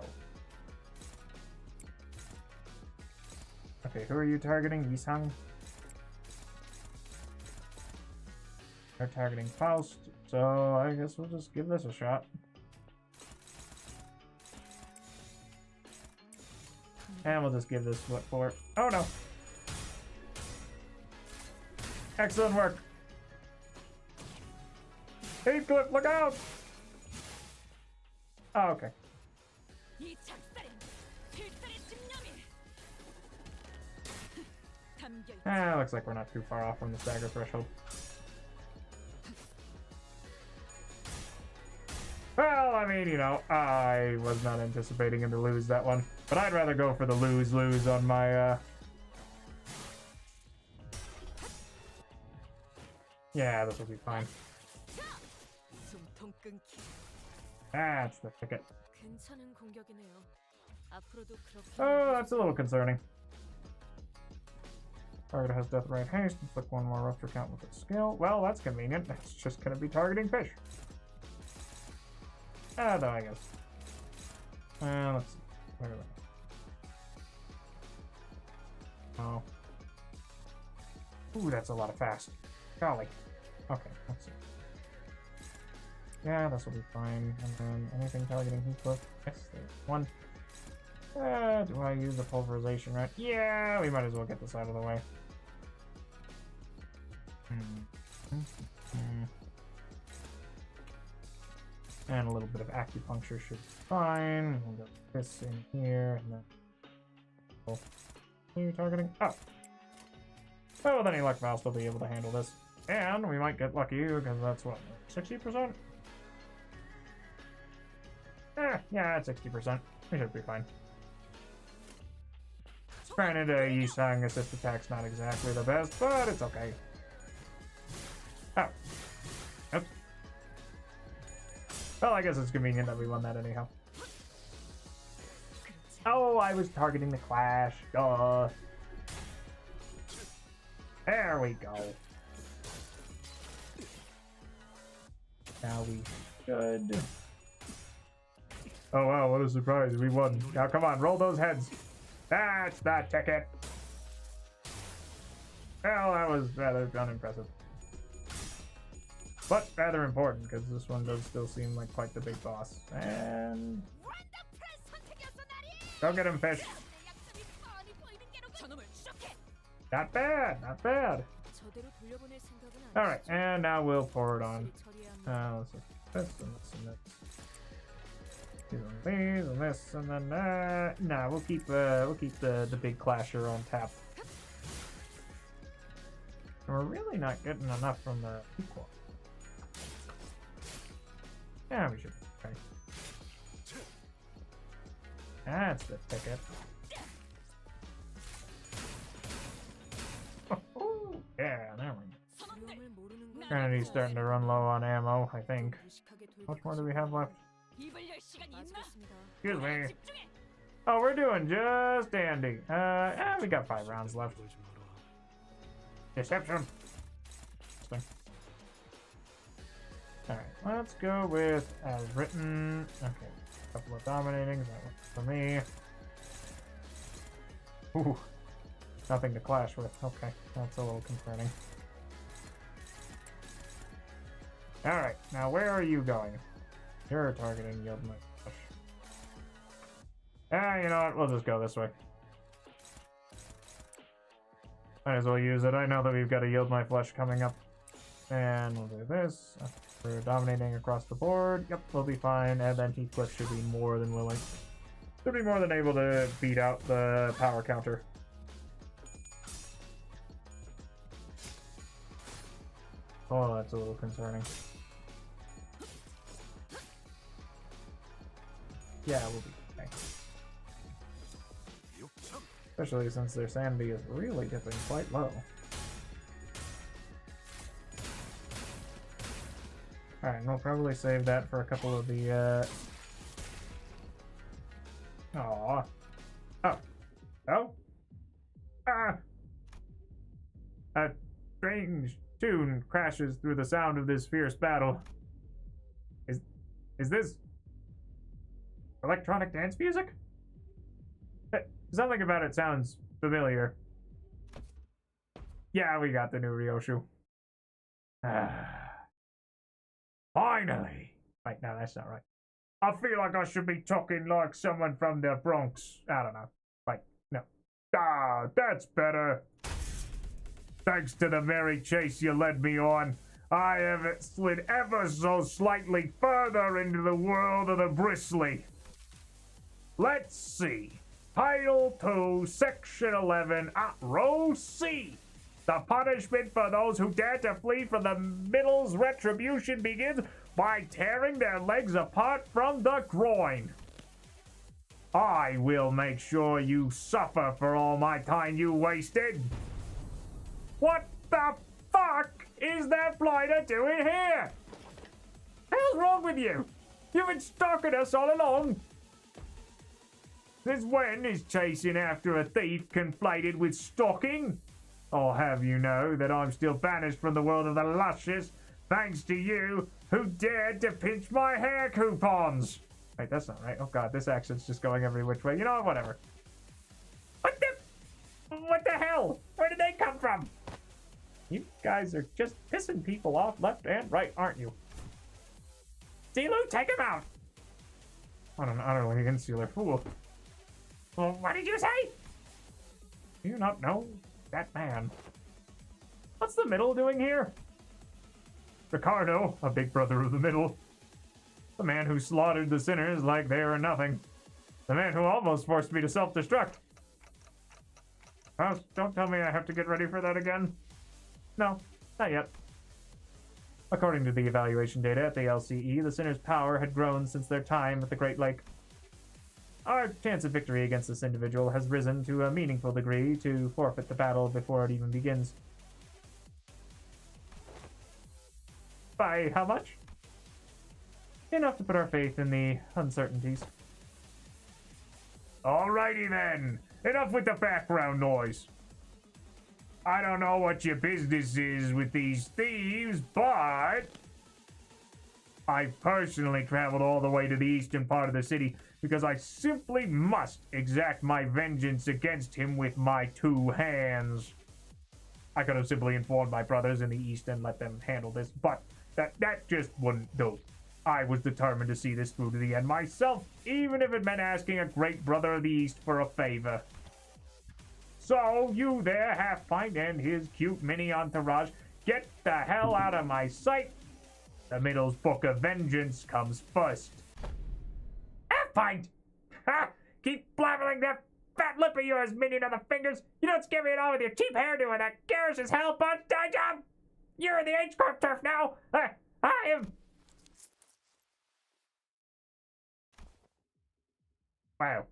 Okay, who are you targeting? Yisang? They're targeting Faust, so I guess we'll just give this a shot. And we'll just give this what for. Oh no! Excellent work! Heathcliff, look out! Oh, okay. Looks like we're not too far off from the stagger threshold. Well, I mean, you know, I was not anticipating him to lose that one. But I'd rather go for the lose-lose on my, Yeah, this will be fine. That's the ticket. Oh, that's a little concerning. Target has death right haste. Inflict one more rupture count with its skill. Well, that's convenient. It's just gonna be targeting fish. Though, I guess. Let's see. Look at that. Oh. Ooh, that's a lot of fast. Golly. Okay, let's see. Yeah, this will be fine. And then anything targeting Heathcliff? Yes, there's one. Do I use the pulverization right? Yeah, we might as well get this out of the way. And a little bit of acupuncture should be fine. We'll get this in here. And then... Oh. Who are you targeting? Oh. Oh, with any luck, Faust will be able to handle this. And we might get lucky because that's what, 60%? Yeah, it's 60%. We should be fine. Granted, Yisang assist attack's not exactly the best, but it's okay. Oh. Oops. Well, I guess it's convenient that we won that anyhow. Oh, I was targeting the Clash. Duh. There we go. Now we should... Oh wow, what a surprise, we won. Now come on, roll those heads. That's the ticket. Well, that was rather unimpressive. But rather important, because this one does still seem like quite the big boss. And... Go get him, fish. Not bad, not bad. Alright, and now we'll pour it on. Let's see. This and this and this. These and this and then that. Nah, we'll keep the big clasher on tap. And we're really not getting enough from the equal. Yeah, we should. Okay. That's the ticket. Oh, yeah, there we go. Trinity's starting to run low on ammo, I think. How much more do we have left? Excuse me. Oh, we're doing just dandy. We got 5 rounds left. Deception. Alright, let's go with as written. Okay, a couple of dominatings. That works for me. Ooh, nothing to clash with. Okay, that's a little concerning. Alright, now where are you going? You're targeting Yield My Flesh. You know what? We'll just go this way. Might as well use it. I know that we've got a Yield My Flesh coming up. And we'll do this. We're dominating across the board. Yep, we'll be fine. And then Heathcliff should be more than willing. Should be more than able to beat out the power counter. Oh, that's a little concerning. Yeah, we'll be okay. Especially since their sanity is really dipping quite low. Alright, we'll probably save that for a couple of the, Aww. Oh. Oh? Ah! A strange tune crashes through the sound of this fierce battle. Is this... electronic dance music? Something about it sounds familiar. Yeah, we got the new Ryoshu. Finally! Wait, no, that's not right. I feel like I should be talking like someone from the Bronx. I don't know. Wait, no. Ah, that's better. Thanks to the merry chase you led me on, I have slid ever so slightly further into the world of the bristly. Let's see. Title 2, Section 11, Row C. The punishment for those who dare to flee from the middle's retribution begins by tearing their legs apart from the groin. I will make sure you suffer for all my time you wasted. What the fuck is that blighter doing here? Hell's wrong with you? You've been stalking us all along. Since when is chasing after a thief conflated with stalking? I'll have you know that I'm still banished from the world of the luscious, thanks to you who dared to pinch my hair coupons. Wait, that's not right. Oh god, this accent's just going every which way. You know what? Whatever. What the hell? Where did they come from? You guys are just pissing people off left and right, aren't you? Zilu, take him out! I don't know, you insular fool. Well, what did you say? Do you not know that man? What's the middle doing here? Ricardo, a big brother of the middle. The man who slaughtered the sinners like they are nothing. The man who almost forced me to self-destruct. Oh, don't tell me I have to get ready for that again. No, not yet. According to the evaluation data at the LCE, the sinners' power had grown since their time at the Great Lake. Our chance of victory against this individual has risen to a meaningful degree to forfeit the battle before it even begins. By how much? Enough to put our faith in the uncertainties. Alrighty then, enough with the background noise. I don't know what your business is with these thieves, but I personally traveled all the way to the eastern part of the city because I simply must exact my vengeance against him with my two hands. I could have simply informed my brothers in the east and let them handle this, but that just wouldn't do. I was determined to see this through to the end myself, even if it meant asking a great brother of the east for a favor. So, you there, Half-Pint and his cute mini entourage, get the hell out of my sight. The Middle's Book of Vengeance comes first. Half-Pint! Ha! Keep blabbering that fat lip of yours, minion of the fingers. You don't scare me at all with your cheap hairdo and that garish as hell punch, die. You're in the H-Corp turf now. I am... Wow.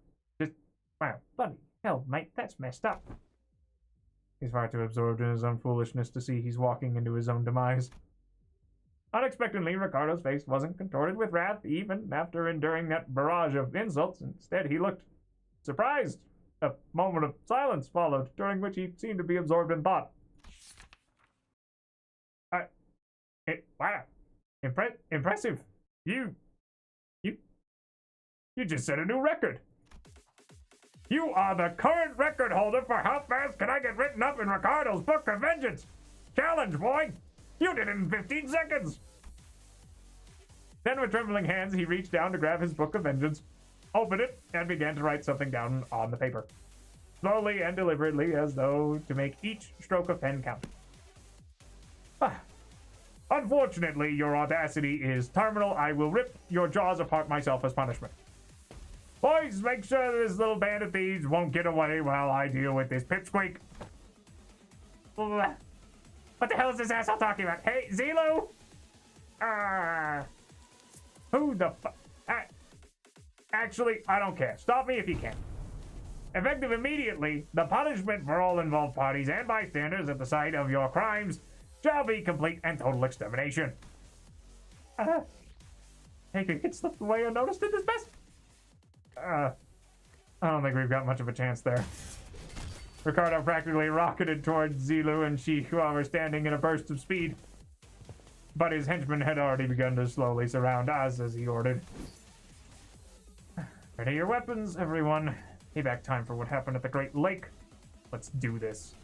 Wow. Bloody hell, mate, that's messed up. He's far too absorbed in his own foolishness to see he's walking into his own demise. Unexpectedly, Ricardo's face wasn't contorted with wrath even after enduring that barrage of insults. Instead, he looked surprised. A moment of silence followed, during which he seemed to be absorbed in thought. Wow. Impressive. You just set a new record. You are the current record holder for how fast can I get written up in Ricardo's Book of Vengeance. Challenge, boy. You did it in 15 seconds. Then with trembling hands, he reached down to grab his Book of Vengeance, opened it, and began to write something down on the paper. Slowly and deliberately, as though to make each stroke of pen count. Unfortunately, your audacity is terminal. I will rip your jaws apart myself as punishment. Boys, make sure this little band of thieves won't get away while I deal with this pipsqueak. What the hell is this asshole talking about? Hey, Zelo? Who the fuck? Actually, I don't care. Stop me if you can. Effective immediately, the punishment for all involved parties and bystanders at the site of your crimes shall be complete and total extermination. Taking it slipped away unnoticed at this best. I don't think we've got much of a chance there. Ricardo practically rocketed towards Zelu and Chihuahua were standing in a burst of speed. But his henchmen had already begun to slowly surround us as he ordered. Ready your weapons, everyone. Payback time for what happened at the Great Lake. Let's do this.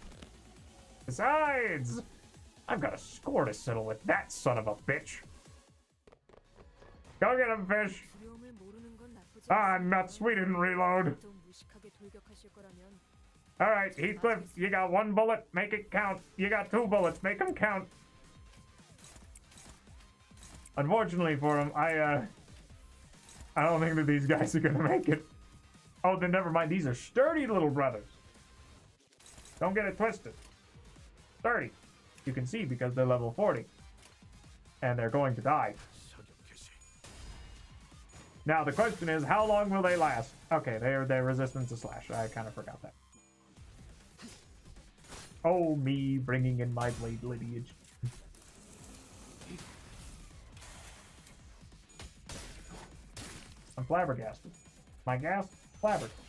Besides, I've got a score to settle with that son of a bitch. Go get him, fish. Nuts, we didn't reload. Alright, Heathcliff, you got one bullet, make it count. You got two bullets, make them count. Unfortunately for him, I don't think that these guys are gonna make it. Oh, then never mind, these are sturdy little brothers. Don't get it twisted. Sturdy. You can see because they're level 40. And they're going to die. Now, the question is, how long will they last? Okay, they're resistant to slash. I kind of forgot that. Oh, me bringing in my blade lineage. I'm flabbergasted. My gas? Flabbergasted.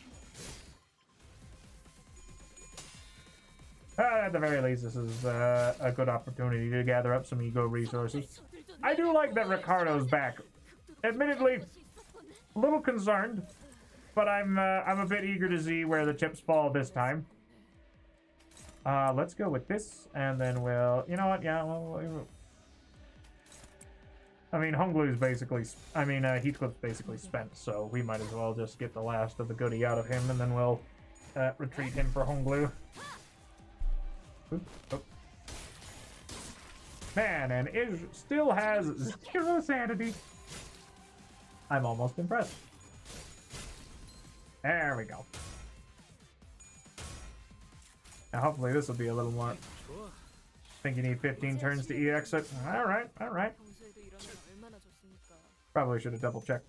At the very least, this is a good opportunity to gather up some ego resources. I do like that Ricardo's back. Admittedly, a little concerned, but I'm a bit eager to see where the chips fall this time. Let's go with this, and then we'll... You know what? Yeah, well... I mean, Honglu's basically... Heathcliff's basically spent, so we might as well just get the last of the goodie out of him, and then we'll retreat him for Honglu. Oh. Man, and Ish still has 0 sanity. I'm almost impressed. There we go. Now hopefully this will be a little more... Think you need 15 turns to EX it? Alright, alright. Probably should have double checked.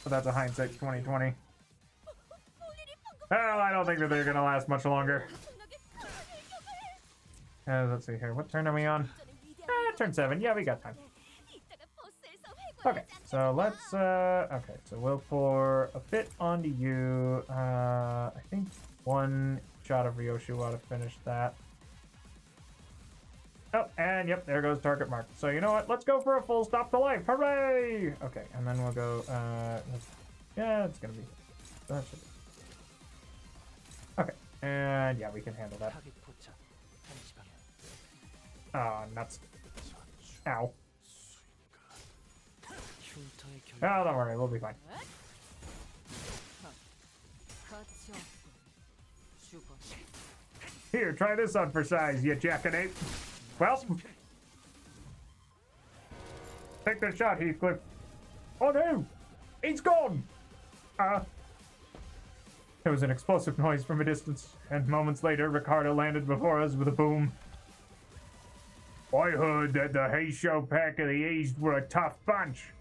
But that's a hindsight 2020. Well, I don't think that they're gonna last much longer. Let's see here. What turn are we on? Turn 7. Yeah, we got time. Okay, so let's, okay, so we'll pour a bit onto you. I think one shot of Ryoshu ought to finish that. Oh, and yep, there goes target mark. So you know what? Let's go for a full stop to life. Hooray! Okay, and then we'll go, yeah, it's gonna be, that should be. Okay, and yeah, we can handle that. Oh, nuts. Ow. Oh, don't worry, we'll be fine. Here, try this on for size, you jackanape. Well, take the shot, Heathcliff. Oh no, he's gone. There was an explosive noise from a distance, and moments later, Ricardo landed before us with a boom. I heard that the Heisho Pack of the East were a tough bunch,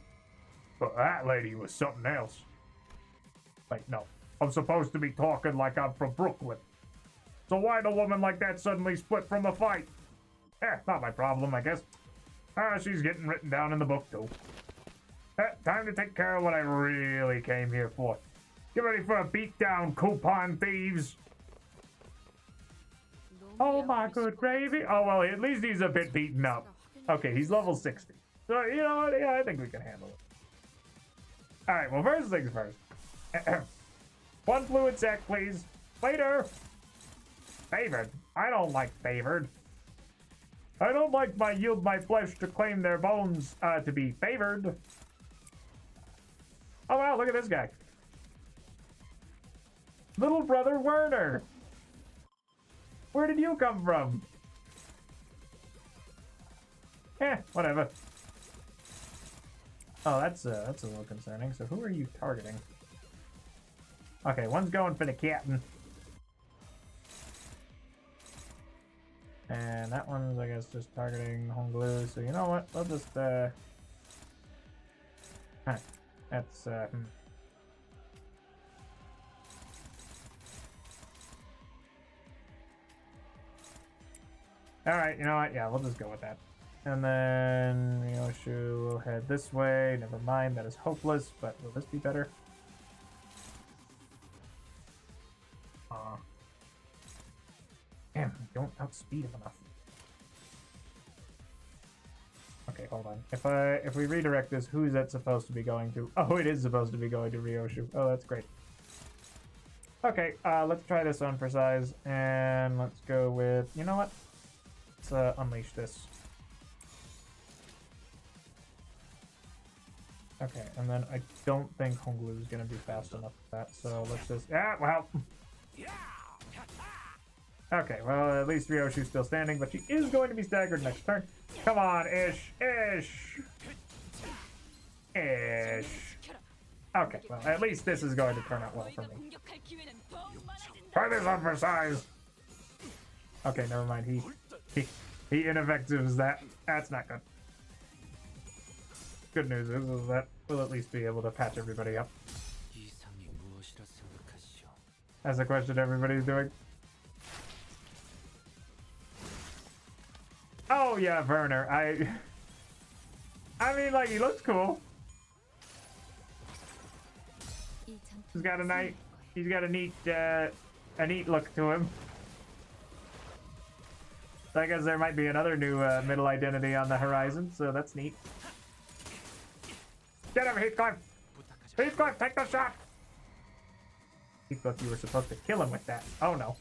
but that lady was something else. Wait, no, I'm supposed to be talking like I'm from Brooklyn. So why'd a woman like that suddenly split from a fight? Not my problem, I guess. She's getting written down in the book, too. Time to take care of what I really came here for. Get ready for a beatdown, coupon thieves. Oh my good gravy. Oh, well, at least he's a bit beaten up. Okay, he's level 60. So, you know what? Yeah, I think we can handle it. Alright, well, first things first. One fluid sack, please. Later. Favored. I don't like favored. I don't like my yield my flesh to claim their bones to be favored. Oh wow, look at this guy. Little brother Werner. Where did you come from? Whatever. Oh, that's a little concerning. So who are you targeting? Okay, one's going for the captain. And that one's, I guess, just targeting Honglu. So you know what? We'll just, that's, Alright, you know what? Yeah, we'll just go with that. And then Ryoshu will head this way. Never mind, that is hopeless, but will this be better? Damn, I don't outspeed him enough. Okay, hold on. If we redirect this, who is that supposed to be going to? Oh, it is supposed to be going to Ryoshu. Oh, that's great. Okay, let's try this on for size, and let's go with, you know what? Let's unleash this. Okay, and then I don't think Honglu is going to be fast enough for that, so let's just, well. Okay, well, at least Ryoshu's still standing, but she is going to be staggered next turn. Come on, Ish. Okay, well, at least this is going to turn out well for me. Try this on for size. Okay, never mind. He ineffectives that. That's not good. Good news is that we'll at least be able to patch everybody up. That's the question everybody's doing. Oh yeah, Werner. I mean, like, he looks cool. He's got a neat look to him. So I guess there might be another new middle identity on the horizon, so that's neat. Get him, Heathcliff! Heathcliff, take the shot! Heathcliff, you were supposed to kill him with that. Oh no.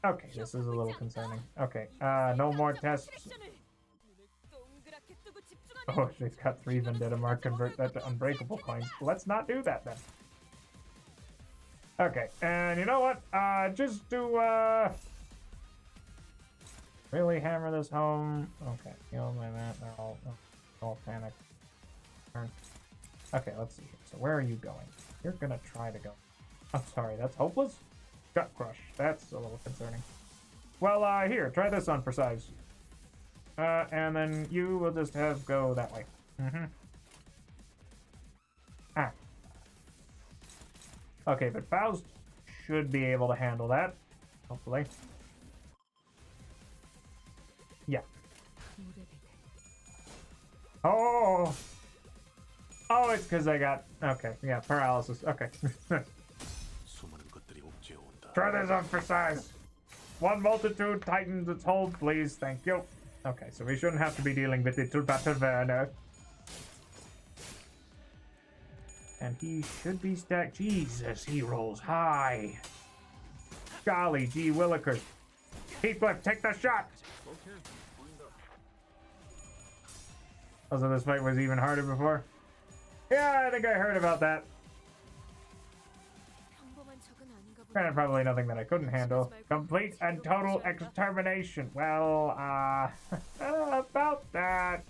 Okay, this is a little concerning. Okay, no more tests. Oh, she's got 3 Vendetta Mark, convert that to unbreakable coins. Let's not do that then. Okay, and you know what? Just to, really hammer this home. Okay, heal my man. They're all panicked. Okay, let's see here. So where are you going? You're gonna try to go. I'm sorry, that's hopeless? Gut crush. That's a little concerning. Well, here, try this on for size. And then you will just have go that way. Ah. Okay, but Faust should be able to handle that. Hopefully. Yeah. Oh! Oh, it's because I got... Okay, yeah, paralysis. Okay. Try this on for size. One multitude tightens its hold, please. Thank you. Okay, so we shouldn't have to be dealing with it to Werner. And he should be stacked. Jesus, he rolls high. Golly gee willikers. Heathcliff, take the shot! Also, this fight was even harder before. Yeah, I think I heard about that. Granted, probably nothing that I couldn't handle. Complete and total extermination. Well, about that.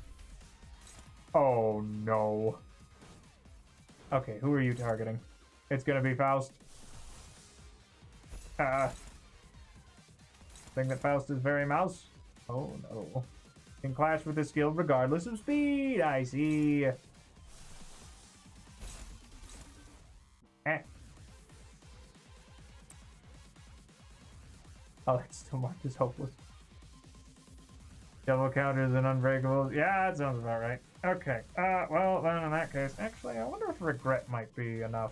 Oh, no. Okay, who are you targeting? It's gonna be Faust. Think that Faust is very mouse? Oh, no. Can clash with his skill regardless of speed. I see. Eh. Oh, that's still marked as hopeless. Double counters and unbreakables. Yeah, that sounds about right. Okay. Well, then in that case, actually, I wonder if regret might be enough.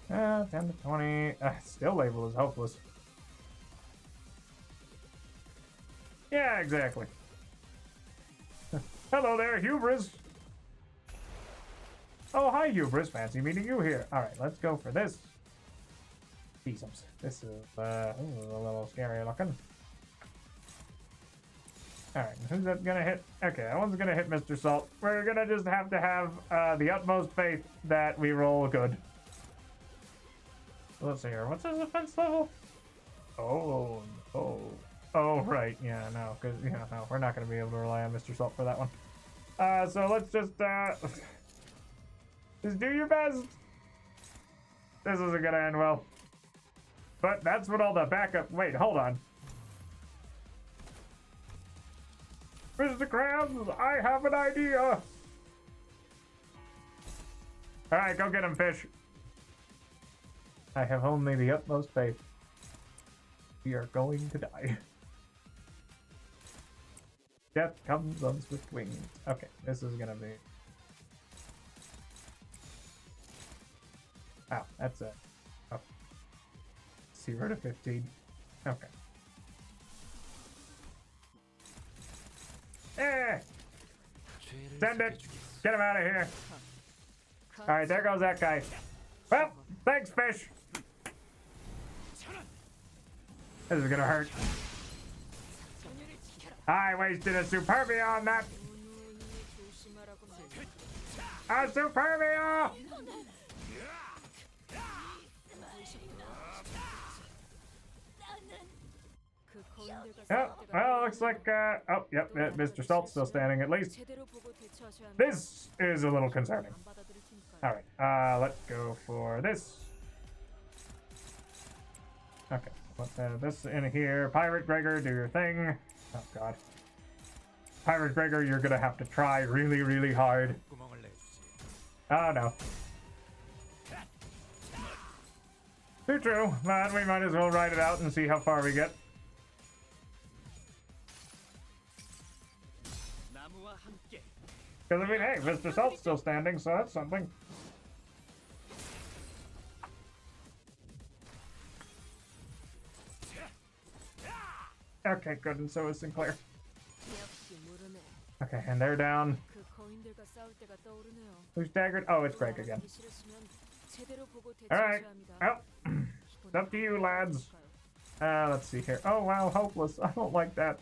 10 to 20. Still labeled as hopeless. Yeah, exactly. Hello there, Hubris. Oh, hi, Hubris. Fancy meeting you here. All right, let's go for this. Jesus, this is a little scary looking. Alright, who's that gonna hit? Okay, that one's gonna hit Mr. Salt. We're gonna just have to have the utmost faith that we roll good. Let's see here. What's his offense level? Oh, right. Yeah, no, because no, we're not gonna be able to rely on Mr. Salt for that one. So let's just just do your best. This isn't gonna end well. But that's what all the backup. Wait, hold on. Mr. Krabs, I have an idea. Alright, go get him, fish. I have only the utmost faith. We are going to die. Death comes on swift wings. Okay, this is gonna be... Wow, that's it. Oh. 0 to 15. Okay. Eh! Send it! Get him out of here! Alright, there goes that guy. Well, thanks, fish! This is gonna hurt. I wasted a Superbia on that! A Superbia! Oh, well, looks like, oh, yep, Mr. Salt's still standing at least. This is a little concerning. Alright, let's go for this. Okay, put this in here. Pirate Gregor, do your thing. Oh, God. Pirate Gregor, you're gonna have to try really, really hard. Oh, no. Too true, but we might as well ride it out and see how far we get. Because, I mean, hey, Mr. Salt's still standing, so that's something. Okay, good, and so is Sinclair. Okay, and they're down. Who's staggered? Oh, it's Greg again. Alright, well, it's up to you, lads. Let's see here. Oh, wow, hopeless. I don't like that.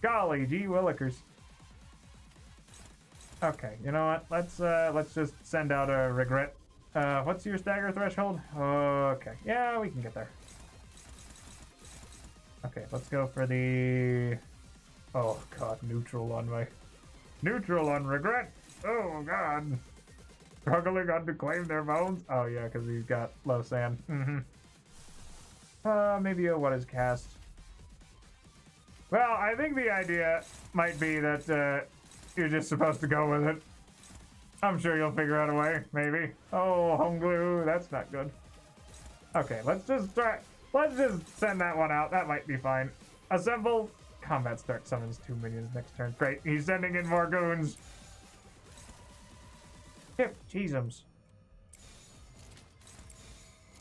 Golly gee willikers. Okay, you know what? Let's just send out a regret. What's your stagger threshold? Okay, yeah, we can get there. Okay, let's go for the... Oh, God, neutral on my... Neutral on regret! Oh, God! Struggling on to claim their bones? Oh, yeah, because he's got low sand. Maybe what is cast? Well, I think the idea might be that, You're just supposed to go with it. I'm sure you'll figure out a way, maybe. Oh, home glue, that's not good. Okay, let's just send that one out. That might be fine. Assemble. Combat start summons 2 minions next turn. Great, he's sending in more goons. Yep, cheesums.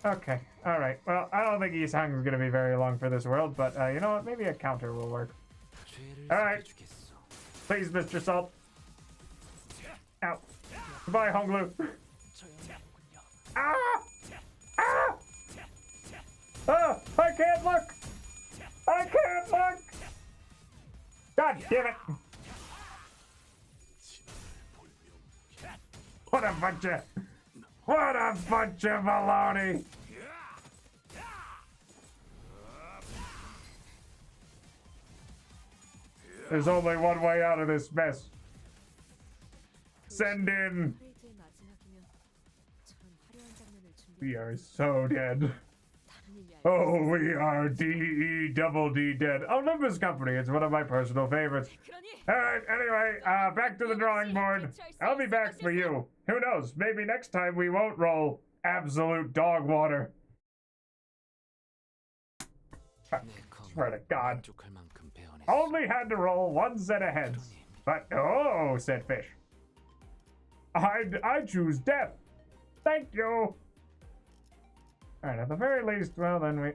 Okay, alright. Well, I don't think Yishang's gonna be very long for this world, but you know what? Maybe a counter will work. Alright. Please, Mr. Salt. Ow. Goodbye, Honglu. Ah! Ah! Ah! I can't look! I can't look! God damn it! What a bunch of baloney! There's only one way out of this mess. Send in. 크레이트의 마지막이면 저런 화려한 장면을 준비. We are so dead. 다른 의미 아니야. Oh, we are D-E double D dead. Oh, Limbus Company. It's one of my personal favorites. 그러니 Alright, anyway, back to the drawing board. I'll be back for you. Who knows? Maybe next time we won't roll absolute dog water. Swear to God. Only had to roll one set of heads. But, oh, said Fish. I choose death. Thank you. Alright, at the very least, well then we...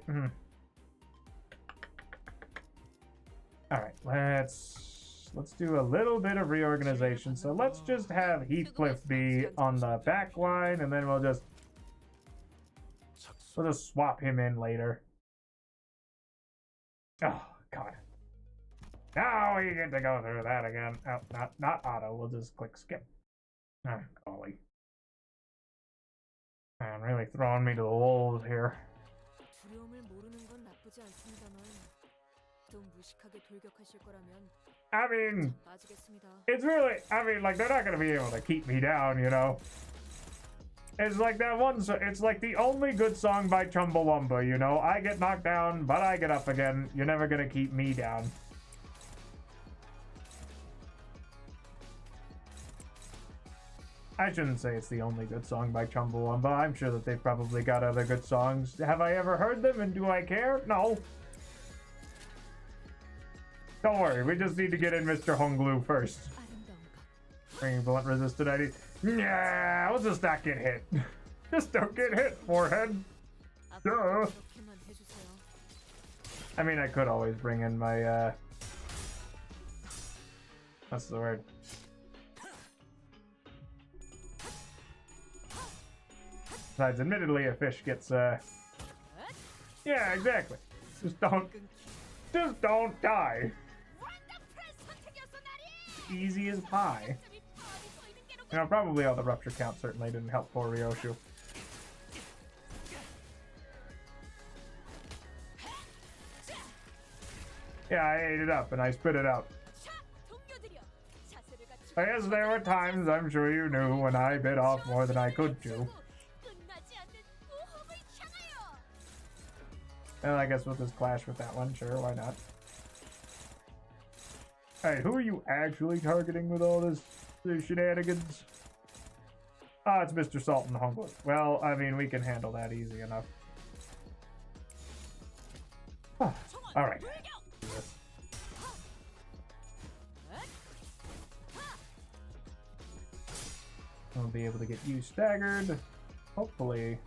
Alright, let's do a little bit of reorganization. So let's just have Heathcliff be on the back line, and then we'll just swap him in later. Oh, God. Now we get to go through that again. Oh, not auto. We'll just click skip. Ah, golly. Man, really throwing me to the wolves here. 두려움을 모르는 건 나쁘지 않습니다만 또 무식하게 돌격하실 거라면 I mean, 빠지겠습니다. it's really, I mean, like, they're not gonna be able to keep me down, you know? It's like that one, it's like the only good song by Chumbawamba, you know? I get knocked down, but I get up again. You're never gonna keep me down. I shouldn't say it's the only good song by Chumbawamba. I'm sure that they've probably got other good songs. Have I ever heard them, and do I care? No. Don't worry, we just need to get in Mr. Honglu first. 아름다운가. Bringing blunt resisted ID. Yeah, we'll just not get hit. Just don't get hit, forehead. Duh. 앞으로 그렇게만 해주세요. I mean, I could always bring in my, what's the word? Besides, admittedly, a fish gets, yeah, exactly. Just don't die. Easy as pie. You know, probably all the rupture count certainly didn't help poor Ryoshu. Yeah, I ate it up and I spit it out. I guess there were times, I'm sure you knew, when I bit off more than I could chew. Well, I guess we'll just clash with that one. Sure, why not? Hey, who are you actually targeting with all this shenanigans? Ah, it's Mr. Salt and Honglu. Well, I mean, we can handle that easy enough. All right. We'll be able to get you staggered. Hopefully.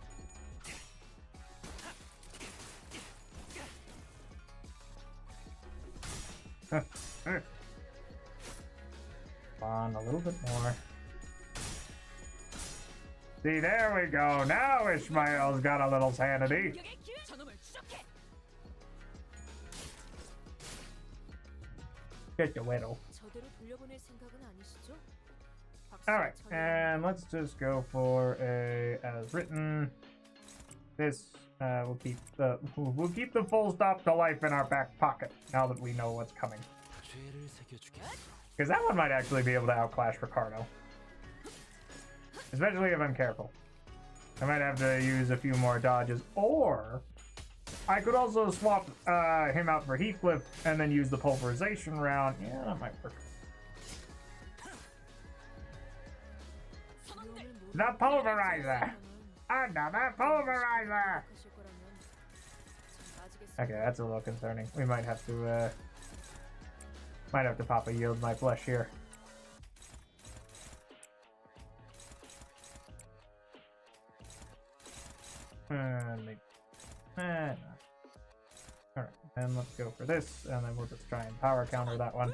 On a little bit more. See, there we go. Now Ishmael's got a little sanity. Get your widow. Alright, and let's just go for a as written. This we'll keep the full stop to life in our back pocket now that we know what's coming. Because that one might actually be able to outclash Ricardo. Especially if I'm careful. I might have to use a few more dodges. Or I could also swap him out for Heathcliff and then use the pulverization round. Yeah, that might work. The pulverizer! Another pulverizer! Okay, that's a little concerning. We might have to pop a yield my flesh here. No. Alright, and let's go for this, and then we'll just try and power counter that one.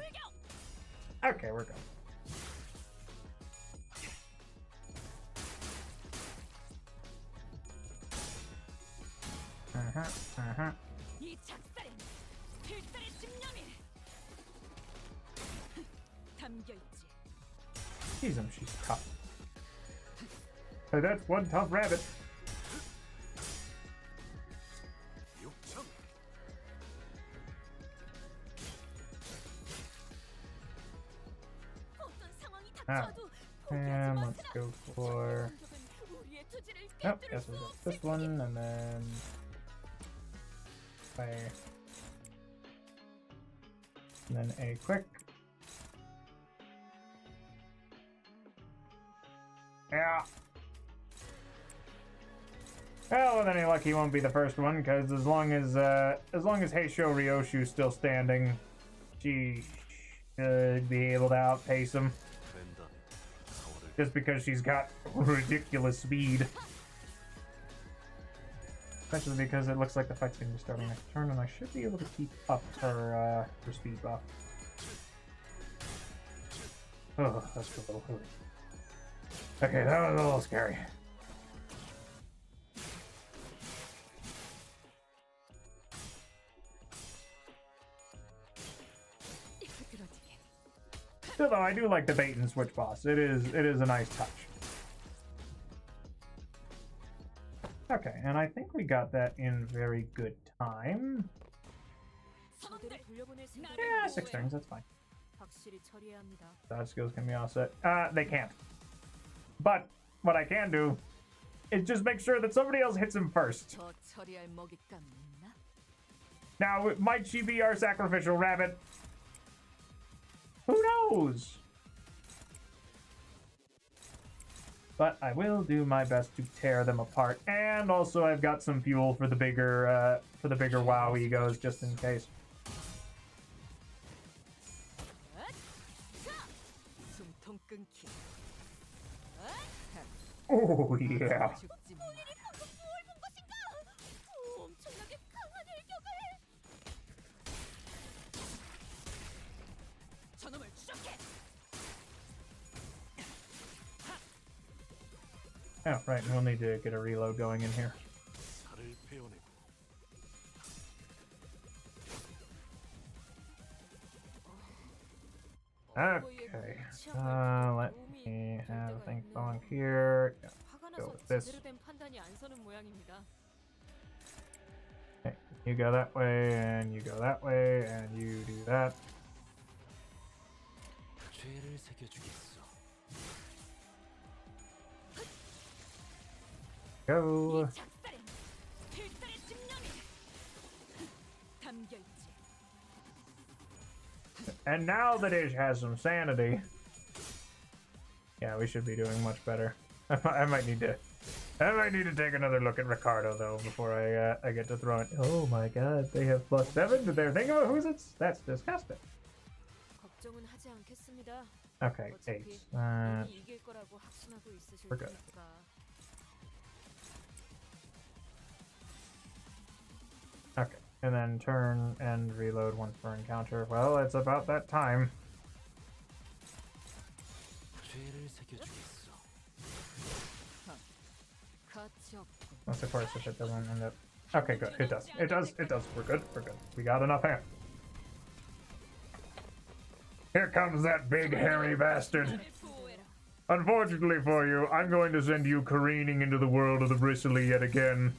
Okay, we're good. She's tough. Hey, that's one tough rabbit. And let's go for... Oh, guess we'll get this one, and then... Fire. And then a quick... Yeah! Well, with any luck, he won't be the first one, because as long as Heisho Ryoshu's still standing, she should be able to outpace him. Just because she's got ridiculous speed. Especially because it looks like the fight's going to be starting next turn, and I should be able to keep up her speed buff. Oh, that's a little hooey. Okay, that was a little scary. Still though, I do like the bait and switch boss. It is a nice touch. Okay, and I think we got that in very good time. Yeah, 6 turns, that's fine. Dodge skills can be offset. They can't. But what I can do is just make sure that somebody else hits him first. Now, might she be our sacrificial rabbit? Who knows? But I will do my best to tear them apart, and also I've got some fuel for the bigger WoW egos just in case. Oh yeah. Oh, right, we'll need to get a reload going in here. Okay, let me have a thing going here. Yeah, go with this. Okay, you go that way, and you go that way, and you do that. Go. And now that Ish has some sanity, yeah, we should be doing much better. I might need to take another look at Ricardo though before I get to throw it. Oh my God, they have +7 to their thing about who's it? That's disgusting. Okay, 8. We're good. Okay, and then turn and reload once per encounter. Well, it's about that time. That's of course if it doesn't end up. Okay, good. It does. It does. It does. We're good. We're good. We got enough hair. Here comes that big hairy bastard. Unfortunately for you, I'm going to send you careening into the world of the bristly yet again.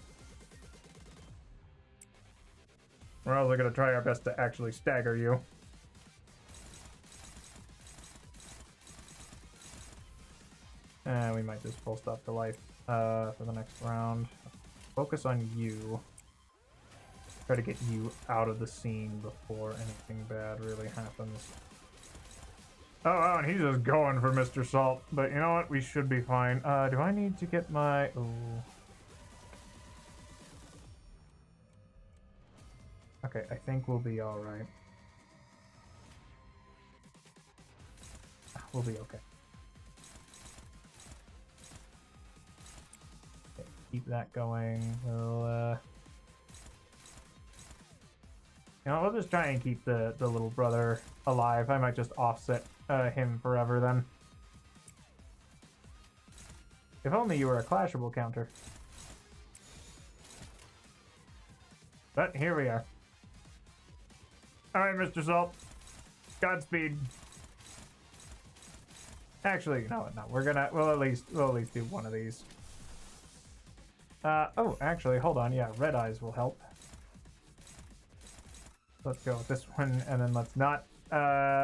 We're also going to try our best to actually stagger you. And we might just full stop to life for the next round. Focus on you. Try to get you out of the scene before anything bad really happens. Oh, and he's just going for Mr. Salt. But you know what? We should be fine. Do I need to get my... Oh. Okay, I think we'll be alright. We'll be okay. Okay. Keep that going. We'll, you know, we'll just try and keep the little brother alive. I might just offset him forever then. If only you were a clashable counter. But here we are. Alright, Mr. Salt. Godspeed. Actually, no, we'll at least do one of these. Oh, actually, hold on. Yeah, red eyes will help. Let's go with this one, and then let's not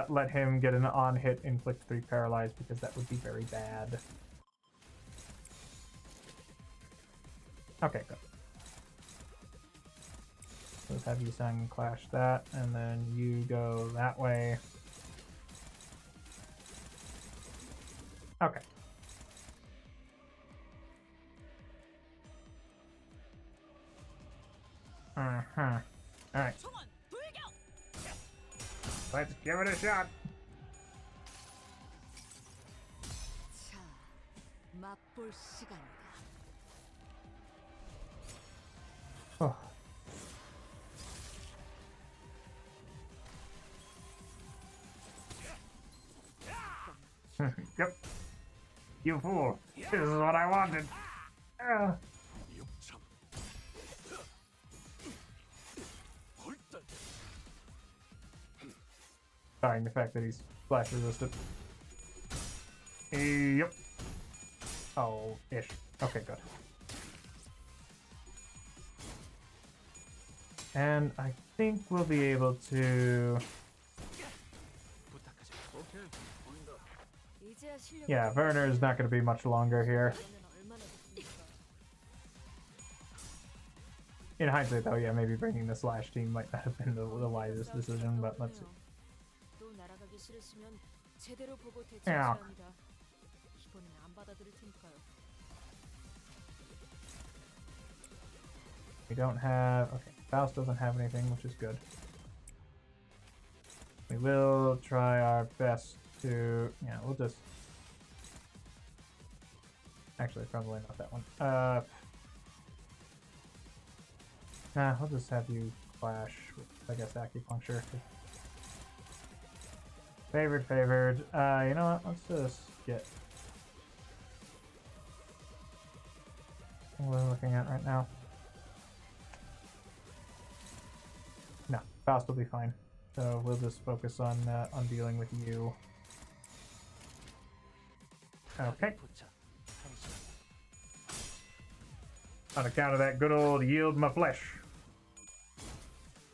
let him get an on-hit inflict 3 paralyze, because that would be very bad. Okay, good. Let's have Yusang clash that, and then you go that way. Okay. Alright. Let's give it a shot. 자, 맛볼 시간이다. Oh. Yep. You fool. This is what I wanted. Sorry, the fact that he's flash resistant. Yep. Oh, ish. Okay, good. And I think we'll be able to... Yeah, Werner is not going to be much longer here. In hindsight, though, yeah, maybe bringing the Slash team might not have been the wisest decision, but let's see. Yeah. We don't have... Okay, Faust doesn't have anything, which is good. We will try our best to... Yeah, we'll just... Actually, probably not that one. Nah, we'll just have you clash with, I guess, acupuncture. Favored. You know what? Let's just get... What we're looking at right now. No, Faust will be fine. So we'll just focus on dealing with you. Okay. On account of that good old yield my flesh.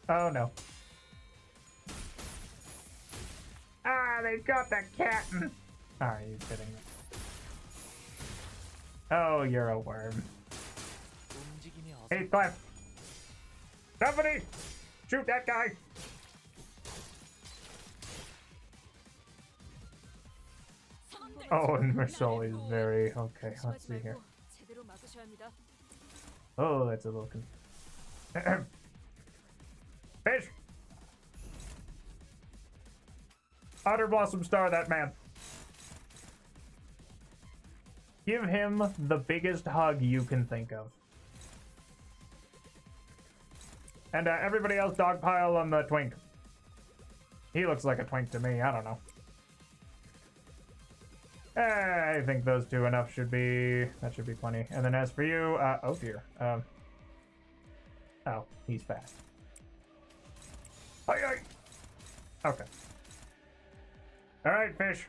Oh no. Ah, they got the cat. Are you kidding me? Oh, you're a worm. Hey, Clef. Somebody! Shoot that guy! Oh, and Marcel is very... Okay, let's see here. Oh, that's a little... Fish! Otter Blossom Star that man. Give him the biggest hug you can think of. And everybody else dogpile on the twink. He looks like a twink to me, I don't know. I think those two enough should be... That should be plenty. And then as for you, oh dear. Oh, he's fast. Okay. Alright, fish.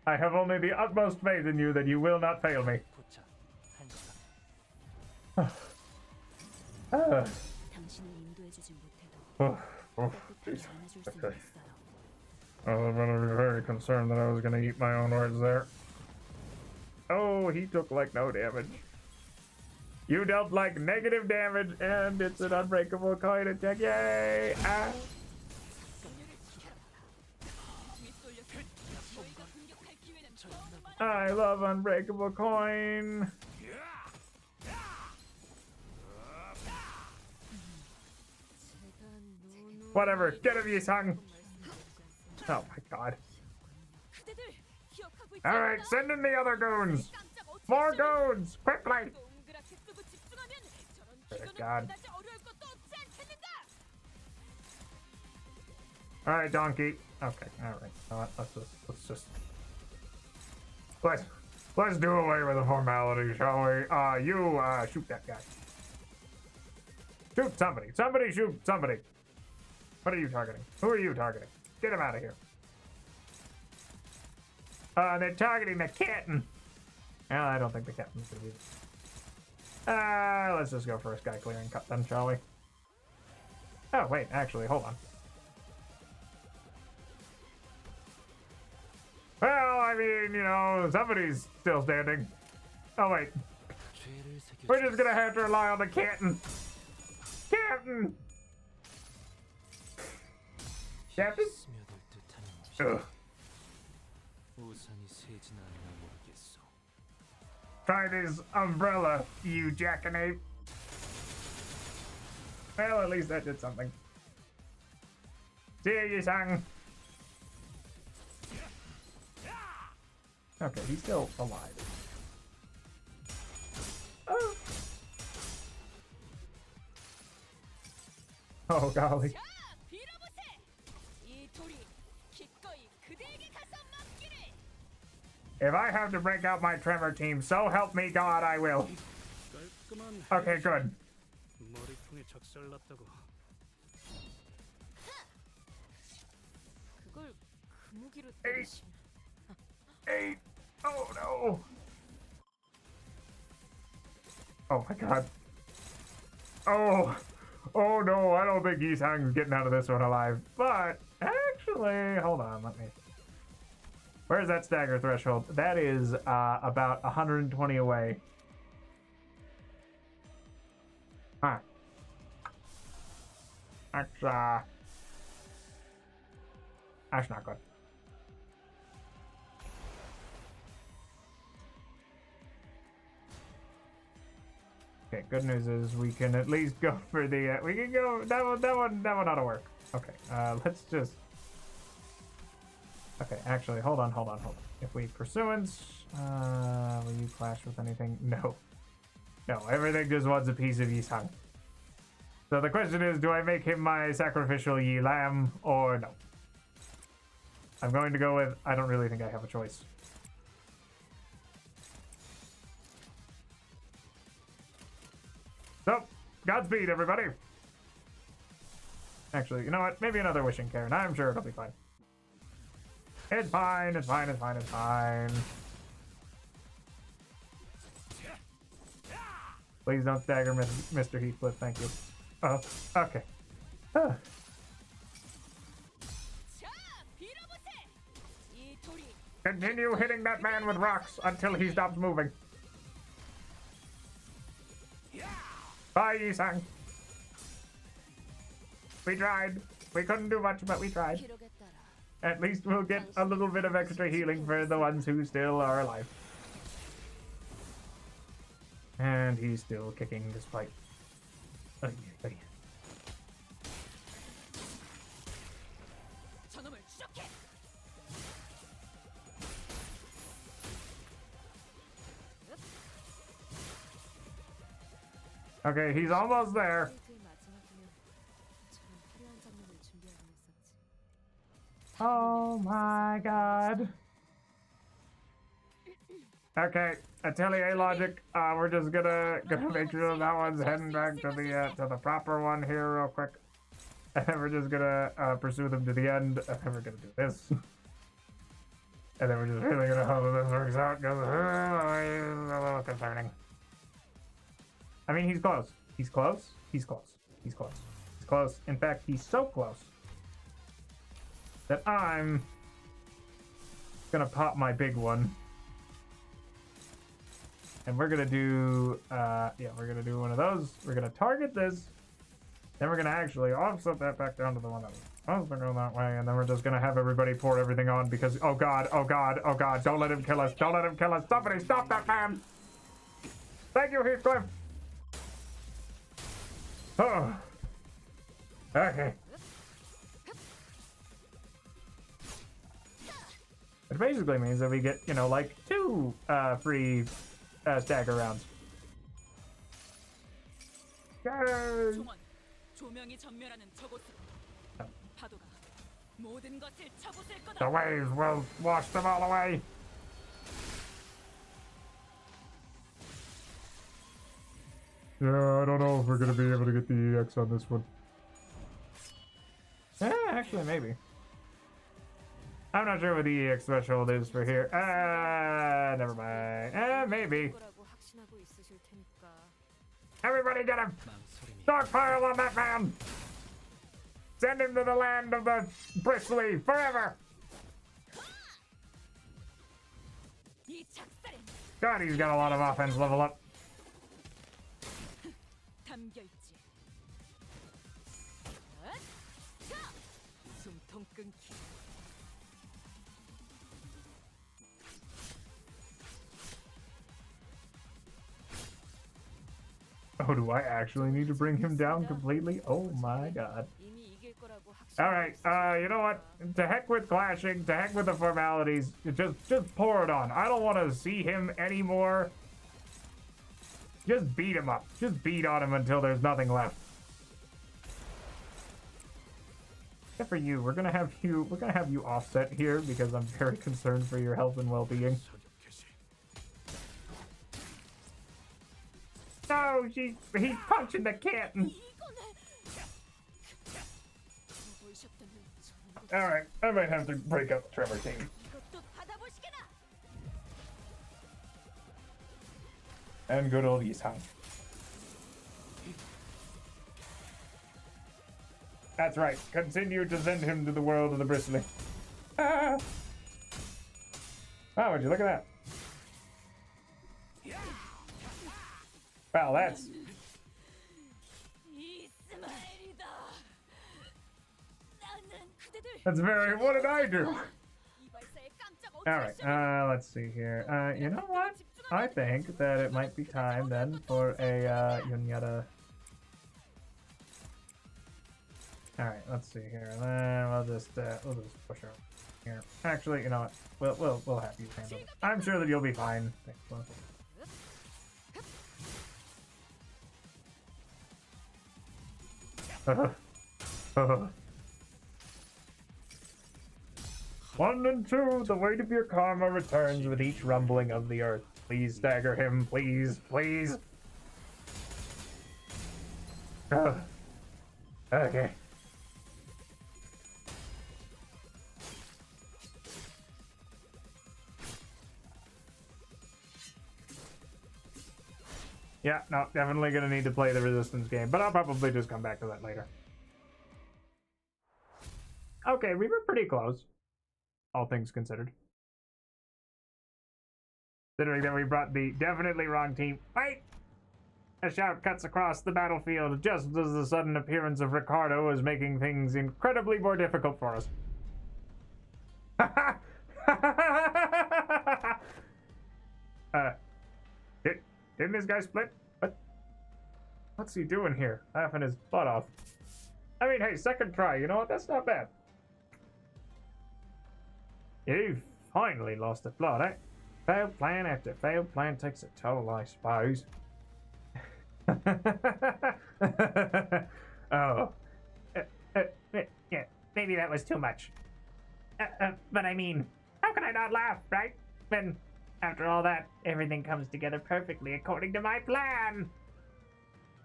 I have only the utmost faith in you that you will not fail me. Okay. I was very concerned that I was going to eat my own words there. Oh, he took like no damage. You dealt like negative damage, and it's an unbreakable coin attack. Yay! Ah. I love unbreakable coin. Whatever, get him, Yi-sang. Oh my god. Alright, send in the other goons. More goons, quickly. God. Alright, donkey. Okay, alright. Let's do away with the formality, shall we? You shoot that guy. Shoot somebody. Somebody shoot somebody. What are you targeting? Who are you targeting? Get him out of here. They're targeting the kitten. Well, I don't think the kitten's gonna be. Let's just go for a sky clearing cut then, shall we? Oh, wait, actually, hold on. Well, I mean, you know, somebody's still standing. Oh, wait. We're just gonna have to rely on the kitten. Captain! Captain? Ugh. Try this umbrella, you jackanape. Well, at least that did something. See you, Yi-sang. Okay, he's still alive. Oh. Oh, golly. If I have to break out my tremor team, so help me God, I will. Okay, good. Eight. Oh no. Oh my god. Oh no, I don't think Yi-sang's getting out of this one alive. But actually, hold on, let me. Where's that stagger threshold? That is about 120 away. Huh. That's not good. Okay, good news is we can at least go for the we can go that one ought to work. Okay, let's just. Okay, actually, hold on. If we pursuance, will you clash with anything? No. No, everything just wants a piece of Yi-sang. So the question is, do I make him my sacrificial Yi-lamb or no? I'm going to go with, I don't really think I have a choice. So, Godspeed, everybody. Actually, you know what? Maybe another wishing Karen. I'm sure it'll be fine. It's fine. Please don't stagger Mr. Heathcliff, thank you. Oh, okay. Huh. Continue hitting that man with rocks until he stops moving. Bye, Yi-sang. We tried. We couldn't do much, but we tried. At least we'll get a little bit of extra healing for the ones who still are alive. And he's still kicking despite. Okay, he's almost there. Oh my god. Okay, Atelier logic. We're just gonna make sure that one's heading back to the proper one here real quick. And then we're just gonna pursue them to the end. And then we're gonna do this. And then we're just really gonna hope that this works out because it's a little concerning. I mean, he's close. He's close. He's close. He's close. He's close. In fact, he's so close that I'm gonna pop my big one. And we're gonna do, yeah, we're gonna do one of those. We're gonna target this. Then we're gonna actually offset that back down to the one that was supposed to go that way. And then we're just gonna have everybody pour everything on because, oh god, oh god, oh god, don't let him kill us. Don't let him kill us. Somebody stop that man. Thank you, Heathcliff. Oh. Okay. It basically means that we get, you know, like 2 free stagger rounds. Yay! The waves will wash them all away. Yeah, I don't know if we're gonna be able to get the EX on this one. Yeah, actually, maybe. I'm not sure what the EX threshold is for here. Never mind. Maybe. Everybody get him! Stockpile on that man! Send him to the land of the bristly forever! God, he's got a lot of offense level up. Oh, do I actually need to bring him down completely? Oh my god. Alright, you know what? To heck with clashing, to heck with the formalities. Just pour it on. I don't want to see him anymore. Just beat him up. Just beat on him until there's nothing left. Except for you, we're gonna have you offset here because I'm very concerned for your health and well-being. No, he's punching the kitten. Alright, I might have to break up the Trevor team. And good old Eastham. That's right, continue to send him to the world of the bristly. Ah! Oh, would you look at that? Well, that's very. What did I do? All right. Let's see here. You know what? I think that it might be time then for a Yunyata. All right. Let's see here. We'll just push her here. Actually, you know what? We'll have you handle it. I'm sure that you'll be fine. Thanks. One and two, the weight of your karma returns with each rumbling of the earth. Please stagger him, please, please. Okay. Yeah, no, definitely gonna need to play the resistance game, but I'll probably just come back to that later. Okay, we were pretty close, all things considered. Considering that we brought the definitely wrong team. Wait! A shout cuts across the battlefield just as the sudden appearance of Ricardo is making things incredibly more difficult for us. Didn't this guy split? What's he doing here? Laughing his butt off. I mean, hey, second try, you know what? That's not bad. You've finally lost the plot, eh? Failed plan after failed plan takes a toll, I suppose. Oh. Yeah, maybe that was too much. But I mean, how can I not laugh, right? When, after all that, everything comes together perfectly according to my plan.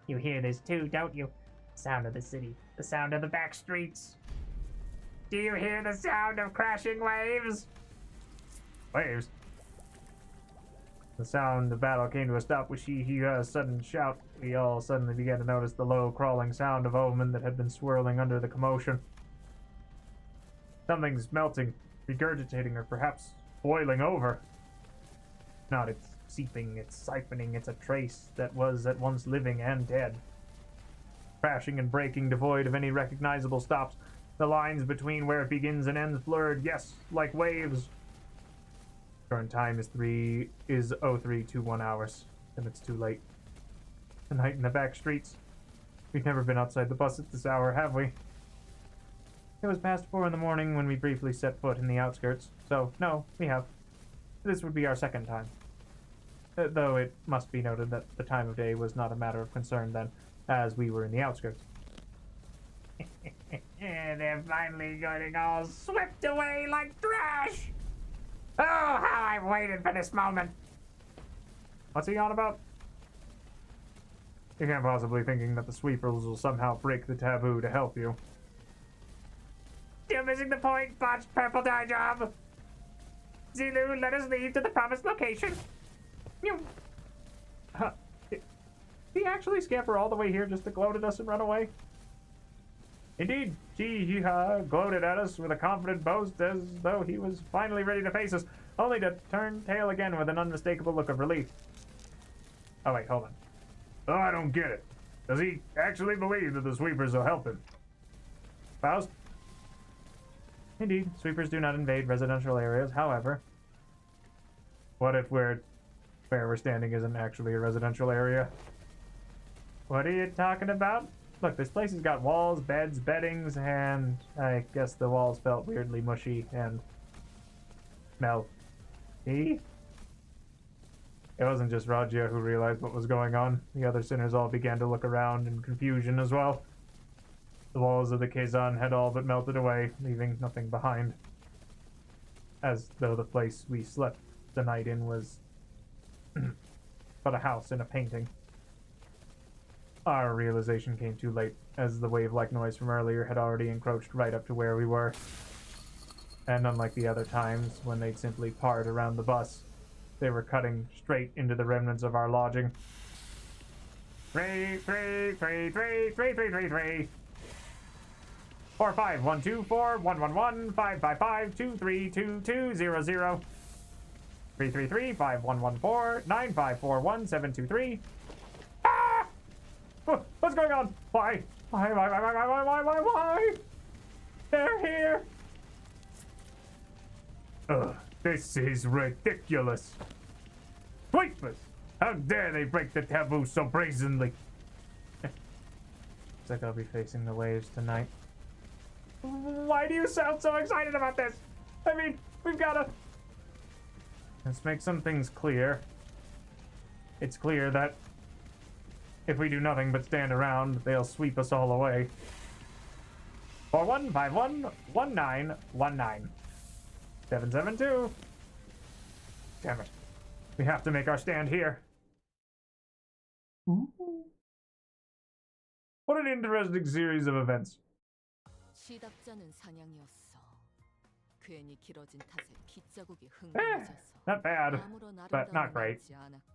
You hear this too, don't you? The sound of the city, the sound of the back streets. Do you hear the sound of crashing waves? Waves? The sound of battle came to a stop with Shihi's sudden shout. We all suddenly began to notice the low, crawling sound of omen that had been swirling under the commotion. Something's melting, regurgitating, or perhaps boiling over. Not, it's seeping, it's siphoning, it's a trace that was at once living and dead. Crashing and breaking, devoid of any recognizable stops. The lines between where it begins and ends blurred, yes, like waves. Current time is 0321 hours, and it's too late. Tonight in the back streets. We've never been outside the bus at this hour, have we? It was past 4 in the morning when we briefly set foot in the outskirts, so no, we have. This would be our second time. Though it must be noted that the time of day was not a matter of concern then, as we were in the outskirts. They're finally getting all swept away like trash! Oh, how I've waited for this moment! What's he on about? You can't possibly thinking that the sweepers will somehow break the taboo to help you. You're missing the point, botched purple dye job! Zulu, let us leave to the promised location. You... did he actually scamper all the way here just to gloat at us and run away? Indeed, he gloated at us with a confident boast as though he was finally ready to face us, only to turn tail again with an unmistakable look of relief. Oh wait, hold on. Oh, I don't get it. Does he actually believe that the sweepers will help him? Faust? Indeed, sweepers do not invade residential areas, however. What if where we're standing isn't actually a residential area? What are you talking about? Look, this place has got walls, beds, beddings, and I guess the walls felt weirdly mushy and smelled. See? It wasn't just Raja who realized what was going on. The other sinners all began to look around in confusion as well. The walls of the Kazan had all but melted away, leaving nothing behind. As though the place we slept the night in was but a house in a painting. Our realization came too late, as the wave-like noise from earlier had already encroached right up to where we were. And unlike the other times, when they'd simply part around the bus, they were cutting straight into the remnants of our lodging. 3 3 3 3 3 3 3 3 4 5 1 2 4 1 1 1 5 5 5 2 3 2 2 0 0 3 3 3 5 1 1 4 9 5 4 1 7 2 3. Ah! What's going on? Why? Why? They're here! Ugh, this is ridiculous. Sweepers! How dare they break the taboo so brazenly? Looks like I'll be facing the waves tonight. Why do you sound so excited about this? I mean, we've gotta... Let's make some things clear. It's clear that if we do nothing but stand around, they'll sweep us all away. 4151 1919 772. Damn it. We have to make our stand here. Ooh. What an interesting series of events. 시답자는 사냥이었어. 괜히 길어진 탓에 빗자국이 흥분해져서 Not bad, 아무런 but not great. 아름다움이 남지 않았군.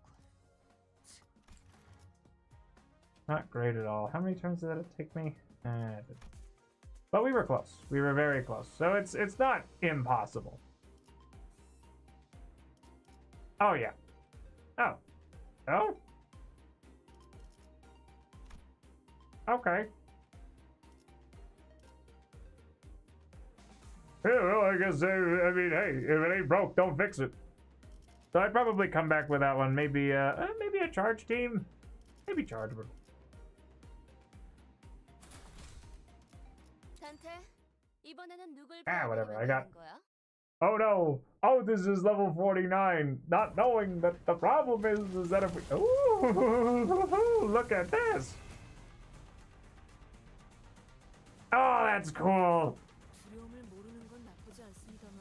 Not great at all. How many turns did that take me? But we were close. We were very close. So it's not impossible. Oh yeah. Oh. Oh? Okay. Yeah, well, I guess, I mean, hey, if it ain't broke, don't fix it. So I'd probably come back with that one. Maybe a charge team. Maybe charge. Whatever, I got... Oh no! Oh, this is level 49, not knowing that the problem is that if we... Ooh, look at this! Oh, that's cool!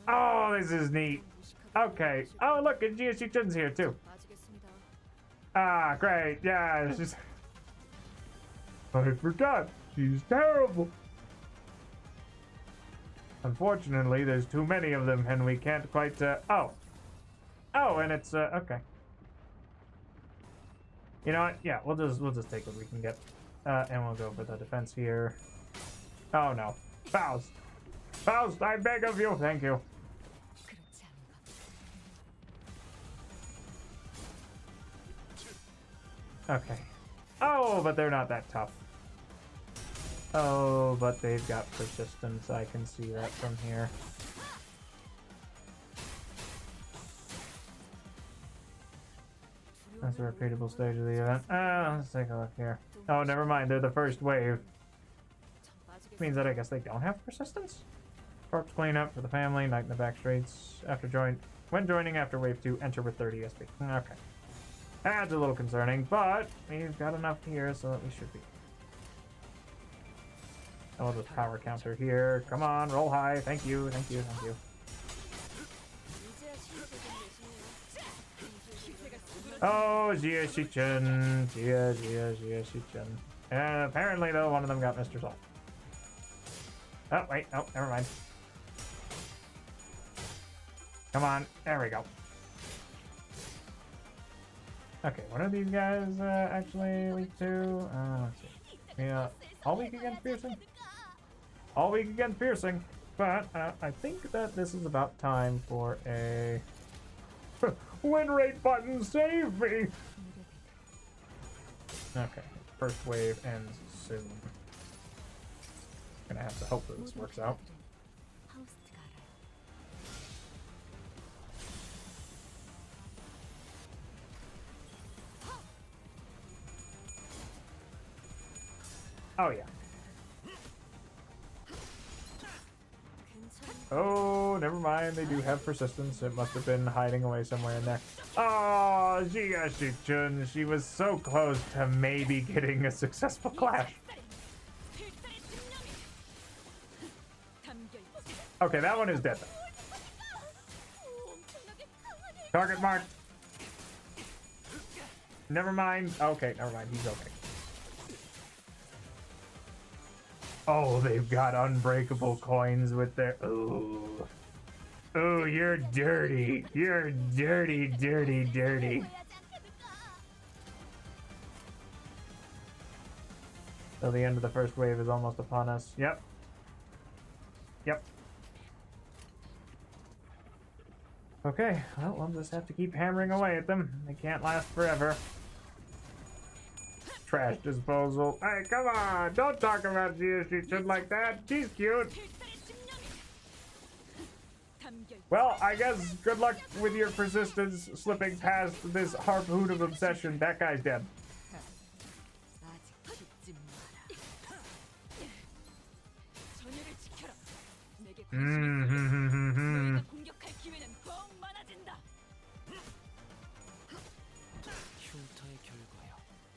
Oh, this is neat. Okay. Oh, look, and GSU Chun's here too. Ah, great. Yeah, she's... I forgot. She's terrible. Unfortunately, there's too many of them, and we can't quite, Oh, and it's, okay. You know what? Yeah, we'll just take what we can get. And we'll go for the defense here. Oh, no. Faust! Faust, I beg of you! Thank you. Okay. Oh, but they're not that tough. Oh, but they've got persistence. I can see that from here. That's a repeatable stage of the event. Let's take a look here. Oh, never mind. They're the first wave. Means that I guess they don't have persistence? Corpse cleanup for the family. Night in the back streets. When joining after wave 2, enter with 30 SP. Okay. That's a little concerning, but we've got enough here so that we should be. Oh, this power counter here. Come on, roll high. Thank you, thank you, thank you. Oh, Jia Shichun. Jia Shichun. And apparently, though, one of them got Mr. Salt. Oh, wait. Oh, never mind. Come on. There we go. Okay, what are these guys actually weak to? Let's see. Yeah, all weak against piercing? All weak against piercing. But I think that this is about time for a win rate button. Save me! Okay, first wave ends soon. Gonna have to hope that this works out. Oh, yeah. Oh, never mind. They do have persistence. It must have been hiding away somewhere in there. Oh, Jia Shichun. She was so close to maybe getting a successful clash. Okay, that one is dead, though. Target marked. Never mind. Okay, never mind. He's okay. Oh, they've got unbreakable coins with their... Ooh. Ooh, you're dirty. You're dirty, dirty, dirty. So the end of the first wave is almost upon us. Yep. Yep. Okay, well, we'll just have to keep hammering away at them. They can't last forever. Trash disposal. Hey, come on! Don't talk about Jia Shichun like that. She's cute. Well, I guess good luck with your persistence slipping past this harpoon of obsession. That guy's dead.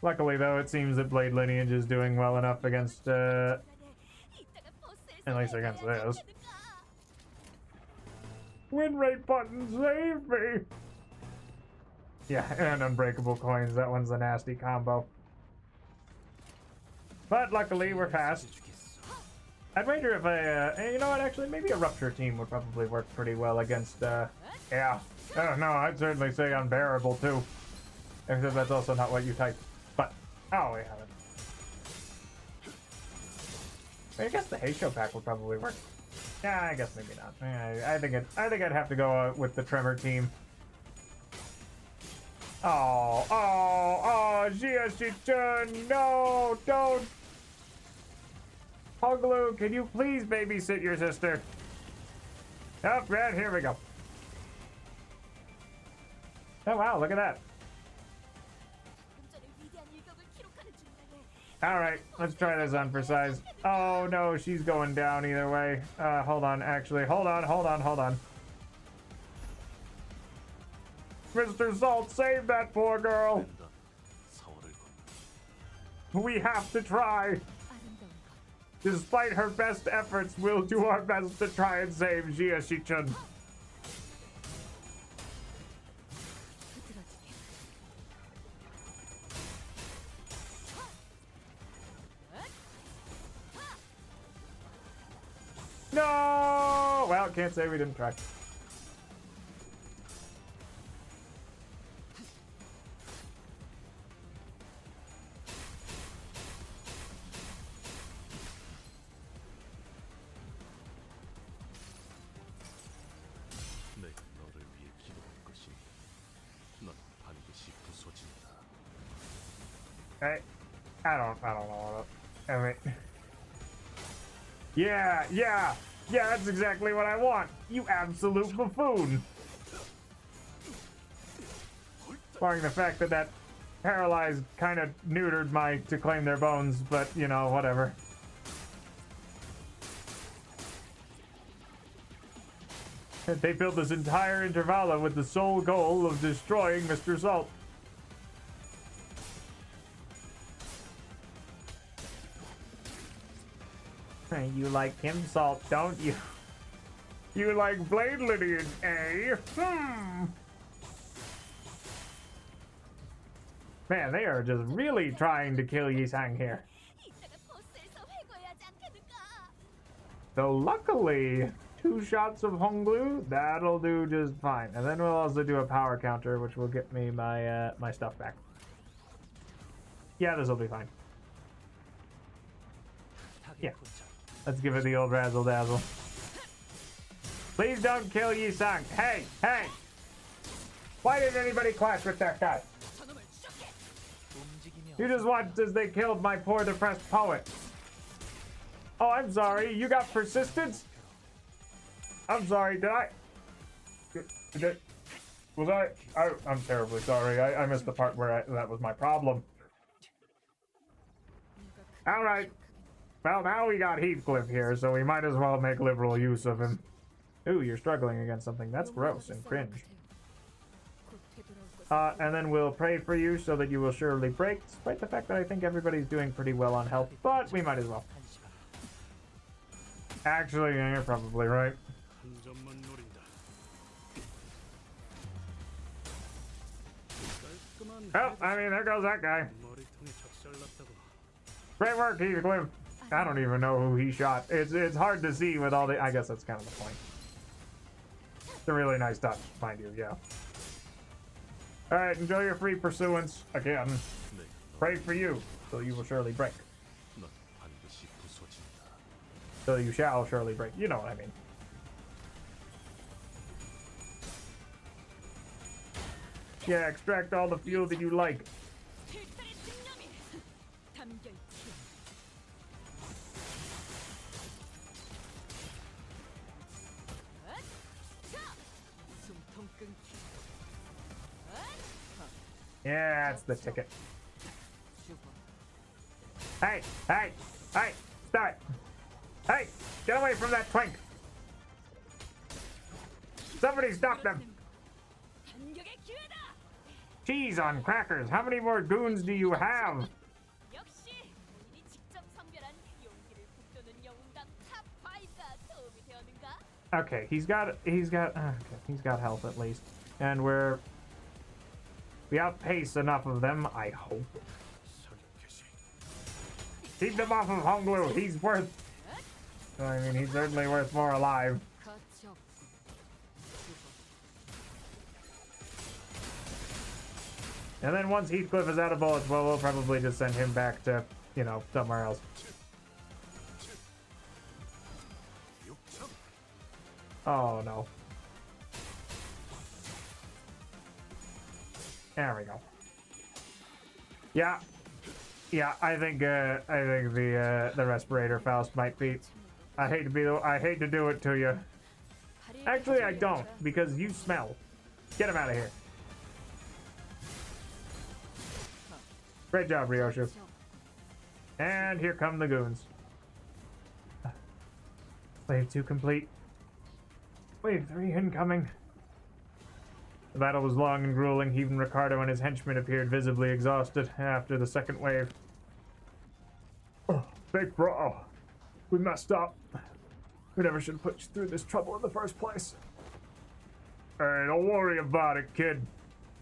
Luckily, though, it seems that Blade Lineage is doing well enough against, at least against this. Win rate button, save me! Yeah, and unbreakable coins. That one's a nasty combo. But luckily, we're fast. I'd wager if you know what, actually, maybe a Rupture team would probably work pretty well against, yeah. Oh, no, I'd certainly say unbearable, too. Except that's also not what you typed. But, oh, we haven't. I guess the Heisho pack would probably work. Yeah, I guess maybe not. I think I'd have to go with the Tremor team. Oh, Jia Shichun, no, don't. Hoglu, can you please babysit your sister? Oh, right, here we go. Oh, wow, look at that. Alright, let's try this on for size. Oh no, she's going down either way. Hold on, actually. Hold on. Mr. Salt, save that poor girl! We have to try! Despite her best efforts, we'll do our best to try and save Jia Shichun. No! Well, can't say we didn't try. I don't know. I mean, yeah, that's exactly what I want. You absolute buffoon. Barring the fact that that paralyzed kind of neutered my to claim their bones, but you know, whatever. They built this entire intervala with the sole goal of destroying Mr. Salt. You like him, Salt, don't you? You like blade lineage, eh? Man, they are just really trying to kill Yi-sang here. Though luckily, 2 shots of Honglu, that'll do just fine. And then we'll also do a power counter, which will get me my my stuff back. Yeah, this will be fine. Yeah, let's give it the old razzle dazzle. Please don't kill Yi-sang. Hey! Why didn't anybody clash with that guy? You just watched as they killed my poor depressed poet. Oh, I'm sorry. You got persistence? I'm sorry. Was I? I'm terribly sorry. I missed the part where that was my problem. All right. Well, now we got Heathcliff here, so we might as well make liberal use of him. Ooh, you're struggling against something. That's gross and cringe. And then we'll pray for you so that you will surely break, despite the fact that I think everybody's doing pretty well on health, but we might as well. Actually, yeah, you're probably right. Oh, I mean, there goes that guy. Great work, Heathcliff. I don't even know who he shot. It's hard to see with all the... I guess that's kind of the point. It's a really nice touch, mind you, yeah. Alright, enjoy your free pursuance. Again, pray for you, so you will surely break. So you shall surely break. You know what I mean. Yeah, extract all the fuel that you like. Yeah, that's the ticket. Hey, stop it. Hey, get away from that twink. Somebody stop them. Cheese on crackers. How many more goons do you have? Okay, he's got health at least. And we outpace enough of them, I hope. Keep them off of Honglu. He's worth... I mean, he's certainly worth more alive. And then once Heathcliff is out of bullets, well, we'll probably just send him back to, you know, somewhere else. Oh, no. There we go. Yeah, I think the respirator Faust might be. I hate to do it to you. Actually, I don't, because you smell. Get him out of here. Great job, Ryoshu. And here come the goons. Wave 2 complete. Wave 3 incoming. The battle was long and grueling. Even Ricardo and his henchmen appeared visibly exhausted after the second wave. Oh, big bro. We messed up. We never should have put you through this trouble in the first place. Hey, don't worry about it, kid.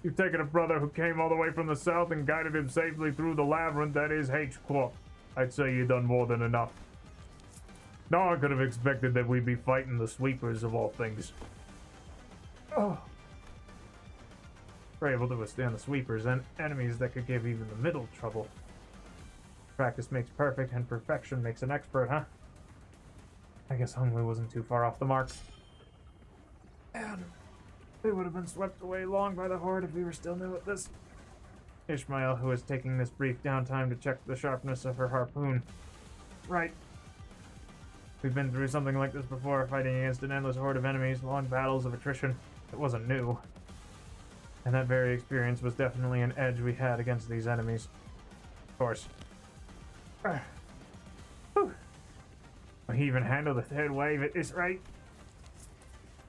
You've taken a brother who came all the way from the south and guided him safely through the labyrinth that is H-Claw. I'd say you've done more than enough. No one could have expected that we'd be fighting the sweepers of all things. Oh. We're able to withstand the sweepers and enemies that could give even the middle trouble. Practice makes perfect, and perfection makes an expert, huh? I guess Honglu wasn't too far off the mark. And we would have been swept away long by the horde if we were still new at this. Ishmael, who is taking this brief downtime to check the sharpness of her harpoon. Right. We've been through something like this before, fighting against an endless horde of enemies, long battles of attrition. It wasn't new. And that very experience was definitely an edge we had against these enemies. Of course. He even handled the third wave at this rate.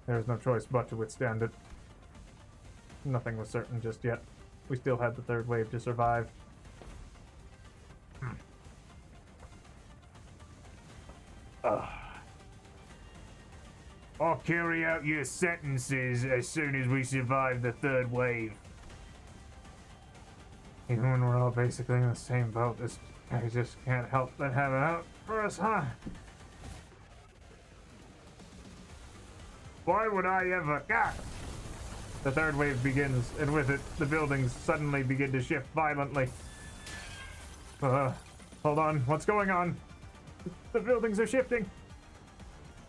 There was no choice but to withstand it. Nothing was certain just yet. We still had the third wave to survive. I'll carry out your sentences as soon as we survive the third wave. Even when we're all basically in the same boat, this I just can't help but have it out for us, huh? Why would I ever? God! The third wave begins, and with it, the buildings suddenly begin to shift violently. Hold on, what's going on? The buildings are shifting.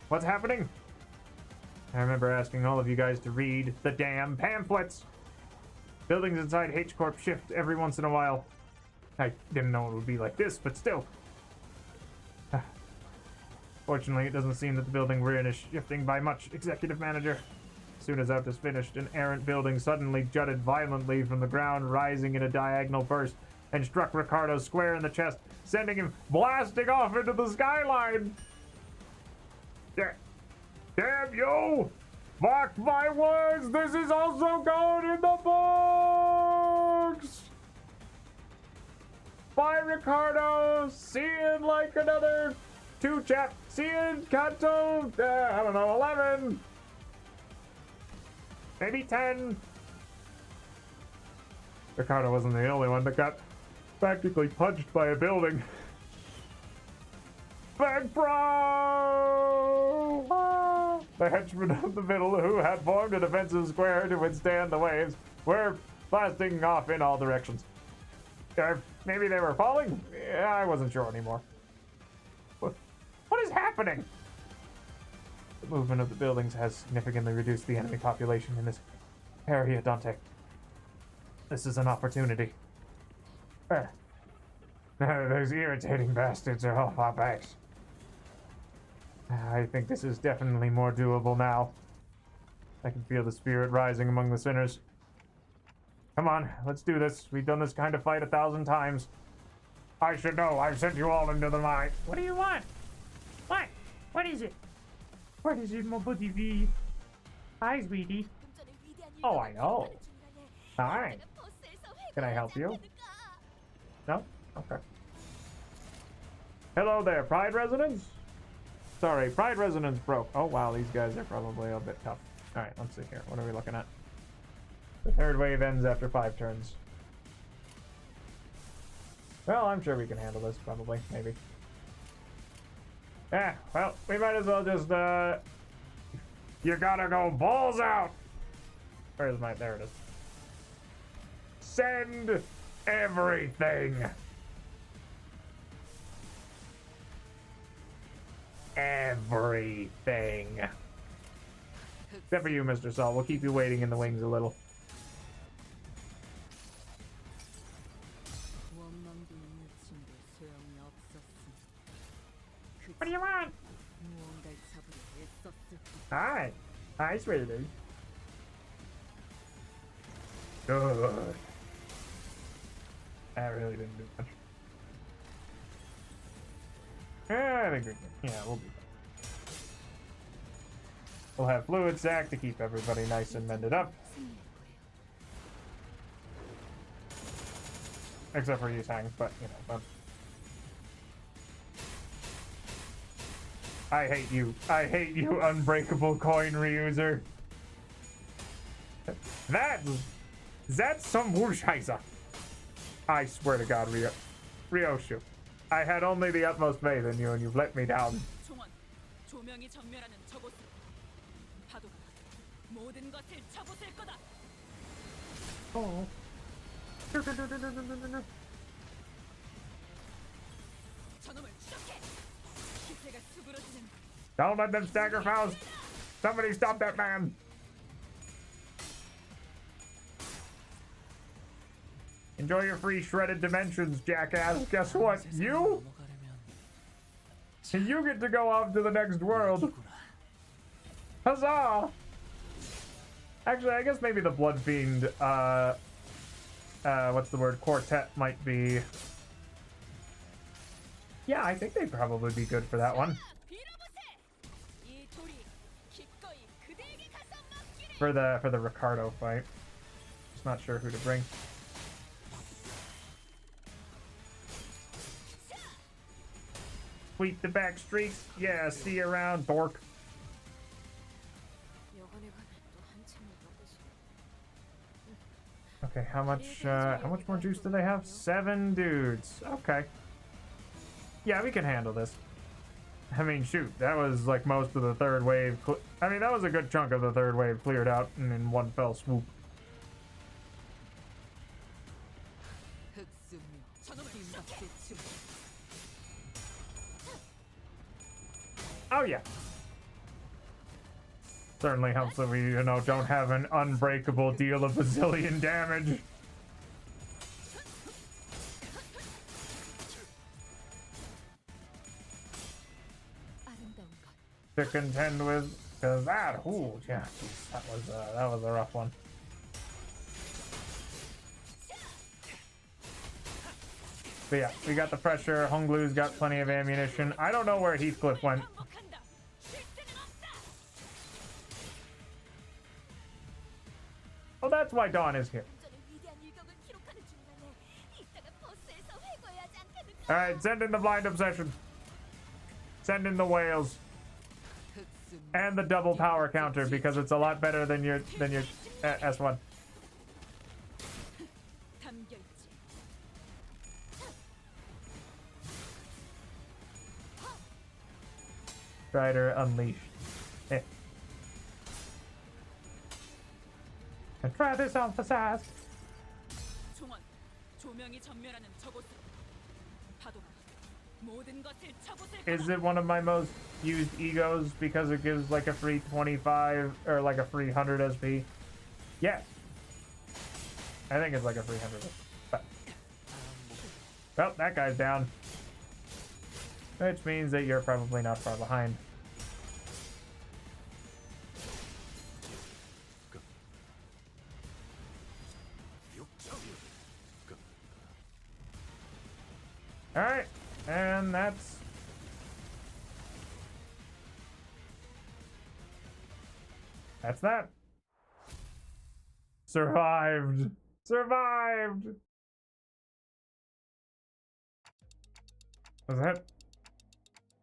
What's happening? I remember asking all of you guys to read the damn pamphlets. Buildings inside H Corp shift every once in a while. I didn't know it would be like this, but still. Fortunately, it doesn't seem that the building we're in is shifting by much, Executive Manager. As soon as that was finished, an errant building suddenly jutted violently from the ground, rising in a diagonal burst, and struck Ricardo square in the chest, sending him blasting off into the skyline. Damn you! Mark my words, this is also going in the books! Bye, Ricardo! See you in like another 2 chap. See you in Kanto, I don't know, 11. Maybe 10. Ricardo wasn't the only one that got practically punched by a building. Big Bro! The henchmen of the middle, who had formed a defensive square to withstand the waves, were blasting off in all directions. Maybe they were falling? Yeah, I wasn't sure anymore. What is happening? The movement of the buildings has significantly reduced the enemy population in this area, Dante. This is an opportunity. Those irritating bastards are off our backs. I think this is definitely more doable now. I can feel the spirit rising among the sinners. Come on, let's do this. We've done this kind of fight 1,000 times. I should know. I've sent you all into the mine. What do you want? What? What is it? What is it, mon petit vie? Hi, sweetie. Oh, I know. Hi. Can I help you? No? Okay. Hello there, Pride residents? Sorry, Pride residents broke. Oh, wow, these guys are probably a bit tough. Alright, let's see here. What are we looking at? The third wave ends after 5 turns. Well, I'm sure we can handle this, probably, maybe. Yeah, well, we might as well just, you gotta go balls out! Where's my, there it is. Send everything! Everything. Except for you, Mr. Saul. We'll keep you waiting in the wings a little. What do you want? Hi. Hi, sweetie. Good. I really didn't do much. I think we can. Yeah, we'll do that. We'll have fluid sack to keep everybody nice and mended up. Except for you, Sang, but you know. I hate you. I hate you, unbreakable coin reuser. That's some Wushheiser. I swear to God, Ryoshu. I had only the utmost faith in you, and you've let me down. Oh. Don't let them stagger Faust. Somebody stop that man. Enjoy your free shredded dimensions, jackass. Guess what? You get to go off to the next world. Huzzah! Actually, I guess maybe the Blood Fiend, what's the word? Quartet might be. Yeah, I think they'd probably be good for that one. For the Ricardo fight. Just not sure who to bring. Sweep the back streets. Yeah, see you around, dork. Okay, how much more juice do they have? 7 dudes. Okay. Yeah, we can handle this. I mean, shoot, that was like most of the third wave. I mean, that was a good chunk of the third wave cleared out in one fell swoop. Oh yeah. Certainly helps that we, don't have an unbreakable deal of bazillion damage. To contend with, because that, ooh, yeah, that was a rough one. But yeah, we got the pressure. Honglu's got plenty of ammunition. I don't know where Heathcliff went. Oh, that's why Dawn is here. All right, send in the blind obsession. Send in the whales. And the double power counter, because it's a lot better than your S1. Strider unleashed. Eh. And try this on for size. Is it one of my most used egos because it gives like a free 25 or like a free 100 SP? Yeah. I think it's like a free 100 SP. But, well, that guy's down. Which means that you're probably not far behind. Alright, and that's that. Survived. Survived. Was that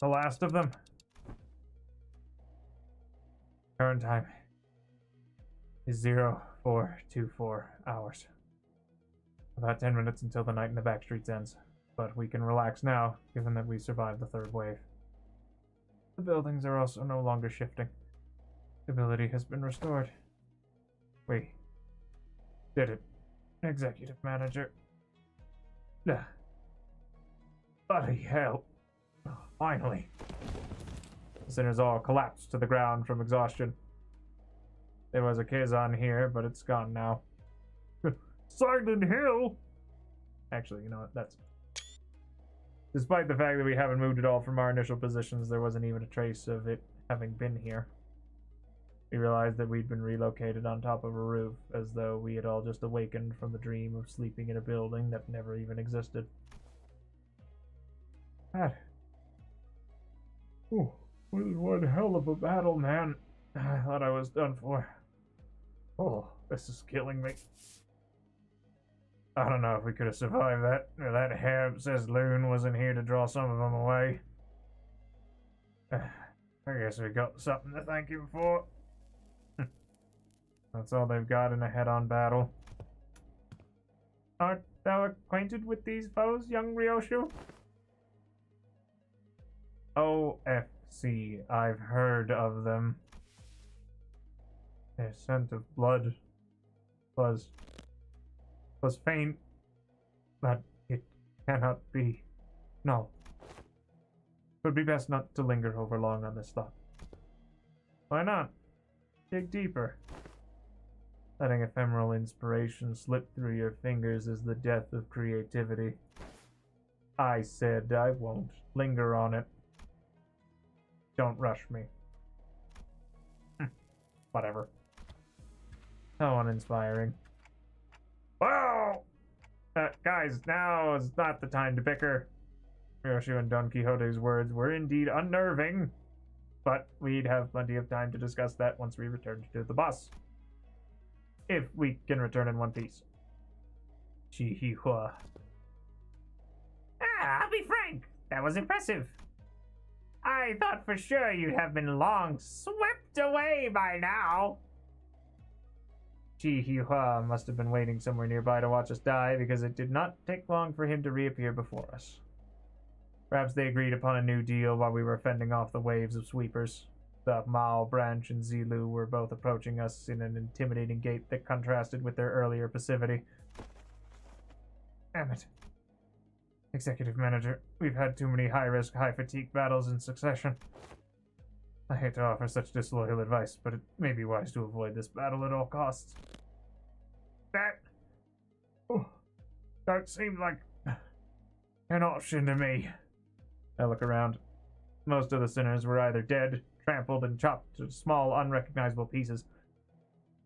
the last of them? Current time is 0424 hours. About 10 minutes until the night in the back streets ends. But we can relax now, given that we survived the third wave. The buildings are also no longer shifting. Stability has been restored. We did it. Executive manager. Bloody hell. Oh, finally. The sinners all collapsed to the ground from exhaustion. There was a Kazan here, but it's gone now. Silent Hill! Actually, you know what? That's... Despite the fact that we haven't moved at all from our initial positions, there wasn't even a trace of it having been here. We realized that we'd been relocated on top of a roof, as though we had all just awakened from the dream of sleeping in a building that never even existed. That... Ooh, was one hell of a battle, man. I thought I was done for. Oh, this is killing me. I don't know if we could have survived that. That Herb says Loon wasn't here to draw some of them away. I guess we got something to thank him for. That's all they've got in a head-on battle. Art thou acquainted with these foes, young Ryoshu? OFC, I've heard of them. Their scent of blood was faint, but it cannot be. No. It would be best not to linger over long on this thought. Why not? Dig deeper. Letting ephemeral inspiration slip through your fingers is the death of creativity. I said I won't linger on it. Don't rush me. Whatever. So uninspiring. Whoa! Guys, now is not the time to bicker. Ryoshu and Don Quixote's words were indeed unnerving, but we'd have plenty of time to discuss that once we returned to the bus. If we can return in one piece. Chihihua. I'll be frank. That was impressive. I thought for sure you'd have been long swept away by now. Chihihua must have been waiting somewhere nearby to watch us die, because it did not take long for him to reappear before us. Perhaps they agreed upon a new deal while we were fending off the waves of sweepers. The Mao branch and Zilu were both approaching us in an intimidating gait that contrasted with their earlier passivity. Damn it. Executive Manager, we've had too many high-risk, high-fatigue battles in succession. I hate to offer such disloyal advice, but it may be wise to avoid this battle at all costs. That seemed like an option to me. I look around. Most of the sinners were either dead, trampled, and chopped to small, unrecognizable pieces.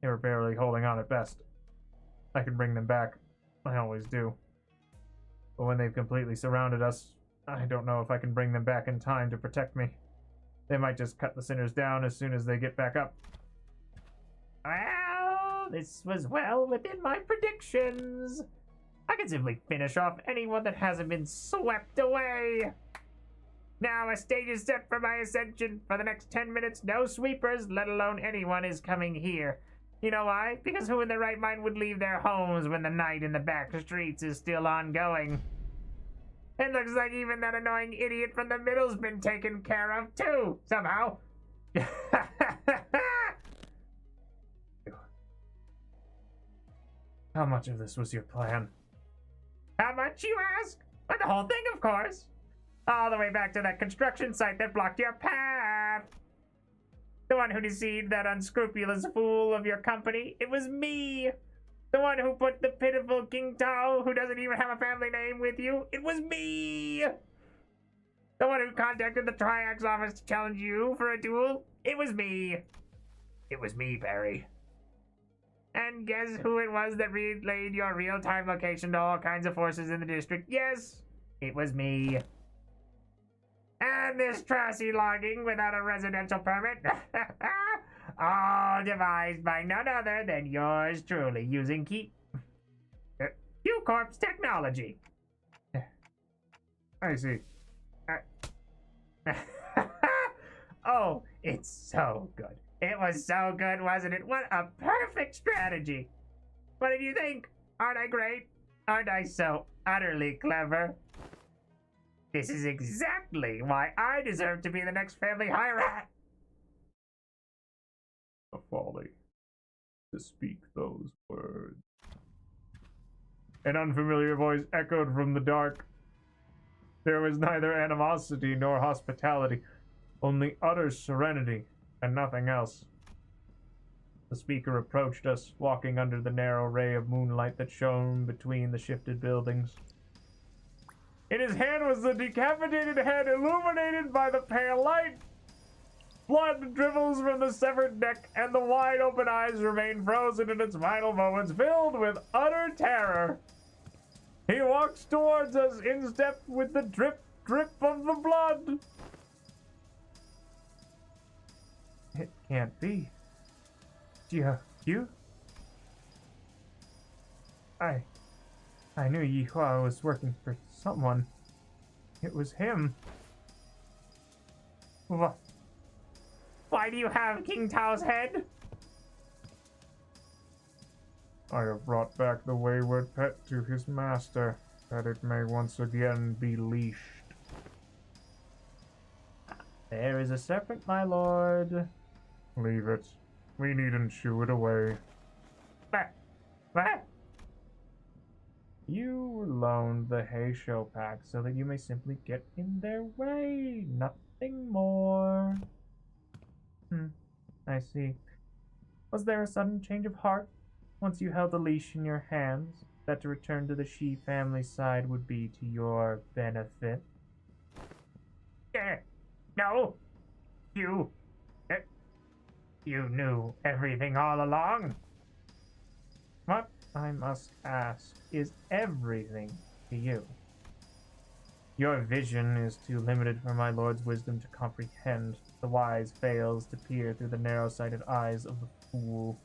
They were barely holding on at best. I can bring them back. I always do. But when they've completely surrounded us, I don't know if I can bring them back in time to protect me. They might just cut the sinners down as soon as they get back up. Well, this was well within my predictions. I can simply finish off anyone that hasn't been swept away. Now a stage is set for my ascension. For the next 10 minutes, no sweepers, let alone anyone, is coming here. You know why? Because who in their right mind would leave their homes when the night in the back streets is still ongoing? It looks like even that annoying idiot from the middle's been taken care of, too, somehow. How much of this was your plan? How much, you ask? Well, the whole thing, of course. All the way back to that construction site that blocked your path. The one who deceived that unscrupulous fool of your company. It was me. The one who put the pitiful King Tao, who doesn't even have a family name, with you. It was me. The one who contacted the Triax office to challenge you for a duel. It was me. It was me, Barry. And guess who it was that relayed your real-time location to all kinds of forces in the district? Yes, it was me. And this trashy logging without a residential permit? All devised by none other than yours truly, using Q-Corp's technology. I see. Oh, it's so good. It was so good, wasn't it? What a perfect strategy. What did you think? Aren't I great? Aren't I so utterly clever? This is exactly why I deserve to be the next family high-rat. A folly to speak those words. An unfamiliar voice echoed from the dark. There was neither animosity nor hospitality, only utter serenity and nothing else. The speaker approached us, walking under the narrow ray of moonlight that shone between the shifted buildings. In his hand was the decapitated head illuminated by the pale light. Blood dribbles from the severed neck, and the wide-open eyes remain frozen in its final moments, filled with utter terror. He walks towards us in step with the drip, drip of the blood. It can't be. You? I knew Yihua was working for someone. It was him. What? Why do you have King Tao's head? I have brought back the wayward pet to his master, that it may once again be leashed. There is a serpent, my lord. Leave it. We needn't shoo it away. What? You loaned the Heisho pack so that you may simply get in their way. Nothing more. I see. Was there a sudden change of heart? once you held the leash in your hands, that to return to the Shi family side would be to your benefit. No! You... you knew everything all along? What I must ask is everything to you. Your vision is too limited for my lord's wisdom to comprehend. The wise fails to peer through the narrow-sighted eyes of the fool.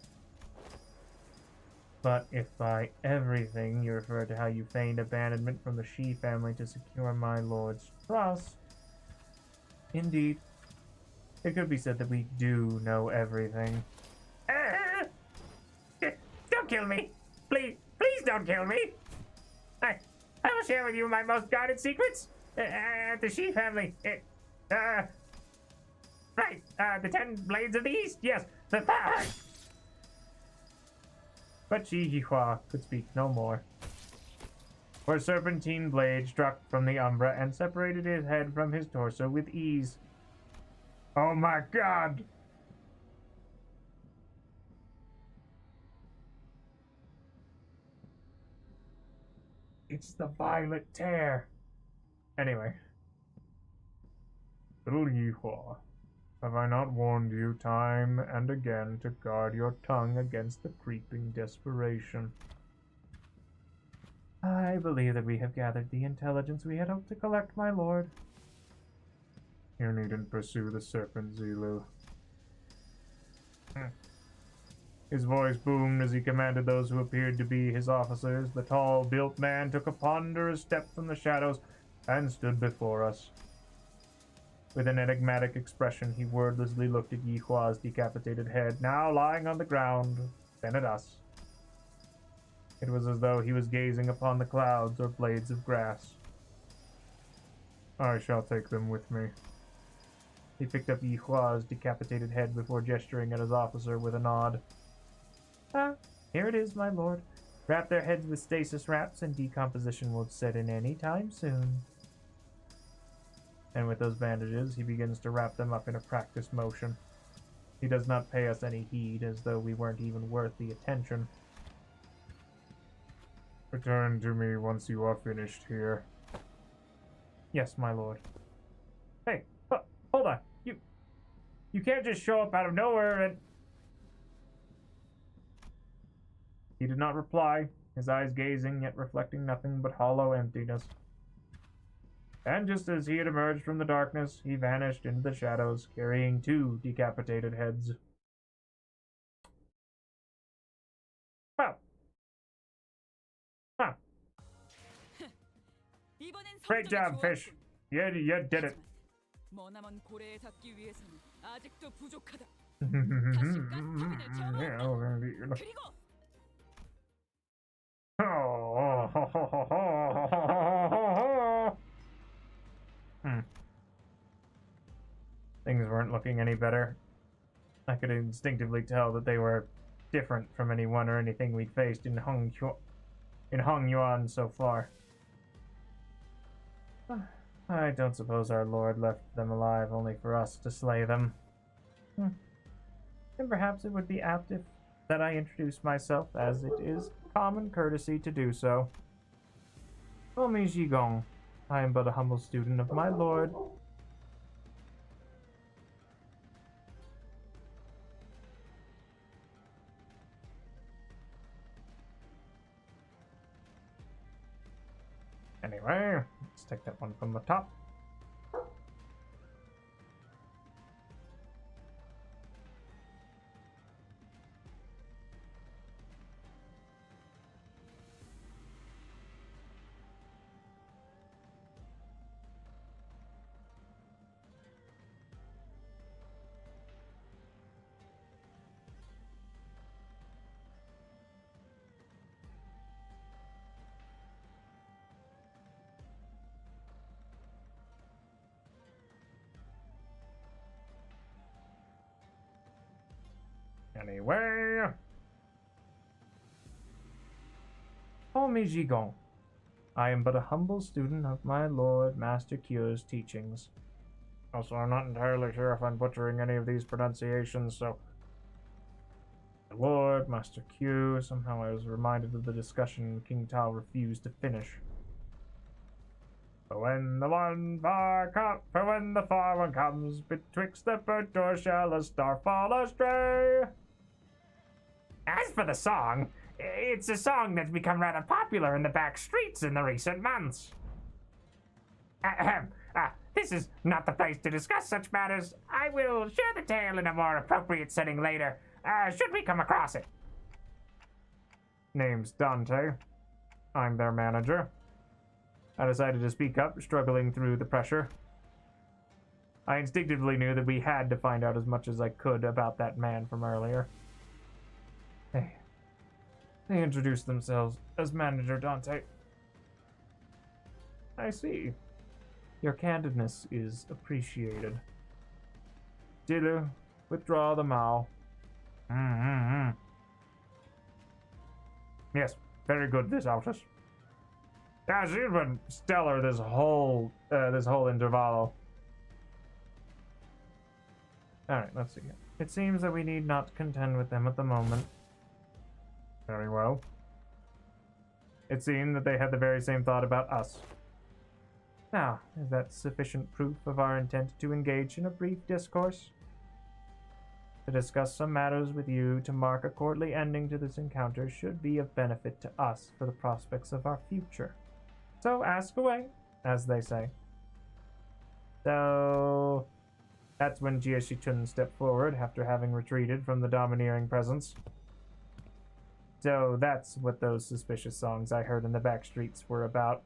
But if by everything you refer to how you feigned abandonment from the Shi family to secure my lord's trust, indeed, it could be said that we do know everything. Don't kill me! Please don't kill me! I will share with you my most guarded secrets at the Shi family. Right, the 10 blades of the East, yes, the third! But Shi Yihua could speak no more. For a serpentine blade struck from the umbra and separated his head from his torso with ease. Oh my god! It's the Violet Tear. Anyway. Little Yihua, have I not warned you time and again to guard your tongue against the creeping desperation? I believe that we have gathered the intelligence we had hoped to collect, my lord. You needn't pursue the serpent, Zilu. His voice boomed as he commanded those who appeared to be his officers. The tall, built man took a ponderous step from the shadows and stood before us. With an enigmatic expression, he wordlessly looked at Yihua's decapitated head, now lying on the ground, then at us. It was as though he was gazing upon the clouds or blades of grass. I shall take them with me. He picked up Yihua's decapitated head before gesturing at his officer with a nod. Here it is, my lord. Wrap their heads with stasis wraps and decomposition won't set in any time soon. And with those bandages, he begins to wrap them up in a practiced motion. He does not pay us any heed, as though we weren't even worth the attention. Return to me once you are finished here. Yes, my lord. Hey, hold on. You can't just show up out of nowhere and... He did not reply, his eyes gazing, yet reflecting nothing but hollow emptiness. And just as he had emerged from the darkness, he vanished into the shadows, carrying 2 decapitated heads. Well. Huh. Great job, fish. You did it. Things weren't looking any better. I could instinctively tell that they were different from anyone or anything we'd faced in Hongyuan so far. I don't suppose our lord left them alive only for us to slay them. And perhaps it would be apt if that I introduce myself, as it is common courtesy to do so. Call me Zhigong. I am but a humble student of my lord. Anyway, let's take that one from the top. Anyway, call me Zhigong. I am but a humble student of my lord Master Q's teachings. Also, I'm not entirely sure if I'm butchering any of these pronunciations, so Lord, Master Q. Somehow I was reminded of the discussion King Tao refused to finish. For when the far one comes, betwixt the burnt door shall a star fall astray. As for the song, it's a song that's become rather popular in the back streets in the recent months. This is not the place to discuss such matters. I will share the tale in a more appropriate setting later, should we come across it. Name's Dante. I'm their manager. I decided to speak up, struggling through the pressure. I instinctively knew that we had to find out as much as I could about that man from earlier. Hey. They introduced themselves as Manager Dante. I see. Your candidness is appreciated. Dilu, withdraw the Mao. Yes, very good, this Altus. Yeah, she's been stellar this whole intervalo. Alright, let's see. It seems that we need not contend with them at the moment. Very well. It seemed that they had the very same thought about us. Now, is that sufficient proof of our intent to engage in a brief discourse? To discuss some matters with you to mark a courtly ending to this encounter should be of benefit to us for the prospects of our future. So ask away, as they say. So that's when Jie Shichun stepped forward after having retreated from the domineering presence. So that's what those suspicious songs I heard in the back streets were about.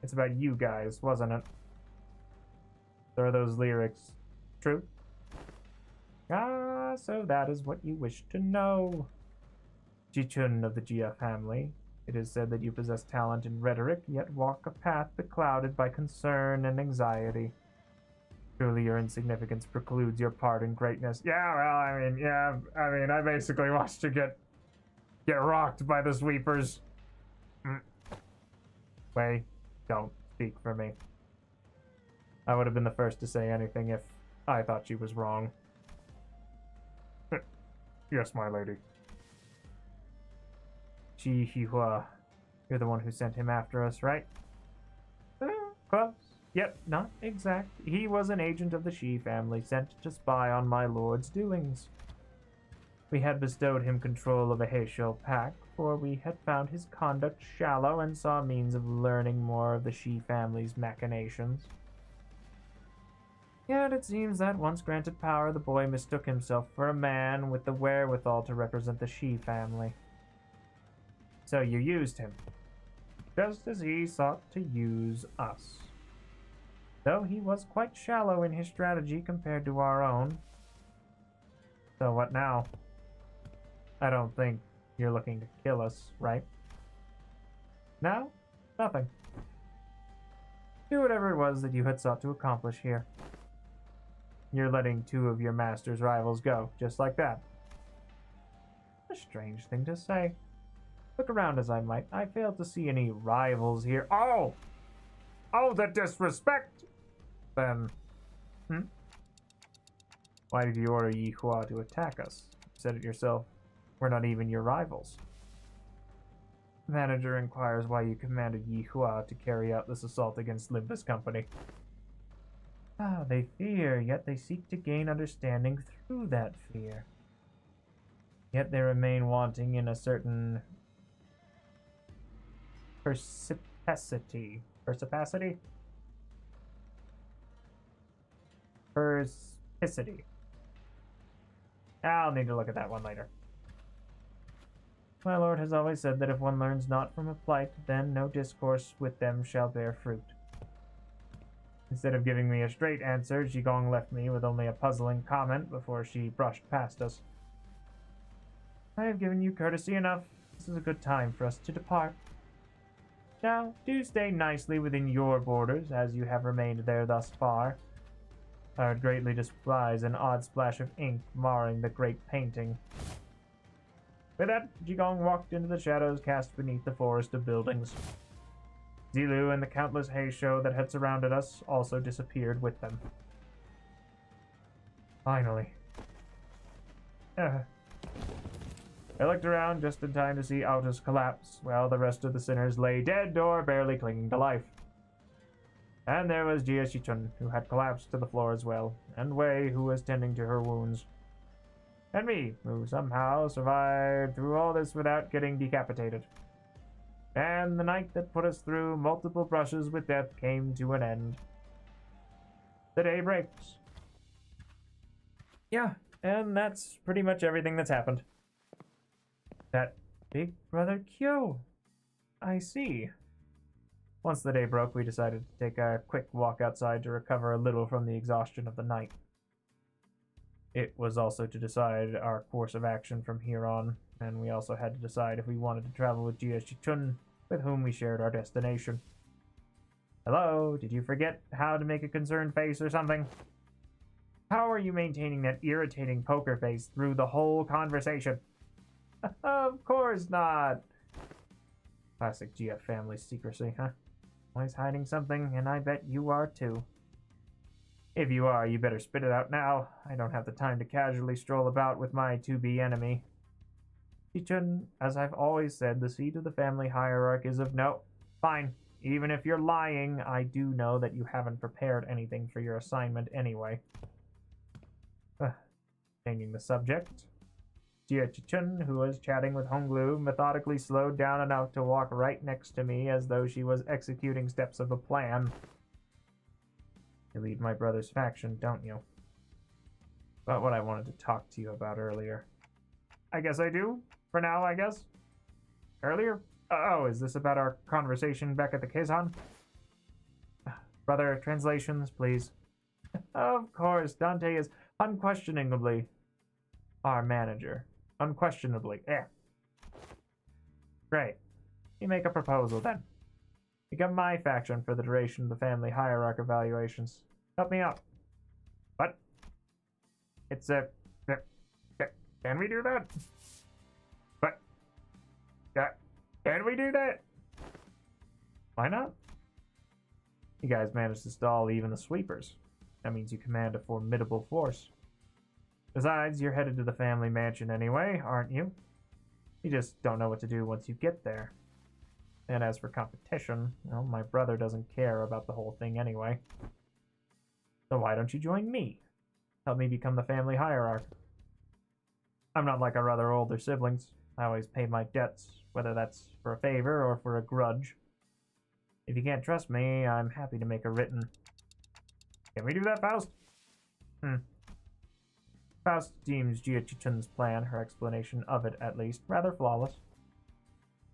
It's about you guys, wasn't it? So are those lyrics true? Ah, so that is what you wish to know. Jichun of the Jia family, it is said that you possess talent in rhetoric, yet walk a path beclouded by concern and anxiety. Truly your insignificance precludes your part in greatness. Yeah, well, I basically watched you get rocked by the sweepers. Wait, don't speak for me. I would have been the first to say anything if I thought she was wrong. Yes, my lady. Ji Hihua, you're the one who sent him after us, right? Close. Yep, not exact. He was an agent of the Shi family sent to spy on my lord's doings. We had bestowed him control of a Heisho pack, for we had found his conduct shallow and saw means of learning more of the Shi family's machinations. Yet it seems that once granted power, the boy mistook himself for a man with the wherewithal to represent the Shi family. So you used him, just as he sought to use us. Though he was quite shallow in his strategy compared to our own. So what now? I don't think you're looking to kill us, right? No? Nothing. Do whatever it was that you had sought to accomplish here. You're letting two of your master's rivals go, just like that. A strange thing to say. Look around as I might, I failed to see any rivals here. Oh! Oh, the disrespect! Then, why did you order Yi Hua to attack us? You said it yourself. We're not even your rivals. The manager inquires why you commanded Yi Hua to carry out this assault against Limbus Company. Ah, they fear, yet they seek to gain understanding through that fear. Yet they remain wanting in a certain perspicacity. Perspicacity? Perspicity. I'll need to look at that one later. My lord has always said that if one learns not from a plight, then no discourse with them shall bear fruit. Instead of giving me a straight answer, Zhigong left me with only a puzzling comment before she brushed past us. I have given you courtesy enough. This is a good time for us to depart. Now, do stay nicely within your borders, as you have remained there thus far. I would greatly despise an odd splash of ink marring the great painting. With that, Zhigong walked into the shadows cast beneath the forest of buildings. Zilu and the countless Heisho that had surrounded us also disappeared with them. Finally. I looked around just in time to see Altus collapse, while the rest of the sinners lay dead or barely clinging to life. And there was Jia Shichun, who had collapsed to the floor as well, and Wei, who was tending to her wounds. And me, who somehow survived through all this without getting decapitated. And the night that put us through multiple brushes with death came to an end. The day breaks. Yeah, and that's pretty much everything that's happened. That Big Brother Q. I see. Once the day broke, we decided to take a quick walk outside to recover a little from the exhaustion of the night. It was also to decide our course of action from here on, and we also had to decide if we wanted to travel with Jia Shichun, with whom we shared our destination. Hello, did you forget how to make a concerned face or something? How are you maintaining that irritating poker face through the whole conversation? Of course not. Classic Jia family secrecy, huh? Always hiding something, and I bet you are too. If you are, you better spit it out now. I don't have the time to casually stroll about with my to-be enemy. Shichun, as I've always said, the seat of the family hierarchy is of no... Fine. Even if you're lying, I do know that you haven't prepared anything for your assignment anyway. Changing the subject. Jia Shichun, who was chatting with Honglu, methodically slowed down enough to walk right next to me as though she was executing steps of a plan. You lead my brother's faction, don't you? About what I wanted to talk to you about earlier. I guess I do. For now, I guess. Earlier? Oh, is this about our conversation back at the Kazan? Brother, translations, please. Of course, Dante is unquestionably our manager. Unquestionably. Great. You make a proposal, then. Become my faction for the duration of the family hierarchy evaluations. Help me out. What? It's a... Can we do that? What? Can we do that? Why not? You guys managed to stall even the sweepers. That means you command a formidable force. Besides, you're headed to the family mansion anyway, aren't you? You just don't know what to do once you get there. And as for competition, well, my brother doesn't care about the whole thing anyway. So why don't you join me? Help me become the family hierarch. I'm not like our other older siblings. I always pay my debts, whether that's for a favor or for a grudge. If you can't trust me, I'm happy to make a written... Can we do that, Faust? Faust deems Jia Shichun's plan, her explanation of it at least, rather flawless.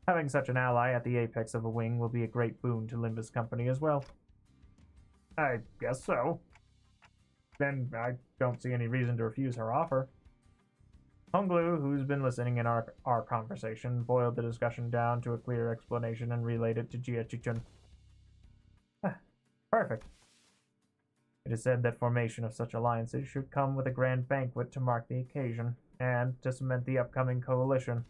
Having such an ally at the apex of a wing will be a great boon to Limbus Company as well. I guess so. Then I don't see any reason to refuse her offer. Honglu, who's been listening in our conversation, boiled the discussion down to a clear explanation and relayed it to Jia Shichun. Perfect. It is said that formation of such alliances should come with a grand banquet to mark the occasion, and to cement the upcoming coalition.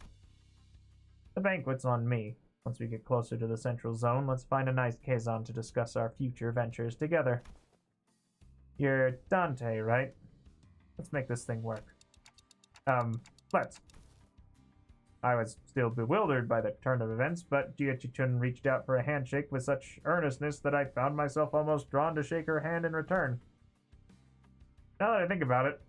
The banquet's on me. Once we get closer to the central zone, let's find a nice Kazan to discuss our future ventures together. You're Dante, right? Let's make this thing work. Let's. I was still bewildered by the turn of events, but Jia Shichun reached out for a handshake with such earnestness that I found myself almost drawn to shake her hand in return. Now that I think about it,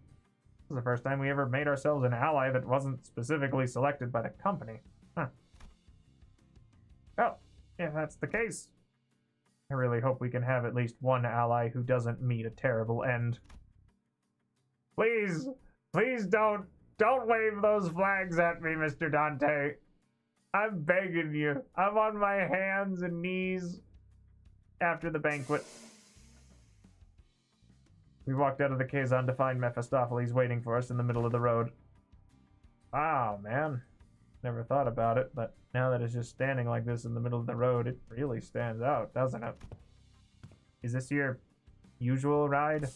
this is the first time we ever made ourselves an ally that wasn't specifically selected by the company. Well, if that's the case, I really hope we can have at least one ally who doesn't meet a terrible end. Please don't wave those flags at me, Mr. Dante. I'm begging you. I'm on my hands and knees after the banquet. We walked out of the Kazan to find Mephistopheles waiting for us in the middle of the road. Wow, man. Never thought about it, but now that it's just standing like this in the middle of the road, it really stands out, doesn't it? Is this your usual ride?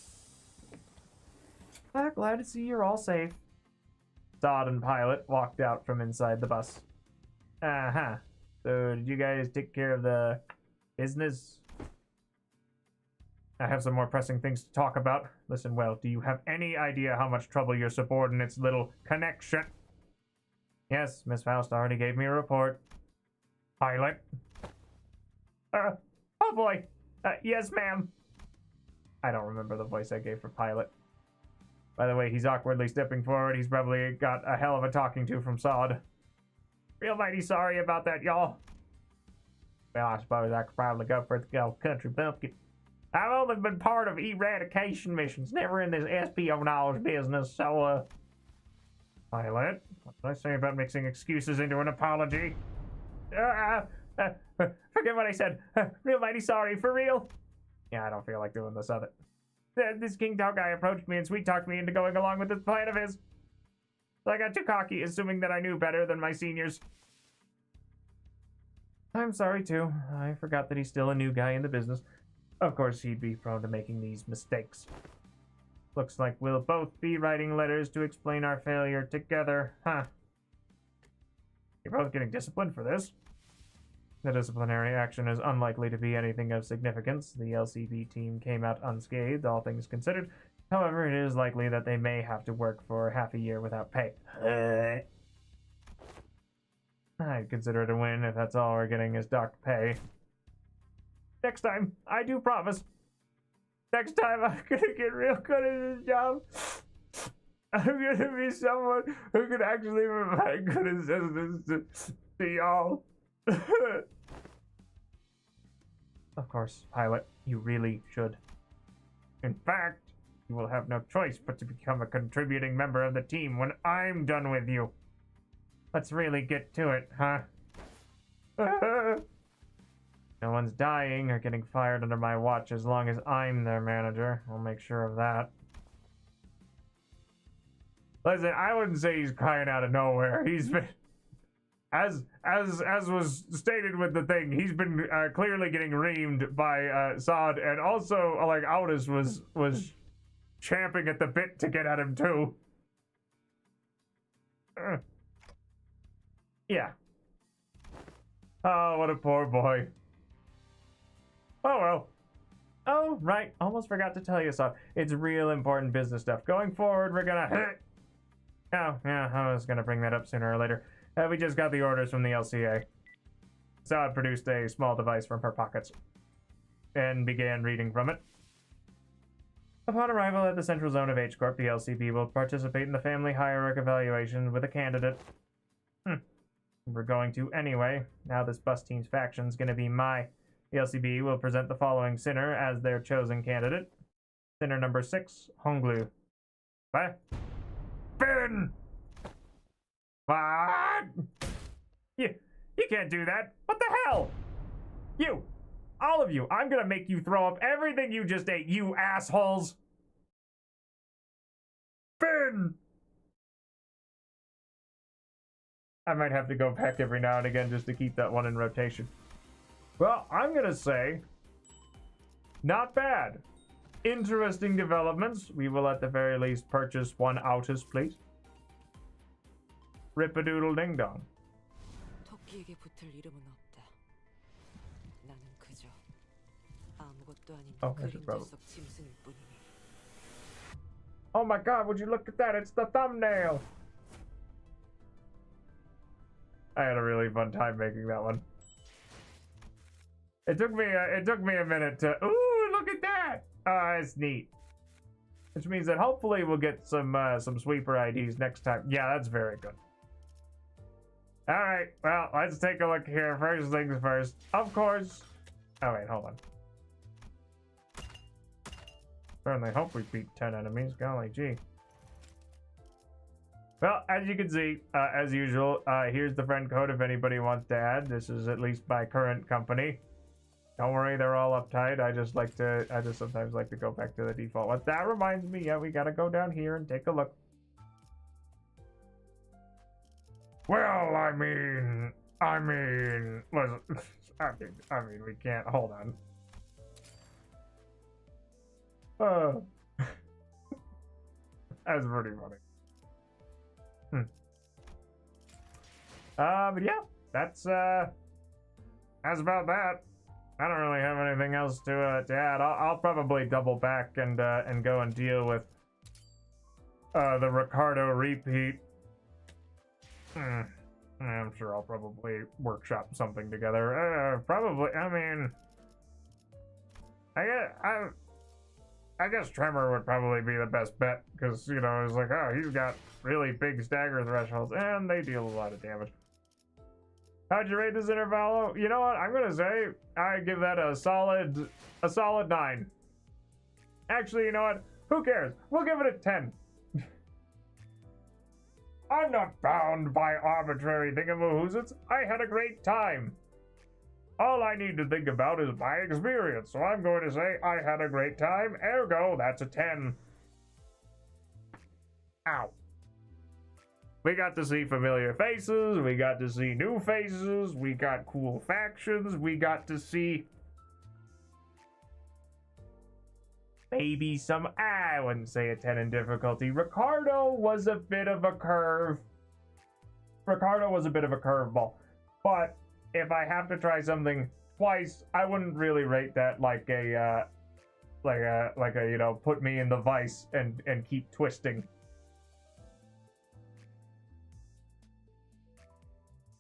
Glad to see you're all safe. Todd and Pilot walked out from inside the bus. So did you guys take care of the business? I have some more pressing things to talk about. Listen well, do you have any idea how much trouble your subordinate's little connection... Yes, Miss Faust already gave me a report. Pilot. Oh boy. Yes, ma'am. I don't remember the voice I gave for Pilot. By the way, he's awkwardly stepping forward. He's probably got a hell of a talking to from Sod. Real mighty sorry about that, y'all. Well, I suppose I could probably go for the old country bumpkin. I've only been part of eradication missions, never in this espionage business, so, Pilot, what did I say about mixing excuses into an apology? Forget what I said. Real mighty sorry, for real. Yeah, I don't feel like doing this other. This King Tao guy approached me and sweet-talked me into going along with this plan of his. So I got too cocky, assuming that I knew better than my seniors. I'm sorry, too. I forgot that he's still a new guy in the business. Of course, he'd be prone to making these mistakes. Looks like we'll both be writing letters to explain our failure together, huh? You're both getting disciplined for this. The disciplinary action is unlikely to be anything of significance. The LCB team came out unscathed, all things considered. However, it is likely that they may have to work for half a year without pay. I'd consider it a win if that's all we're getting is docked pay. Next time, I do promise. Next time, I'm gonna get real good at this job. I'm gonna be someone who can actually provide good assistance to y'all. Of course, Pilot, you really should. In fact, you will have no choice but to become a contributing member of the team when I'm done with you. Let's really get to it, huh? No one's dying or getting fired under my watch as long as I'm their manager. I'll make sure of that. Listen, I wouldn't say he's crying out of nowhere. He's been... As was stated with the thing, he's been clearly getting reamed by Sod, and also like Aldous was champing at the bit to get at him too. Yeah. Oh, what a poor boy. Oh well. Oh right, almost forgot to tell you, Sod. It's real important business stuff. Going forward, we're gonna. Oh yeah, I was gonna bring that up sooner or later. We just got the orders from the LCA. Sod produced a small device from her pockets and began reading from it. Upon arrival at the central zone of H-Corp, the LCB will participate in the family hierarchy evaluation with a candidate. We're going to anyway. Now this bus team's faction's gonna be my... The LCB will present the following sinner as their chosen candidate. Sinner number 6, Honglu. What? Finn! What? You can't do that. What the hell? You. All of you. I'm gonna make you throw up everything you just ate, you assholes. Finn! I might have to go back every now and again just to keep that one in rotation. Well, I'm gonna say, not bad. Interesting developments. We will at the very least purchase one Autos, please. Rip-a-doodle ding-dong. 토끼에게 붙을 이름은 없다. 나는 그저 아무것도 아닌 그림자 속 짐승일 뿐이니. Oh my god, would you look at that? It's the thumbnail! I had a really fun time making that one. It took me a minute to... Ooh, look at that! It's neat. Which means that hopefully we'll get some sweeper IDs next time. Yeah, that's very good. Alright, well, let's take a look here. First things first. Of course... Oh, wait, hold on. Certainly hope we beat 10 enemies. Golly gee. Well, as you can see, as usual, here's the friend code if anybody wants to add. This is at least my current company. Don't worry, they're all uptight. I just sometimes like to go back to the default one. That reminds me, yeah, we gotta go down here and take a look. Well, I mean, listen, I mean, we can't, hold on. That's pretty funny. But yeah, that's about that. I don't really have anything else to add. I'll probably double back and go and deal with the Ricardo repeat I'm sure I'll probably workshop something together. Probably. I mean, I guess Tremor would probably be the best bet because you know it's like, oh, he's got really big stagger thresholds and they deal a lot of damage. How'd you rate this intervallo? You know what? I'm gonna say I give that a solid 9. Actually, you know what? Who cares? We'll give it a 10. I'm not bound by arbitrary thingamahoozits. I had a great time. All I need to think about is my experience, so I'm going to say I had a great time, ergo, that's a 10. Ow. We got to see familiar faces, we got to see new faces, we got cool factions, we got to see maybe some, I wouldn't say a 10 in difficulty. Ricardo was a bit of a curve. Ricardo was a bit of a curveball. But if I have to try something twice, I wouldn't really rate that like a, you know, put me in the vice and keep twisting.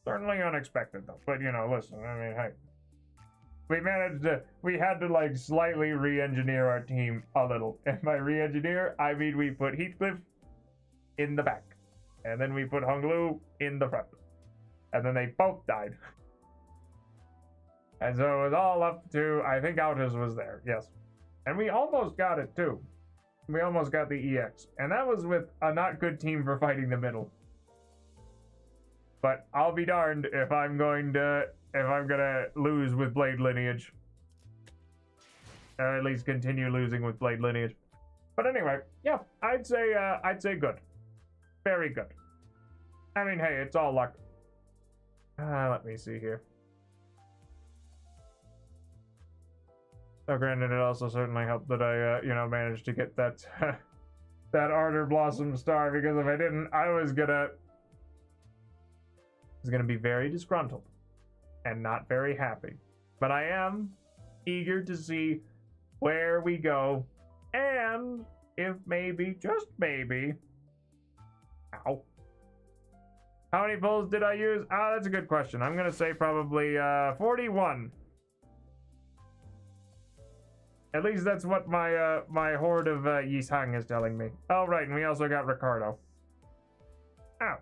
Certainly unexpected though. But you know, listen, I mean, hey. We had to like slightly re-engineer our team a little. And by re-engineer, I mean we put Heathcliff in the back. And then we put Honglu in the front. And then they both died. And so it was all up to, I think Autos was there, yes. And we almost got it too. We almost got the EX. And that was with a not good team for fighting the middle. But I'll be darned if I'm gonna lose with Blade Lineage. Or at least continue losing with Blade Lineage. But anyway, yeah, I'd say good. Very good. I mean, hey, it's all luck. Let me see here. So granted, it also certainly helped that I, you know, managed to get that that Ardor Blossom star, because if I didn't, I was gonna be very disgruntled and not very happy. But I am eager to see where we go, and if maybe, just maybe, ow. How many pulls did I use? That's a good question. I'm gonna say probably 41. At least that's what my my horde of Yishang is telling me. Oh right, and we also got Ricardo. Ow.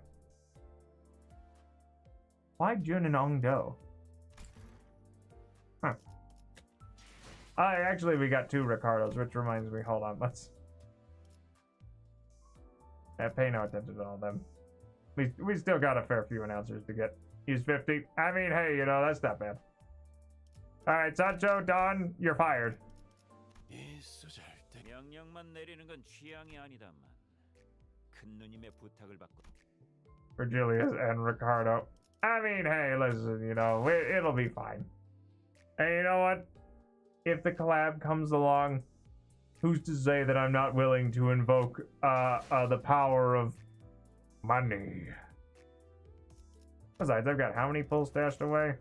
Why Jun and Ongdo? Huh. Actually, we got 2 Ricardos, which reminds me, hold on, let's... pay no attention to all them. We still got a fair few announcers to get. Use 50. I mean, hey, you know, that's not bad. Alright, Sancho, Don, you're fired. 명령만 내리는 건 취향이 아니다만 큰 누님의 부탁을 받고 For Julius and Ricardo. I mean, hey, listen, you know, it'll be fine. And you know what? If the collab comes along, who's to say that I'm not willing to invoke the power of money? Besides, I've got how many pulls stashed away?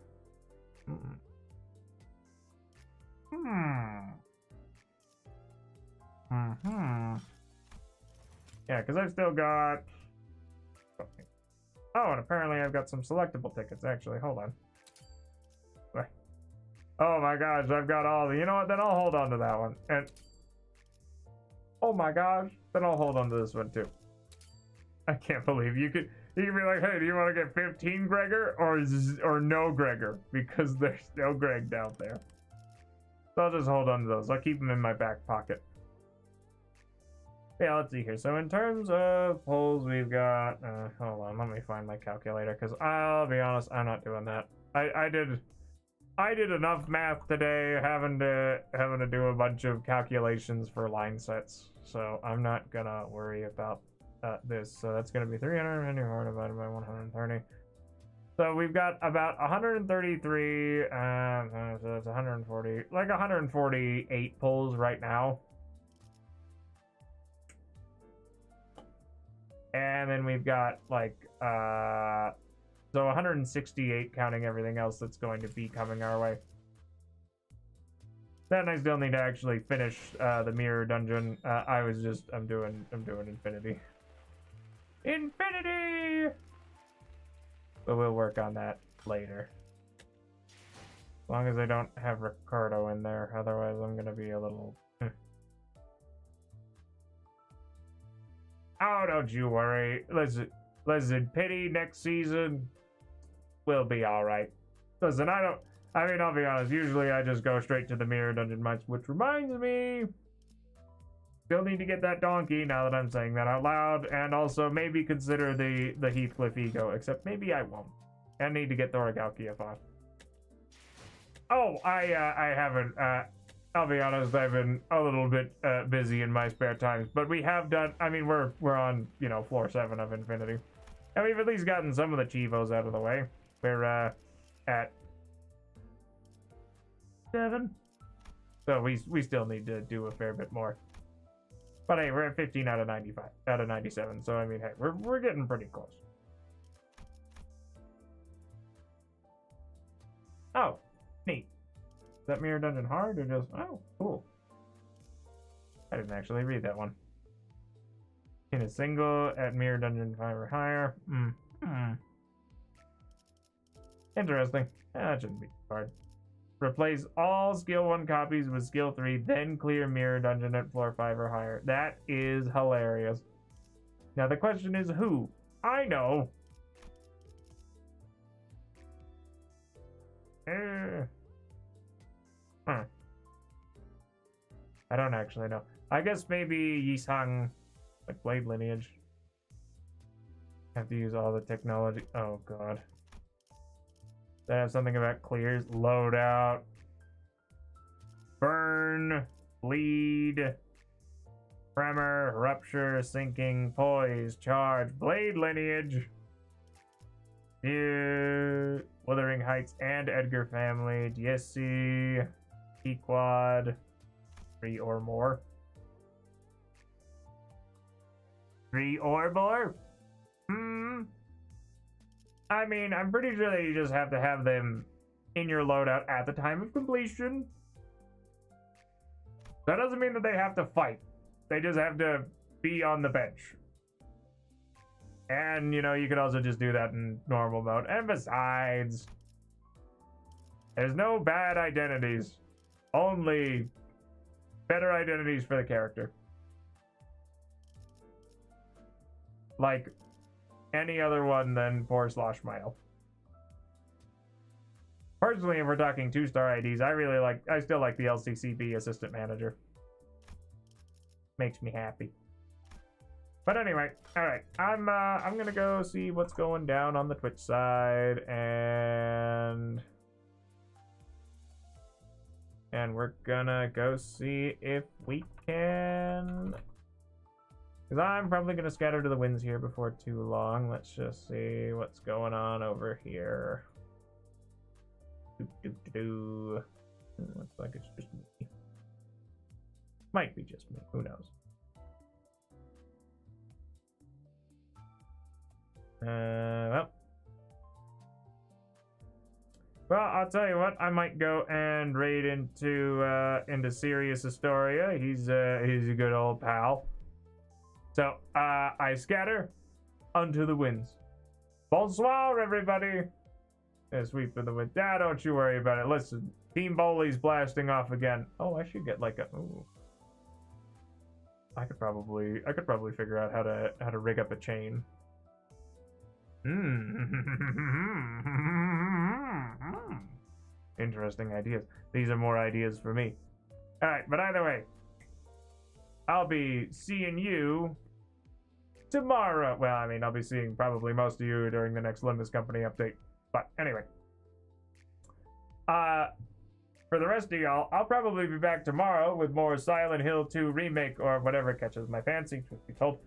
Yeah, because I've still got... Oh, and apparently I've got some selectable tickets, actually. Hold on. Oh my gosh, I've got all the... You know what? Then I'll hold on to that one. And... Oh my gosh. Then I'll hold on to this one, too. I can't believe you could be like, hey, do you want to get 15 Gregor or no Gregor? Because there's no Greg down there. So I'll just hold on to those. I'll keep them in my back pocket. Yeah, let's see here. So in terms of polls, we've got... hold on, let me find my calculator, because I'll be honest, I'm not doing that. I did enough math today, having to do a bunch of calculations for line sets, so I'm not gonna worry about this. So that's gonna be 324 divided by 130. So we've got about 133, so that's 140, like 148 polls right now. And then we've got like so 168 counting everything else that's going to be coming our way. Then I still need to actually finish the mirror dungeon. I'm doing Infinity. Infinity! But we'll work on that later. As long as I don't have Ricardo in there, otherwise I'm gonna be a little... Oh, don't you worry. Listen, pity next season, we'll be alright. Listen, I'll be honest, usually I just go straight to the mirror dungeon mines, which reminds me, still need to get that donkey now that I'm saying that out loud, and also maybe consider the Heathcliff ego, except maybe I won't. I need to get Thorgalkiathon. Oh, I haven't, I'll be honest, I've been a little bit busy in my spare times, but we have done, I mean, we're on, you know, floor 7 of Infinity. And we've at least gotten some of the Chivos out of the way. We're at 7. So we still need to do a fair bit more. But hey, we're at 15 out of 95, out of 97. So I mean, hey, we're getting pretty close. Oh, neat. Is that mirror dungeon hard or just, oh, cool. I didn't actually read that one. In a single at mirror dungeon 5 or higher. Interesting. That shouldn't be hard. Replace all skill 1 copies with skill 3, then clear mirror dungeon at floor 5 or higher. That is hilarious. Now the question is who? I know. I don't actually know. I guess maybe Yisang, like Blade Lineage. Have to use all the technology. Oh god. They have something about clears, loadout, burn, bleed, tremor, rupture, sinking, poise, charge, Blade Lineage, Wuthering Heights and Edgar Family, DSC, P-Quad, 3 or more. 3 or more? I mean, I'm pretty sure that you just have to have them in your loadout at the time of completion. That doesn't mean that they have to fight. They just have to be on the bench. And, you know, you could also just do that in normal mode. And besides, there's no bad identities. Only better identities for the character. Like any other one than poor Sloshmile. Personally, if we're talking 2-star IDs, I still like the LCCB assistant manager. Makes me happy. But anyway, all right, I'm gonna go see what's going down on the Twitch side, and we're gonna go see if we can, because I'm probably gonna scatter to the winds here before too long. Let's just see what's going on over here. Looks like it's just me. Might be just me. Who knows? Well, I'll tell you what. I might go and raid into Sirius Astoria. He's a good old pal. So I scatter unto the winds. Bonsoir, everybody. Sweep of the wind. Ah, don't you worry about it. Listen, Team Bowley's blasting off again. Oh, I should get like a. Ooh. I could probably figure out how to rig up a chain. Interesting ideas. These are more ideas for me. All right, but either way, I'll be seeing you tomorrow. Well, I mean, I'll be seeing probably most of you during the next Limbus Company update. But anyway, for the rest of y'all, I'll probably be back tomorrow with more Silent Hill 2 remake or whatever catches my fancy, truth be told.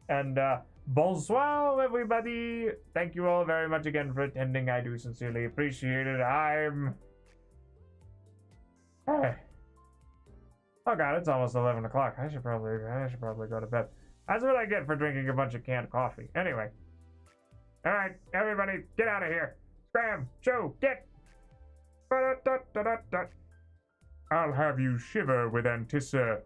And bonsoir, everybody. Thank you all very much again for attending. I do sincerely appreciate it. Oh god, it's almost 11 o'clock. I should probably go to bed. That's what I get for drinking a bunch of canned coffee. Anyway. All right, everybody, get out of here. Scram, show, get. I'll have you shiver with anticipation.